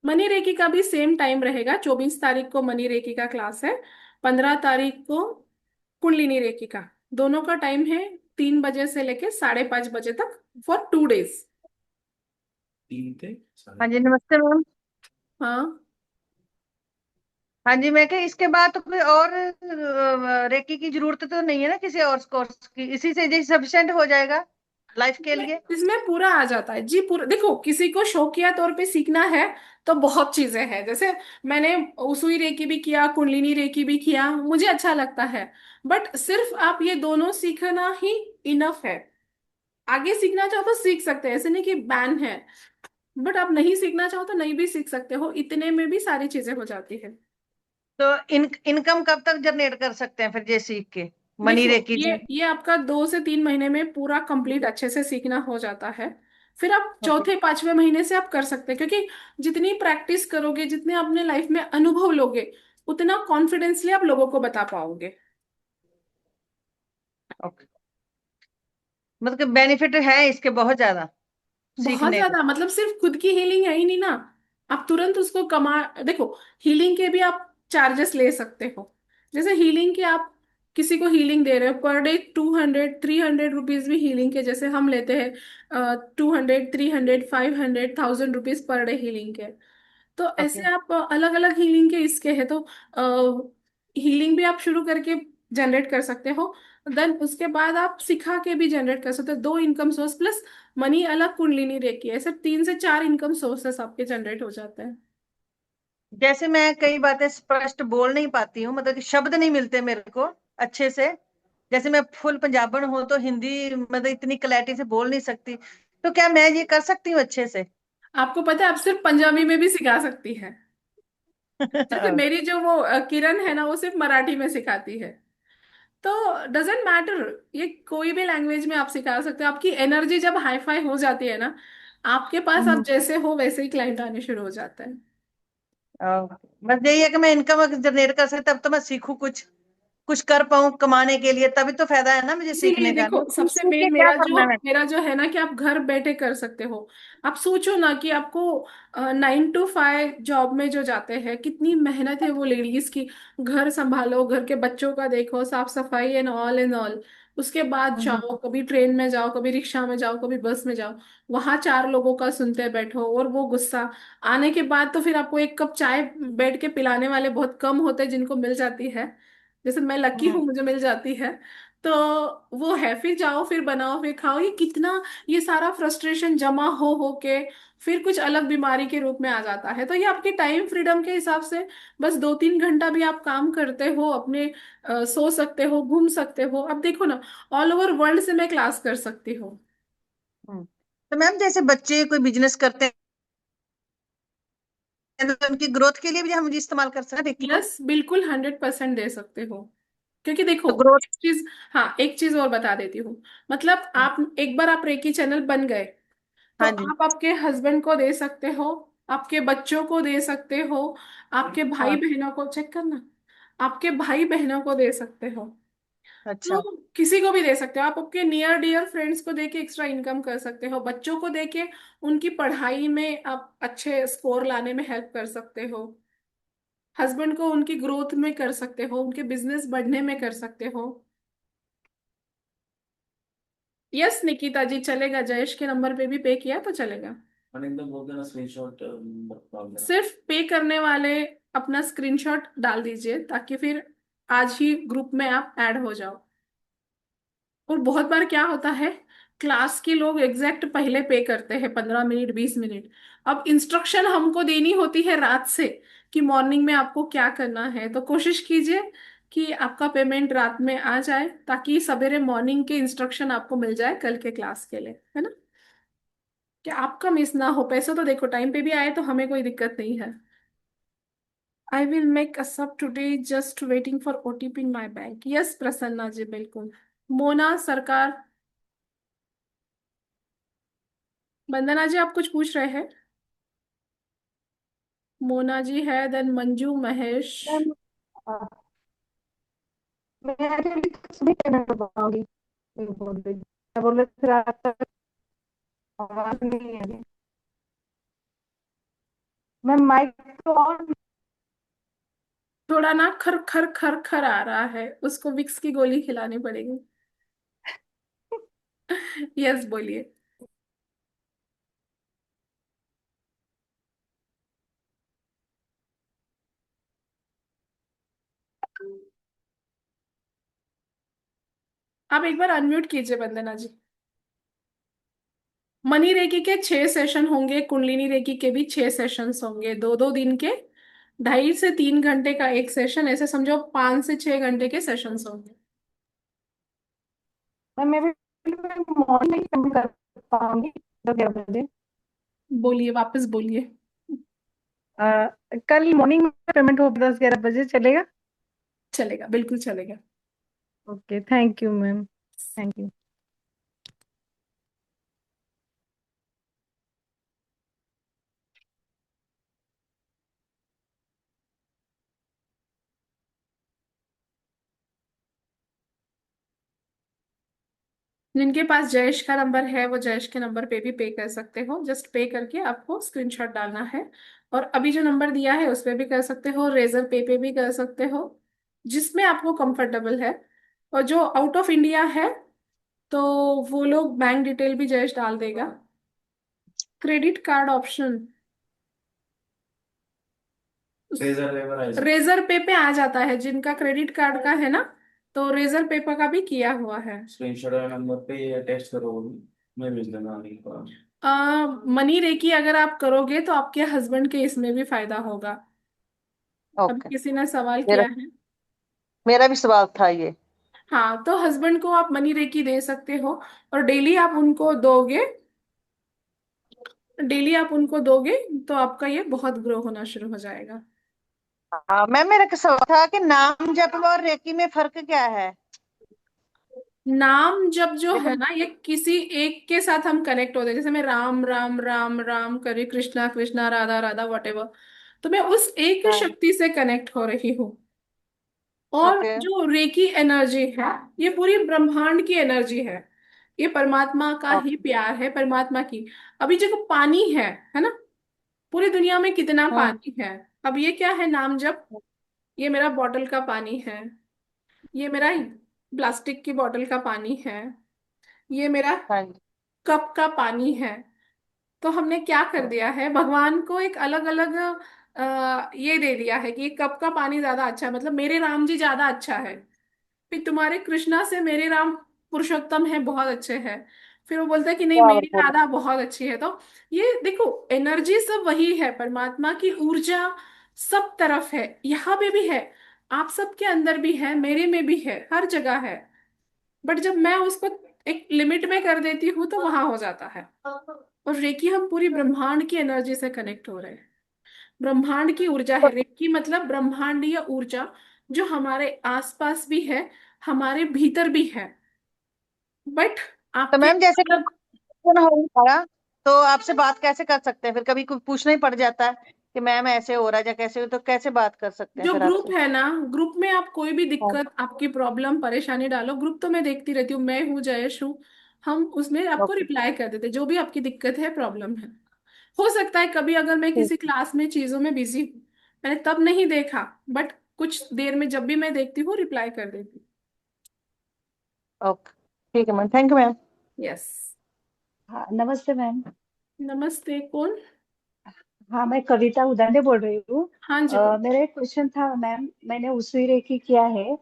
मनी रेकी का भी सेम टाइम रहेगा। 24 तारीख को मनी रेकी का क्लास है, 15 तारीख को कुंडलिनी रेकी का। दोनों का टाइम है 3 बजे से लेके 5:30 बजे तक, फॉर 2 डेज। हाँ जी, नमस्ते मैम। हाँ, हाँ जी, मैं क्या इसके बाद तो कोई और रेकी की जरूरत तो नहीं है ना, किसी और कोर्स की? इसी से जी सफिशिएंट हो जाएगा लाइफ के इसमें लिए? इसमें पूरा आ जाता है जी। पूरा देखो, किसी को शौकिया तौर पे सीखना है तो बहुत चीजें हैं। जैसे मैंने उसूई रेकी भी किया, कुंडलिनी रेकी भी किया, मुझे अच्छा लगता है। बट सिर्फ आप ये दोनों सीखना ही इनफ है। आगे सीखना चाहो तो सीख सकते हैं, ऐसे नहीं कि बैन है। बट आप नहीं सीखना चाहो तो नहीं भी सीख सकते हो, इतने में भी सारी चीजें हो जाती है। तो इनकम कब तक जनरेट कर सकते हैं फिर ये सीख के, मनी देखो, रेकी ये जी? ये आपका 2 से 3 महीने में पूरा कंप्लीट अच्छे से सीखना हो जाता है। फिर आप ओके। चौथे 5वें महीने से आप कर सकते हैं, क्योंकि जितनी प्रैक्टिस करोगे, जितने अपने लाइफ में अनुभव लोगे, उतना कॉन्फिडेंसली आप लोगों को बता पाओगे। ओके, मतलब कि बेनिफिट है इसके बहुत ज्यादा बहुत सीखने के। ज्यादा, मतलब सिर्फ खुद की हीलिंग है ही नहीं ना। आप तुरंत उसको कमा, देखो, हीलिंग के भी आप चार्जेस ले सकते हो। जैसे हीलिंग के आप किसी को हीलिंग दे रहे हो पर डे 200-300 रुपीज भी हीलिंग के जैसे हम लेते हैं, 200-300-500-1,000 रुपीज पर डे हीलिंग के। तो ओके। ऐसे आप अलग अलग हीलिंग के इसके हैं, तो हीलिंग भी आप शुरू करके जनरेट कर सकते हो। देन उसके बाद आप सिखा के भी जनरेट कर सकते हो, 2 इनकम सोर्स प्लस मनी अलग, कुंडलिनी रेकी, ऐसे 3 से 4 इनकम सोर्सेस आपके जनरेट हो जाते हैं। जैसे मैं कई बातें स्पष्ट बोल नहीं पाती हूँ, मतलब कि शब्द नहीं मिलते मेरे को अच्छे से। जैसे मैं फुल पंजाबन हूँ तो हिंदी मतलब इतनी क्लैरिटी से बोल नहीं सकती, तो क्या मैं ये कर सकती हूँ अच्छे से? आपको पता है, आप सिर्फ पंजाबी में भी सिखा सकती है। जैसे मेरी जो वो किरण है ना, वो सिर्फ मराठी में सिखाती है। तो डजेंट मैटर, ये कोई भी लैंग्वेज में आप सिखा सकते हो। आपकी एनर्जी जब हाई फाई हो जाती है ना, आपके पास आप हम्म। जैसे हो वैसे ही क्लाइंट आने शुरू हो जाते हैं। बस यही है कि मैं इनकम जनरेट कर सकती, तब तो मैं सीखूं, कुछ कुछ कर पाऊं कमाने के लिए, तभी तो फायदा है ना मुझे इसीलिए सीखने का। देखो, तो सबसे सीख के मेन क्या मेरा जो करना है? मेरा जो है ना, कि आप घर बैठे कर सकते हो। आप सोचो ना कि आपको 9 to 5 जॉब में जो जाते हैं, कितनी मेहनत है वो लेडीज की। घर संभालो, घर के बच्चों का देखो, साफ सफाई एंड ऑल। उसके बाद हम्म। जाओ, कभी ट्रेन में जाओ, कभी रिक्शा में जाओ, कभी बस में जाओ, वहां 4 लोगों का सुनते बैठो और वो गुस्सा। आने के बाद तो फिर आपको एक कप चाय बैठ के पिलाने वाले बहुत कम होते हैं जिनको मिल जाती है। जैसे मैं लकी हम्म। हूँ, मुझे मिल जाती है। तो वो है, फिर जाओ, फिर बनाओ, फिर खाओ। ये कितना, ये सारा फ्रस्ट्रेशन जमा हो के फिर कुछ अलग बीमारी के रूप में आ जाता है। तो ये आपके टाइम फ्रीडम के हिसाब से बस 2-3 घंटा भी आप काम करते हो अपने, सो सकते हो, घूम सकते हो। अब देखो ना, ऑल ओवर वर्ल्ड से मैं क्लास कर सकती हूँ। हम्म। तो मैम जैसे बच्चे कोई बिजनेस करते हैं तो उनकी ग्रोथ के लिए भी हम इस्तेमाल कर सकते हैं रिकी को? यस, बिल्कुल 100% दे सकते हो। क्योंकि देखो, तो ग्रोथ। एक चीज, हाँ एक चीज और बता देती हूँ। मतलब आप एक बार आप रेकी चैनल बन गए, तो हाँ जी। आप आपके हस्बैंड को दे सकते हो, आपके बच्चों को दे सकते हो, आपके भाई हाँ। बहनों को, चेक करना, आपके भाई बहनों को दे सकते हो। अच्छा। तो किसी को भी दे सकते हो। आप आपके नियर डियर फ्रेंड्स को देके एक्स्ट्रा इनकम कर सकते हो, बच्चों को देके उनकी पढ़ाई में आप अच्छे स्कोर लाने में हेल्प कर सकते हो, हस्बैंड को उनकी ग्रोथ में कर सकते हो, उनके बिजनेस बढ़ने में कर सकते हो। यस निकिता जी, चलेगा। जयेश के नंबर पे भी पे किया तो चलेगा। सिर्फ पे करने वाले अपना स्क्रीनशॉट डाल दीजिए, ताकि फिर आज ही ग्रुप में आप ऐड हो जाओ। और बहुत बार क्या होता है, क्लास के लोग एग्जैक्ट पहले पे करते हैं, 15 मिनट 20 मिनट। अब इंस्ट्रक्शन हमको देनी होती है रात से, कि मॉर्निंग में आपको क्या करना है। तो कोशिश कीजिए कि आपका पेमेंट रात में आ जाए, ताकि सवेरे मॉर्निंग के इंस्ट्रक्शन आपको मिल जाए कल के क्लास के लिए, है ना? कि आपका मिस ना हो। पैसे तो देखो टाइम पे भी आए तो हमें कोई दिक्कत नहीं है। I will make a sub today, just waiting for OTP in my bank. Yes Prasanna ji, बिल्कुल। मोना सरकार, वंदना जी आप कुछ पूछ रहे हैं? मोना जी है, देन मंजू, महेश। मैम मैं अभी सुबह पेमेंट कर पाऊंगी, मैं बोल रही फिर आपका आवाज नहीं है अभी। मैम माइक तो ऑन। थोड़ा ना खर खर खर खर आ रहा है, उसको विक्स की गोली खिलानी पड़ेगी। यस बोलिए। आप एक बार अनम्यूट कीजिए वंदना जी। मनी रेकी के 6 सेशन होंगे, कुंडलिनी रेकी के भी 6 सेशंस होंगे, 2-2 दिन के। 2.5 से 3 घंटे का एक सेशन, ऐसे समझो 5 से 6 घंटे के सेशंस होंगे। मैम मैं भी मॉर्निंग पेमेंट कर पाऊंगी 10-11 बजे। बोलिए, वापस बोलिए। कल मॉर्निंग में पेमेंट हो 10-11 बजे चलेगा? चलेगा, बिल्कुल चलेगा। Okay, thank you ma'am, thank you. जिनके पास जयेश का नंबर है वो जयेश के नंबर पे भी पे कर सकते हो, जस्ट पे करके आपको स्क्रीनशॉट डालना है। और अभी जो नंबर दिया है उस पे भी कर सकते हो, रेजर पे भी कर सकते हो, जिसमें आपको कंफर्टेबल है। और जो आउट ऑफ इंडिया है तो वो लोग बैंक डिटेल भी जयेश डाल देगा। क्रेडिट कार्ड ऑप्शन रेजर पे आ जाता है, जिनका क्रेडिट कार्ड का है ना, तो रेजर पे का भी किया हुआ है। स्क्रीनशॉट नंबर पे ये टेक्स्ट करोगे, मैं भेज दूंगा लिंक पर। मनी रेकी अगर आप करोगे तो आपके हस्बैंड के इसमें भी फायदा होगा। अभी ओके। किसी ने सवाल मेरा किया है। मेरा भी सवाल था ये। हाँ, तो हस्बैंड को आप मनी रेकी दे सकते हो, और डेली आप उनको दोगे तो आपका ये बहुत ग्रो होना शुरू हो जाएगा। हाँ मैम, मेरा एक सवाल था कि नाम जप और रेकी में फर्क क्या है? नाम जब जो है देखो। ना, ये किसी एक के साथ हम कनेक्ट होते हैं, जैसे मैं राम राम राम राम करी, कृष्णा कृष्णा, राधा राधा, वट एवर, तो मैं उस एक हाँ। शक्ति से कनेक्ट हो रही हूँ। और ओके। जो रेकी एनर्जी है, ये पूरी ब्रह्मांड की एनर्जी है। ये परमात्मा का ही ओके। प्यार है, परमात्मा की। अभी जो पानी है ना, पूरी दुनिया में कितना हम्म। पानी है। अब ये क्या है नाम जब, ये मेरा बॉटल का पानी है, ये मेरा प्लास्टिक की बॉटल का पानी है, ये मेरा हाँ जी। कप का पानी है। तो हमने क्या कर दिया है, भगवान को एक अलग अलग ये दे दिया है कि ये कप का पानी ज्यादा अच्छा है, मतलब मेरे राम जी ज्यादा अच्छा है। फिर तुम्हारे कृष्णा से मेरे राम पुरुषोत्तम है, बहुत अच्छे हैं। फिर वो बोलता है कि नहीं, बराबर मेरी बोला। राधा बहुत अच्छी है। तो ये देखो, एनर्जी सब वही है, परमात्मा की ऊर्जा सब तरफ है, यहाँ पे भी है, आप सबके अंदर भी है, मेरे में भी है, हर जगह है। बट जब मैं उसको एक लिमिट में कर देती हूँ तो वहां हो जाता है। और रेकी हम पूरी ब्रह्मांड की एनर्जी से कनेक्ट हो रहे हैं। ब्रह्मांड की ऊर्जा है रेकी, मतलब ब्रह्मांडीय ऊर्जा, जो हमारे आसपास भी है, हमारे भीतर भी है। बट तो आपके मैम जैसे अलग, कौन हो नहीं पाया, तो आपसे बात कैसे कर सकते हैं? फिर कभी कुछ पूछना ही पड़ जाता है कि मैम ऐसे हो रहा है या कैसे, तो कैसे बात कर सकते हैं जो फिर ग्रुप आपसे? है ना, ग्रुप में आप कोई भी हाँ। दिक्कत, आपकी प्रॉब्लम, परेशानी डालो, ग्रुप तो मैं देखती रहती हूँ, मैं हूँ, जयेश हूँ, हम उसमें आपको ओके। रिप्लाई कर देते जो भी आपकी दिक्कत है, प्रॉब्लम है। हो सकता है कभी अगर मैं ठीक। किसी क्लास में चीजों में बिजी हूँ, मैंने तब नहीं देखा, बट कुछ देर में जब भी मैं देखती हूँ रिप्लाई कर देती ओके। ठीक है मैम, थैंक यू मैम। हूँ। यस। हाँ नमस्ते मैम। नमस्ते, कौन? हाँ मैं कविता उदांडे बोल रही हूँ। हाँ जी बोल। मेरा एक क्वेश्चन था मैम, मैंने उसूई रेखी किया है।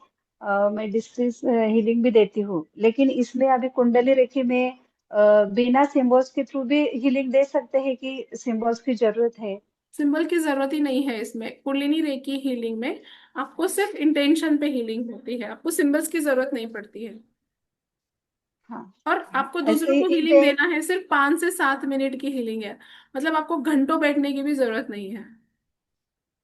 मैं डिस्ट्रिक्ट हीलिंग भी देती हूँ, लेकिन इसमें अभी कुंडली रेखी में बिना सिम्बॉल्स के थ्रू भी हीलिंग दे सकते हैं कि सिम्बॉल्स की जरूरत है? सिंबल की जरूरत ही नहीं है इसमें, कुंडलिनी रेकी हीलिंग में। आपको सिर्फ इंटेंशन पे हीलिंग होती है, आपको सिंबल्स की जरूरत नहीं पड़ती है। हाँ। और आपको ऐसे दूसरों ही को हीलिंग इंटे देना है, सिर्फ 5 से 7 मिनट की हीलिंग है। मतलब आपको घंटों बैठने की भी जरूरत नहीं है।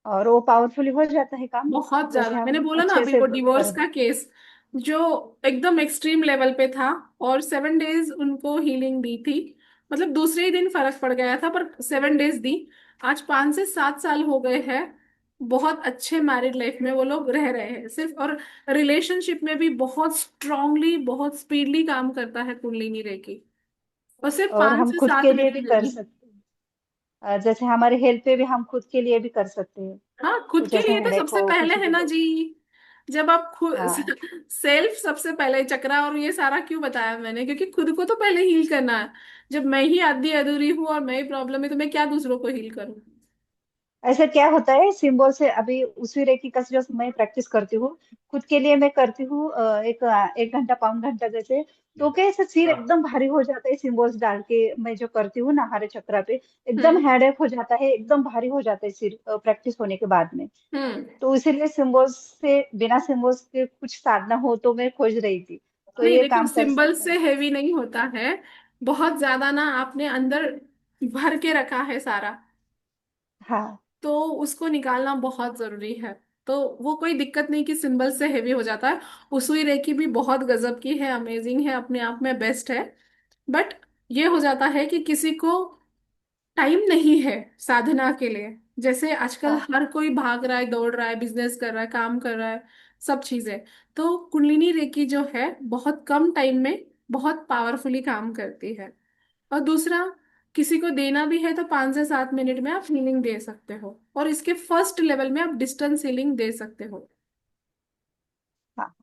और वो पावरफुली हो जाता है काम, बहुत जैसे ज्यादा, मैंने हम बोला ना अच्छे अभी से वो कर। डिवोर्स का केस जो एकदम एक्सट्रीम लेवल पे था, और 7 डेज उनको हीलिंग दी थी। मतलब दूसरे ही दिन फर्क पड़ गया था, पर 7 डेज दी। आज 5 से 7 साल हो गए हैं। बहुत अच्छे मैरिड लाइफ में वो लोग रह रहे हैं सिर्फ। और रिलेशनशिप में भी बहुत स्ट्रांगली, बहुत स्पीडली काम करता है कुंडलिनी रेकी। और सिर्फ और पांच हम से खुद सात के लिए मिनट भी कर देगी। सकते हैं। जैसे हमारे हेल्थ पे भी हम खुद के लिए भी कर सकते हैं। हाँ, खुद कुछ के ऐसे लिए तो हेडेक सबसे हो, पहले कुछ है भी ना हो। जी। जब आप खुद हाँ। सेल्फ सबसे पहले, चक्रा और ये सारा क्यों बताया मैंने, क्योंकि खुद को तो पहले हील करना है। जब मैं ही आधी अधूरी हूँ और मैं ही प्रॉब्लम है, तो मैं क्या दूसरों को हील करूँ। ऐसा क्या होता है सिंबल से, अभी उसी रेकी का जो मैं प्रैक्टिस करती हूँ, खुद के लिए मैं करती हूँ, एक घंटा 5 घंटा जैसे। तो कैसे सिर एकदम भारी हो जाता है सिंबल्स डाल के मैं जो करती हूँ ना हरे चक्रा पे। एकदम हम्म। हेडेक हो जाता है, एकदम भारी हो जाता है सिर प्रैक्टिस होने के बाद में। हम्म। तो इसीलिए सिंबल्स से, बिना सिंबल्स के कुछ साधना हो तो मैं खोज रही थी। तो नहीं ये देखो, काम कर सिंबल सकते से हैं। हैवी नहीं होता है। बहुत ज्यादा ना आपने अंदर भर के रखा है सारा, हाँ। तो उसको निकालना बहुत जरूरी है। तो वो कोई दिक्कत नहीं कि सिंबल से हेवी हो जाता है। उसुई रेकी भी बहुत गजब की है, अमेजिंग है, अपने आप में बेस्ट है। बट ये हो जाता है कि किसी को टाइम नहीं है साधना के लिए। जैसे आजकल हाँ। हर कोई भाग रहा है, दौड़ रहा है, बिजनेस कर रहा है, काम कर रहा है, सब चीजें। तो कुंडलिनी रेकी जो है बहुत कम टाइम में बहुत पावरफुली काम करती है। और दूसरा, किसी को देना भी है तो 5 से 7 मिनट में आप हीलिंग दे सकते हो, और इसके फर्स्ट लेवल में आप डिस्टेंस हीलिंग दे सकते हो। हाँ।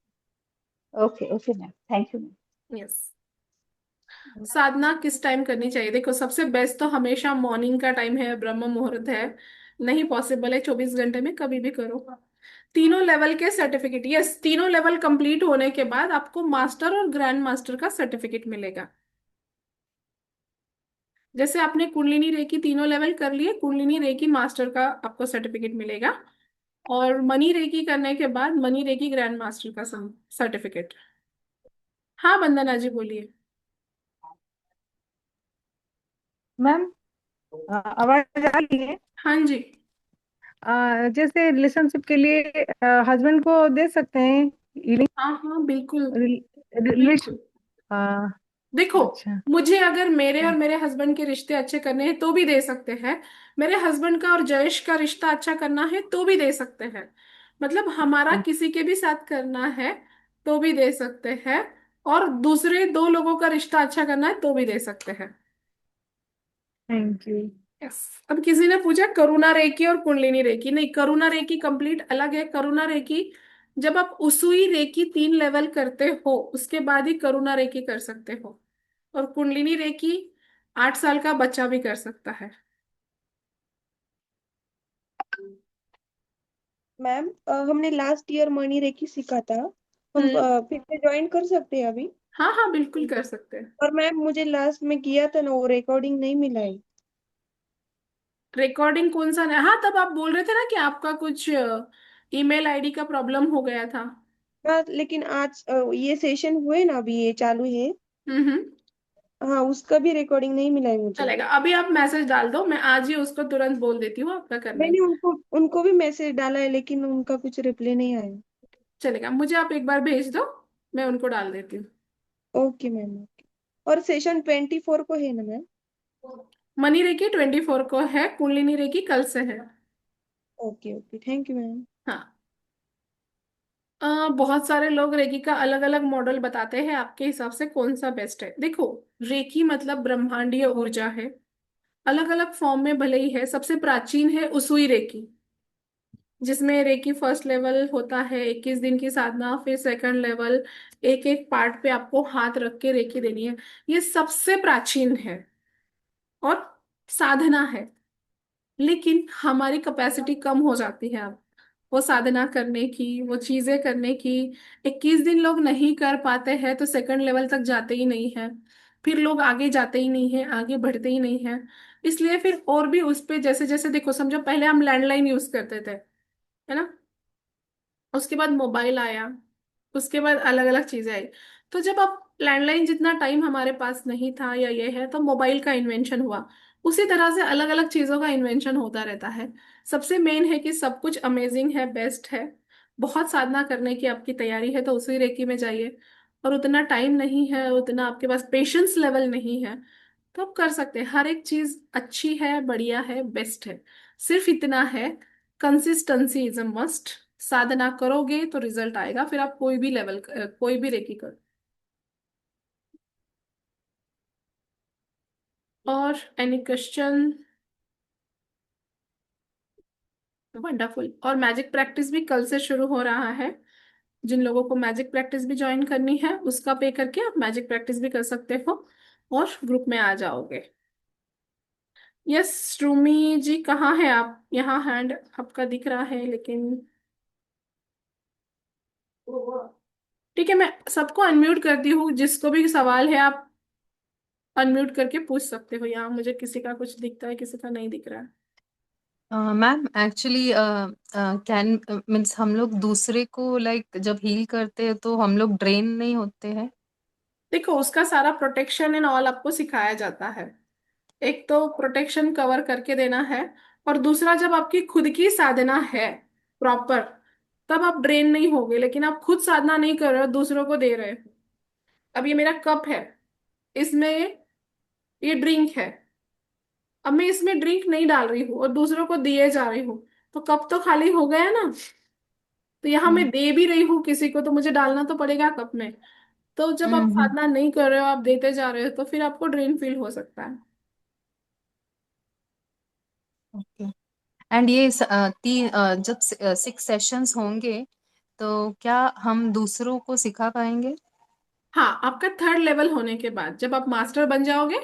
Okay okay ma'am, thank you ma'am. Yes. साधना किस टाइम करनी चाहिए, देखो सबसे बेस्ट तो हमेशा मॉर्निंग का टाइम है, ब्रह्म मुहूर्त है। नहीं पॉसिबल है 24 घंटे में, कभी भी करो। तीनों लेवल के सर्टिफिकेट, यस, तीनों लेवल कंप्लीट होने के बाद आपको मास्टर और ग्रैंड मास्टर का सर्टिफिकेट मिलेगा। जैसे आपने कुंडलिनी रेकी तीनों लेवल कर लिए, कुंडलिनी रेकी मास्टर का आपको सर्टिफिकेट मिलेगा। और मनी रेकी करने के बाद मनी रेकी ग्रैंड मास्टर का सर्टिफिकेट। हाँ वंदना जी बोलिए। मैम, आवाज आ रही है? हाँ जी। जैसे रिलेशनशिप के लिए हस्बैंड को दे सकते हैं हीलिंग? हाँ हाँ बिल्कुल। रिलेशन। बिल्कुल। हाँ। देखो, अच्छा। मुझे अगर मेरे और मेरे हस्बैंड के रिश्ते अच्छे करने हैं तो भी दे सकते हैं। मेरे हस्बैंड का और जयेश का रिश्ता अच्छा करना है तो भी दे सकते हैं। मतलब हमारा किसी के भी साथ करना है तो भी दे सकते हैं। और दूसरे 2 लोगों का रिश्ता अच्छा करना है तो भी दे सकते हैं। Thank you. यस। अब किसी ने पूछा करुणा रेकी और कुंडलिनी रेकी, नहीं, करुणा रेकी कंप्लीट अलग है। करुणा रेकी जब आप उसुई रेकी 3 लेवल करते हो उसके बाद ही करुणा रेकी कर सकते हो। और कुंडलिनी रेकी 8 साल का बच्चा भी कर सकता है। मैम, हमने लास्ट ईयर मनी रेकी सीखा था। हम हम्म। फिर से ज्वाइन कर सकते हैं अभी? हाँ हाँ बिल्कुल कर सकते हैं। और मैम, मुझे लास्ट में किया था ना, वो रिकॉर्डिंग नहीं मिला है। रिकॉर्डिंग कौन सा हाँ, तब आप बोल रहे थे ना कि आपका कुछ ईमेल आईडी का प्रॉब्लम हो गया था। हाँ, लेकिन आज ये सेशन हुए ना, अभी ये चालू है। हम्म। हाँ, उसका भी रिकॉर्डिंग नहीं मिला है मुझे। चलेगा, अभी आप मैसेज डाल दो, मैं आज ही उसको तुरंत बोल देती हूँ आपका करने मैंने को। उनको उनको भी मैसेज डाला है, लेकिन उनका कुछ रिप्लाई नहीं आया। चलेगा, मुझे आप एक बार भेज दो, मैं उनको डाल देती हूँ। Okay ma'am, okay. और सेशन 24 को है ना मैम? मनी रेकी 24 को है, कुंडलिनी रेकी कल से है। Okay okay, thank you ma'am. हाँ। बहुत सारे लोग रेकी का अलग अलग मॉडल बताते हैं, आपके हिसाब से कौन सा बेस्ट है। देखो, रेकी मतलब ब्रह्मांडीय ऊर्जा है। अलग अलग फॉर्म में भले ही है, सबसे प्राचीन है उसुई रेकी, जिसमें रेकी फर्स्ट लेवल होता है 21 दिन की साधना, फिर सेकंड लेवल एक एक पार्ट पे आपको हाथ रख के रेकी देनी है। ये सबसे प्राचीन है और साधना है। लेकिन हमारी कैपेसिटी कम हो जाती है अब वो साधना करने की, वो चीजें करने की। 21 दिन लोग नहीं कर पाते हैं तो सेकंड लेवल तक जाते ही नहीं है। फिर लोग आगे जाते ही नहीं है, आगे बढ़ते ही नहीं है। इसलिए फिर और भी उस पे, जैसे जैसे देखो, समझो पहले हम लैंडलाइन यूज करते थे, है ना। उसके बाद मोबाइल आया, उसके बाद अलग अलग चीजें आई। तो जब आप लैंडलाइन जितना टाइम हमारे पास नहीं था या ये है, तो मोबाइल का इन्वेंशन हुआ। उसी तरह से अलग अलग चीजों का इन्वेंशन होता रहता है। सबसे मेन है कि सब कुछ अमेजिंग है, बेस्ट है। बहुत साधना करने की आपकी तैयारी है तो उसी रेकी में जाइए। और उतना टाइम नहीं है, उतना आपके पास पेशेंस लेवल नहीं है, तो आप कर सकते हैं। हर एक चीज अच्छी है, बढ़िया है, बेस्ट है। सिर्फ इतना है, कंसिस्टेंसी इज अ मस्ट। साधना करोगे तो रिजल्ट आएगा, फिर आप कोई भी लेवल, कोई भी रेकी करो। और एनी क्वेश्चन? वंडरफुल। और मैजिक प्रैक्टिस भी कल से शुरू हो रहा है। जिन लोगों को मैजिक प्रैक्टिस भी ज्वाइन करनी है, उसका पे करके आप मैजिक प्रैक्टिस भी कर सकते हो और ग्रुप में आ जाओगे। यस, रूमी जी कहाँ है आप? यहाँ हैंड आपका दिख रहा है लेकिन। ठीक है, मैं सबको अनम्यूट करती हूँ। जिसको भी सवाल है आप अनम्यूट करके पूछ सकते हो। यहाँ मुझे किसी का कुछ दिखता है, किसी का नहीं दिख रहा है। मैम एक्चुअली कैन मीन्स हम लोग दूसरे को लाइक जब हील करते हैं तो हम लोग ड्रेन नहीं होते हैं? देखो, उसका सारा प्रोटेक्शन एंड ऑल आपको सिखाया जाता है। एक तो प्रोटेक्शन कवर करके देना है, और दूसरा जब आपकी खुद की साधना है प्रॉपर, तब आप ड्रेन नहीं होगे। लेकिन आप खुद साधना नहीं कर रहे हो, दूसरों को दे रहे हो। अब ये मेरा कप है, इसमें ये ड्रिंक है। अब मैं इसमें ड्रिंक नहीं डाल रही हूँ और दूसरों को दिए जा रही हूँ, तो कप तो खाली हो गया ना। तो यहाँ मैं दे भी रही हूँ किसी को, तो मुझे डालना तो पड़ेगा कप में। तो जब आप हम्म। साधना नहीं कर रहे हो, आप देते जा रहे हो, तो फिर आपको ड्रेन फील हो सकता है। ओके। एंड ये जब 6 सेशंस होंगे तो क्या हम दूसरों को सिखा पाएंगे? हाँ, आपका थर्ड लेवल होने के बाद जब आप मास्टर बन जाओगे,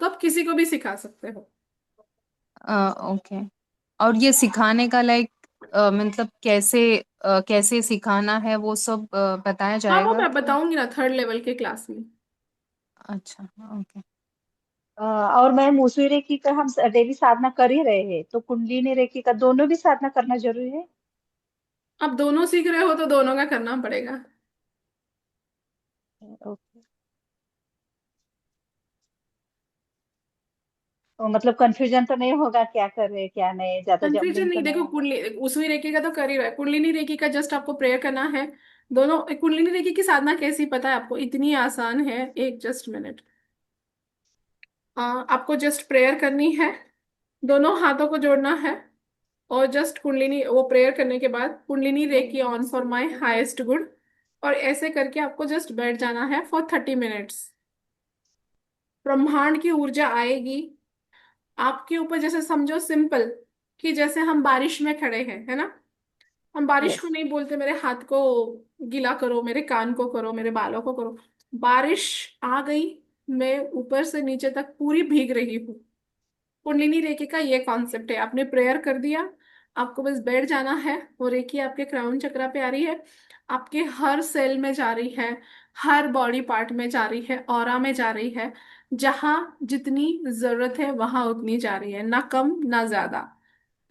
तो आप किसी को भी सिखा सकते हो। ओके। और ये सिखाने का लाइक मतलब कैसे सिखाना है वो सब बताया हाँ, वो जाएगा मैं क्या? बताऊंगी ना थर्ड लेवल के क्लास में। अच्छा। ओके। और मैम उसी रेकी का हम डेली साधना कर ही रहे हैं, तो कुंडलिनी रेकी का दोनों भी साधना करना जरूरी है? आप दोनों सीख रहे हो तो दोनों का करना पड़ेगा। ओके। तो मतलब कंफ्यूजन तो नहीं होगा क्या कर रहे हैं क्या नहीं, ज्यादा कंफ्यूजन जम्बलिंग तो नहीं, नहीं देखो होगा? कुंडली उसी रेकी का तो कर ही रहा है। कुंडलिनी रेकी का जस्ट आपको प्रेयर करना है। दोनों कुंडलिनी रेकी की साधना कैसी पता है आपको? इतनी आसान है, एक जस्ट मिनट। आपको जस्ट प्रेयर करनी है, दोनों हाथों को जोड़ना है, और जस्ट कुंडलिनी, वो प्रेयर करने के बाद kundalini reiki on for my highest good, और ऐसे करके आपको जस्ट बैठ जाना है फॉर 30 मिनट्स। ब्रह्मांड की ऊर्जा आएगी आपके ऊपर। जैसे समझो सिंपल, कि जैसे हम बारिश में खड़े हैं, है ना? हम बारिश को यस। नहीं बोलते मेरे हाथ को गीला करो, मेरे कान को करो, मेरे बालों को करो। बारिश आ गई, मैं ऊपर से नीचे तक पूरी भीग रही हूँ। कुंडलिनी रेकी का ये कॉन्सेप्ट है। आपने प्रेयर कर दिया, आपको बस बैठ जाना है। वो रेकी आपके क्राउन चक्रा पे आ रही है, आपके हर सेल में जा रही है, हर बॉडी पार्ट में जा रही है, ऑरा में जा रही है। जहां जितनी जरूरत है वहां उतनी जा रही है, ना कम ना ज्यादा।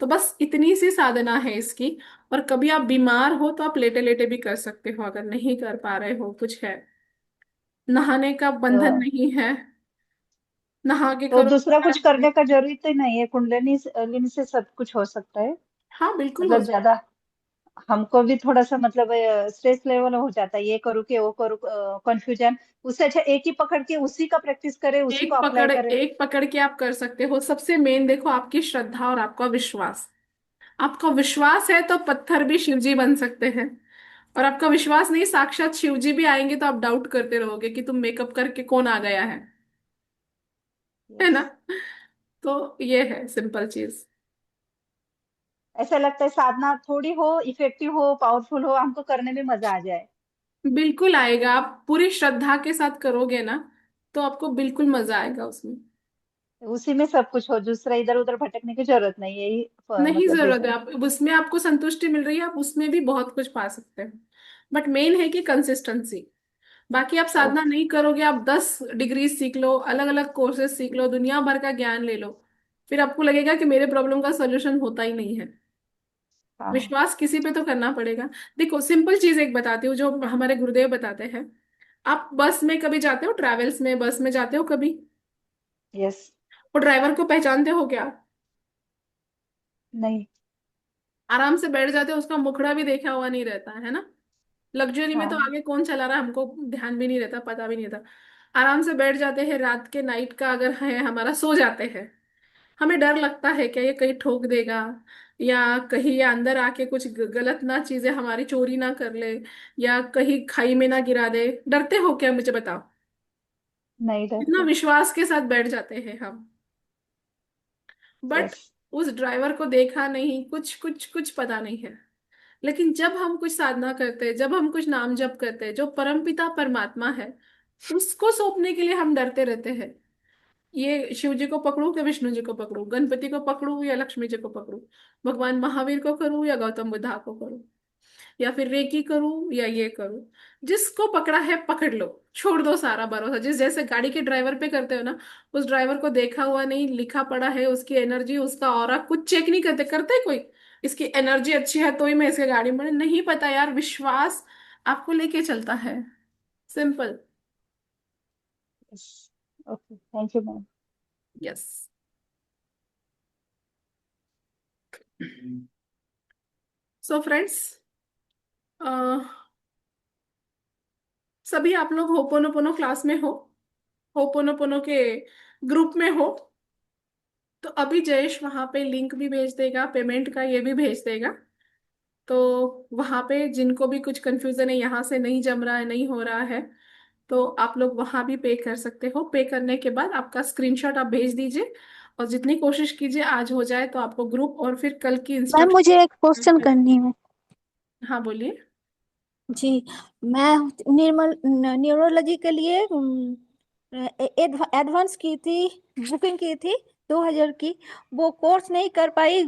तो बस इतनी सी साधना है इसकी। और कभी आप बीमार हो तो आप लेटे लेटे भी कर सकते हो, अगर नहीं कर पा रहे हो कुछ है। नहाने का बंधन तो, नहीं है, नहा के तो करो तो दूसरा कुछ आराम से। करने का जरूरी तो नहीं है, कुंडलिनी लिनी से सब कुछ हो सकता है? हाँ, बिल्कुल हो मतलब सकता ज्यादा हमको भी थोड़ा सा मतलब स्ट्रेस लेवल हो जाता है, ये करूँ कि वो करूँ, कंफ्यूजन। उससे अच्छा एक ही पकड़ के उसी का प्रैक्टिस करे, है। उसी को अप्लाई करे। एक पकड़ के आप कर सकते हो। सबसे मेन देखो, आपकी श्रद्धा और आपका विश्वास। आपका विश्वास है तो पत्थर भी शिवजी बन सकते हैं। और आपका विश्वास नहीं, साक्षात शिवजी भी आएंगे तो आप डाउट करते रहोगे कि तुम मेकअप करके कौन आ गया है यस। ना? तो ये है सिंपल चीज। ऐसा लगता है साधना थोड़ी हो, इफेक्टिव हो, पावरफुल हो, हमको करने में मजा आ जाए। बिल्कुल आएगा, आप पूरी श्रद्धा के साथ करोगे ना, तो आपको बिल्कुल मजा आएगा उसमें। उसी में सब कुछ हो, दूसरा इधर उधर भटकने की जरूरत नहीं है, यही नहीं मतलब जरूरत है, बेसिक। आप उसमें आपको संतुष्टि मिल रही है, आप उसमें भी बहुत कुछ पा सकते हो। बट मेन है कि कंसिस्टेंसी। बाकी आप साधना ओके। नहीं करोगे, आप 10 डिग्री सीख लो, अलग अलग कोर्सेज सीख लो, दुनिया भर का ज्ञान ले लो, फिर आपको लगेगा कि मेरे प्रॉब्लम का सोल्यूशन होता ही नहीं है। हाँ। विश्वास किसी पे तो करना पड़ेगा। देखो सिंपल चीज एक बताती हूँ जो हमारे गुरुदेव बताते हैं। आप बस में कभी जाते हो, ट्रैवल्स में, बस में जाते हो कभी? यस। और ड्राइवर को पहचानते हो क्या? नहीं। आराम से बैठ जाते हो, उसका मुखड़ा भी देखा हुआ नहीं रहता है ना। लग्जरी में तो हाँ। आगे कौन चला रहा है हमको ध्यान भी नहीं रहता, पता भी नहीं रहता। आराम से बैठ जाते हैं, रात के नाइट का अगर है हमारा, सो जाते हैं। हमें डर लगता है क्या ये कहीं ठोक देगा, या कहीं ये अंदर आके कुछ गलत ना चीजें हमारी चोरी ना कर ले, या कहीं खाई में ना गिरा दे। डरते हो क्या, मुझे बताओ। नहीं इतना डरते। विश्वास के साथ बैठ जाते हैं हम। But yes. उस ड्राइवर को देखा नहीं, कुछ कुछ कुछ पता नहीं है। लेकिन जब हम कुछ साधना करते हैं, जब हम कुछ नाम जप करते हैं, जो परमपिता परमात्मा है उसको सौंपने के लिए हम डरते रहते हैं। ये शिव जी को पकड़ू कि विष्णु जी को पकड़ू, गणपति को पकड़ू या लक्ष्मी जी को पकड़ू, भगवान महावीर को करूँ या गौतम बुद्धा को करूँ, या फिर रेकी करूँ या ये करूँ। जिसको पकड़ा है पकड़ लो, छोड़ दो सारा भरोसा। जिस जैसे गाड़ी के ड्राइवर पे करते हो ना, उस ड्राइवर को देखा हुआ नहीं, लिखा पड़ा है, उसकी एनर्जी, उसका ऑरा कुछ चेक नहीं करते, करते कोई इसकी एनर्जी अच्छी है तो ही मैं इसके गाड़ी में, नहीं पता यार। विश्वास आपको लेके चलता है, simple. Yes. Okay, thank you ma'am. Yes. So friends, सभी आप लोग होपोनोपोनो क्लास में हो, होपोनोपोनो के ग्रुप में हो। तो अभी जयेश वहां पे लिंक भी भेज देगा, पेमेंट का ये भी भेज देगा। तो वहां पे जिनको भी कुछ कंफ्यूजन है, यहाँ से नहीं जम रहा है, नहीं हो रहा है, तो आप लोग वहां भी पे कर सकते हो। पे करने के बाद आपका स्क्रीनशॉट आप भेज दीजिए, और जितनी कोशिश कीजिए आज हो जाए तो आपको ग्रुप और फिर कल की मैम मुझे एक क्वेश्चन इंस्ट्रक्शन। करनी है। हाँ बोलिए। जी, मैं निर्मल न्यूरोलॉजी के लिए एडवांस की थी, बुकिंग की थी 2000 की। वो कोर्स नहीं कर पाई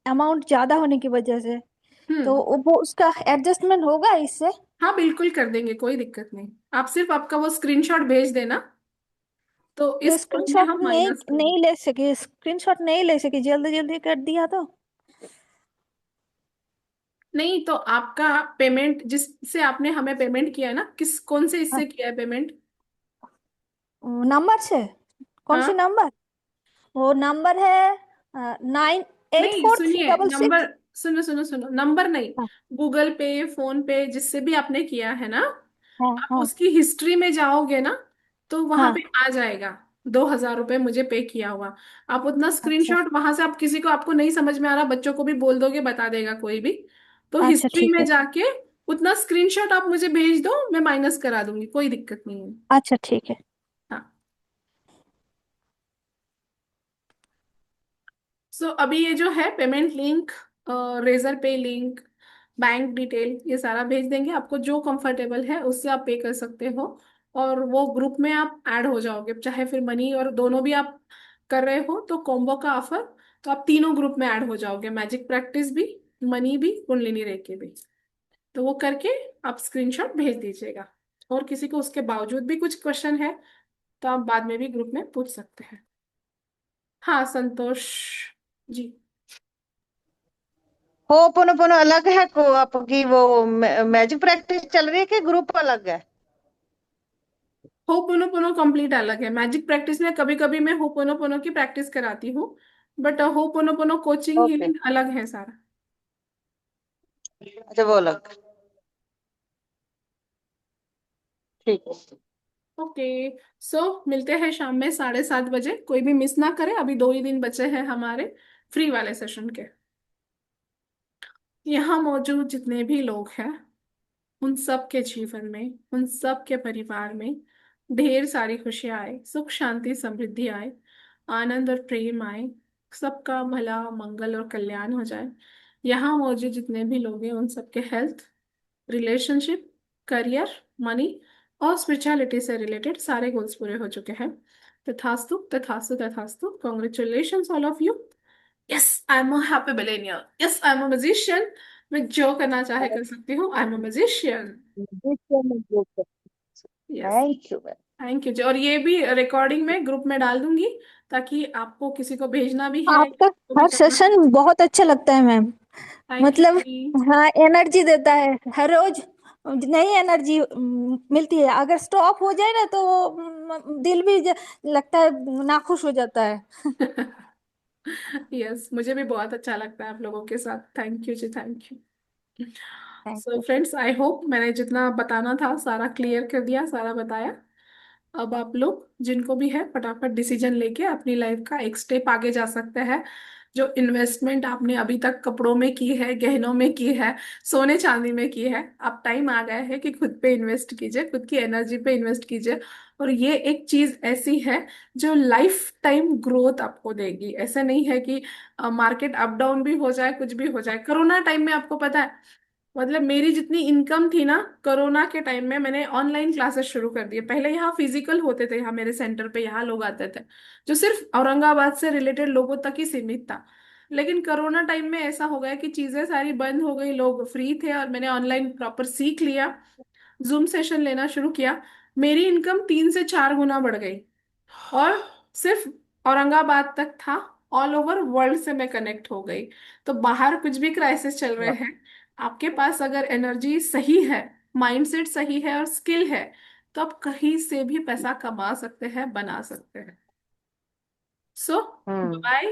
अमाउंट ज्यादा होने की वजह से। तो हम्म। वो उसका एडजस्टमेंट होगा इससे? हाँ बिल्कुल कर देंगे, कोई दिक्कत नहीं। आप सिर्फ आपका वो स्क्रीनशॉट भेज देना, तो तो इस कोड में स्क्रीनशॉट हम नहीं माइनस कर नहीं देंगे। ले सके, स्क्रीनशॉट नहीं ले सके, जल्दी जल्दी कर दिया तो। नहीं तो आपका पेमेंट, जिससे आपने हमें पेमेंट किया है ना, किस कौन से हाँ, इससे किया है पेमेंट? नंबर से। कौन सी हाँ। नंबर? वो नंबर है 984 नहीं थ्री सुनिए, डबल नंबर, सिक्स सुनो सुनो सुनो, नंबर नहीं। हाँ गूगल पे, फोन पे, जिससे भी आपने किया है ना, हाँ आप हाँ उसकी हिस्ट्री में जाओगे ना, तो वहां पे हाँ। आ जाएगा 2,000 रुपये मुझे पे किया हुआ। आप उतना अच्छा। स्क्रीनशॉट वहां से, आप किसी को, आपको नहीं समझ में आ रहा, बच्चों को भी बोल दोगे, बता देगा कोई भी। तो अच्छा हिस्ट्री ठीक में है। जाके उतना स्क्रीनशॉट आप मुझे भेज दो, मैं माइनस करा दूंगी, कोई दिक्कत नहीं है। अच्छा ठीक है। हाँ। सो अभी ये जो है पेमेंट लिंक, रेजर पे लिंक, बैंक डिटेल, ये सारा भेज देंगे आपको। जो कंफर्टेबल है उससे आप पे कर सकते हो, और वो ग्रुप में आप ऐड हो जाओगे। चाहे फिर मनी और दोनों भी आप कर रहे हो तो कॉम्बो का ऑफर, तो आप तीनों ग्रुप में ऐड हो जाओगे, मैजिक प्रैक्टिस भी, मनी भी, कुंडलिनी रेकी भी। तो वो करके आप स्क्रीनशॉट भेज दीजिएगा। और किसी को उसके बावजूद भी कुछ क्वेश्चन है तो आप बाद में भी ग्रुप में पूछ सकते हैं। हाँ संतोष जी। होपोनोपोनो अलग है को आपकी, वो मैजिक प्रैक्टिस चल रही है कि ग्रुप अलग है? होपोनोपोनो कंप्लीट अलग है। मैजिक प्रैक्टिस में कभी कभी मैं होपोनोपोनो की प्रैक्टिस कराती हूँ, but ho'oponopono coaching okay. Healing अलग है सारा। अच्छा वो अलग। ठीक है। ओके। सो मिलते हैं शाम में 7:30 बजे, कोई भी मिस ना करे, अभी 2 ही दिन बचे हैं हमारे फ्री वाले सेशन के। यहाँ मौजूद जितने भी लोग हैं, उन सब के जीवन में, उन सब के परिवार में ढेर सारी खुशियां आए, सुख शांति समृद्धि आए, आनंद और प्रेम आए, सबका भला मंगल और कल्याण हो जाए। यहाँ मौजूद जितने भी लोग हैं उन सबके हेल्थ, रिलेशनशिप, करियर, मनी और स्पिरिचुअलिटी से रिलेटेड सारे गोल्स पूरे हो चुके हैं। तथास्तु तथास्तु तथास्तु। Congratulation all of you. Yes I am a happy billionaire, yes I am a musician. मैं जो करना चाहे कर सकती हूँ, I am a musician. Yes. Thank you. Thank you ji. और ये भी रिकॉर्डिंग में ग्रुप में डाल दूंगी, ताकि आपको किसी को भेजना भी है, आपका तो भी हर करना है। सेशन बहुत अच्छा लगता है मैम। थैंक यू मतलब जी। हाँ, एनर्जी देता है हर रोज। नई एनर्जी मिलती है। अगर स्टॉप हो जाए ना तो दिल भी लगता है नाखुश हो जाता है। यस, मुझे भी बहुत अच्छा लगता है आप लोगों के साथ। Thank you ji, thank you. Thank so you. Friends, I hope मैंने जितना बताना था सारा क्लियर कर दिया, सारा बताया। अब आप लोग जिनको भी है फटाफट डिसीजन लेके अपनी लाइफ का एक स्टेप आगे जा सकते हैं। जो इन्वेस्टमेंट आपने अभी तक कपड़ों में की है, गहनों में की है, सोने चांदी में की है, अब टाइम आ गया है कि खुद पे इन्वेस्ट कीजिए, खुद की एनर्जी पे इन्वेस्ट कीजिए। और ये एक चीज ऐसी है जो लाइफ टाइम ग्रोथ आपको देगी। ऐसा नहीं है कि मार्केट अप डाउन भी हो जाए, कुछ भी हो जाए। कोरोना टाइम में आपको पता है, मतलब मेरी जितनी इनकम थी ना, कोरोना के टाइम में मैंने ऑनलाइन क्लासेस शुरू कर दिए। पहले यहाँ फिजिकल होते थे, यहाँ मेरे सेंटर पे यहाँ लोग आते थे, जो सिर्फ औरंगाबाद से रिलेटेड लोगों तक ही सीमित था। लेकिन कोरोना टाइम में ऐसा हो गया कि चीजें सारी बंद हो गई, लोग फ्री थे, और मैंने ऑनलाइन प्रॉपर सीख लिया, जूम सेशन लेना शुरू किया। मेरी इनकम 3 से 4 गुना बढ़ गई। और सिर्फ औरंगाबाद तक था, ऑल ओवर वर्ल्ड से मैं कनेक्ट हो गई। तो बाहर कुछ भी क्राइसिस चल रहे हैं, आपके पास अगर एनर्जी सही है, माइंडसेट सही है और स्किल है, तो आप कहीं से भी पैसा कमा सकते हैं, बना सकते हैं। So hmm. Bye,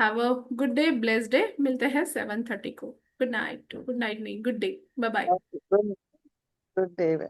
have a good day, blessed day. मिलते हैं 7:30 को। गुड नाइट, गुड नाइट नहीं, good day, bye bye. Good day.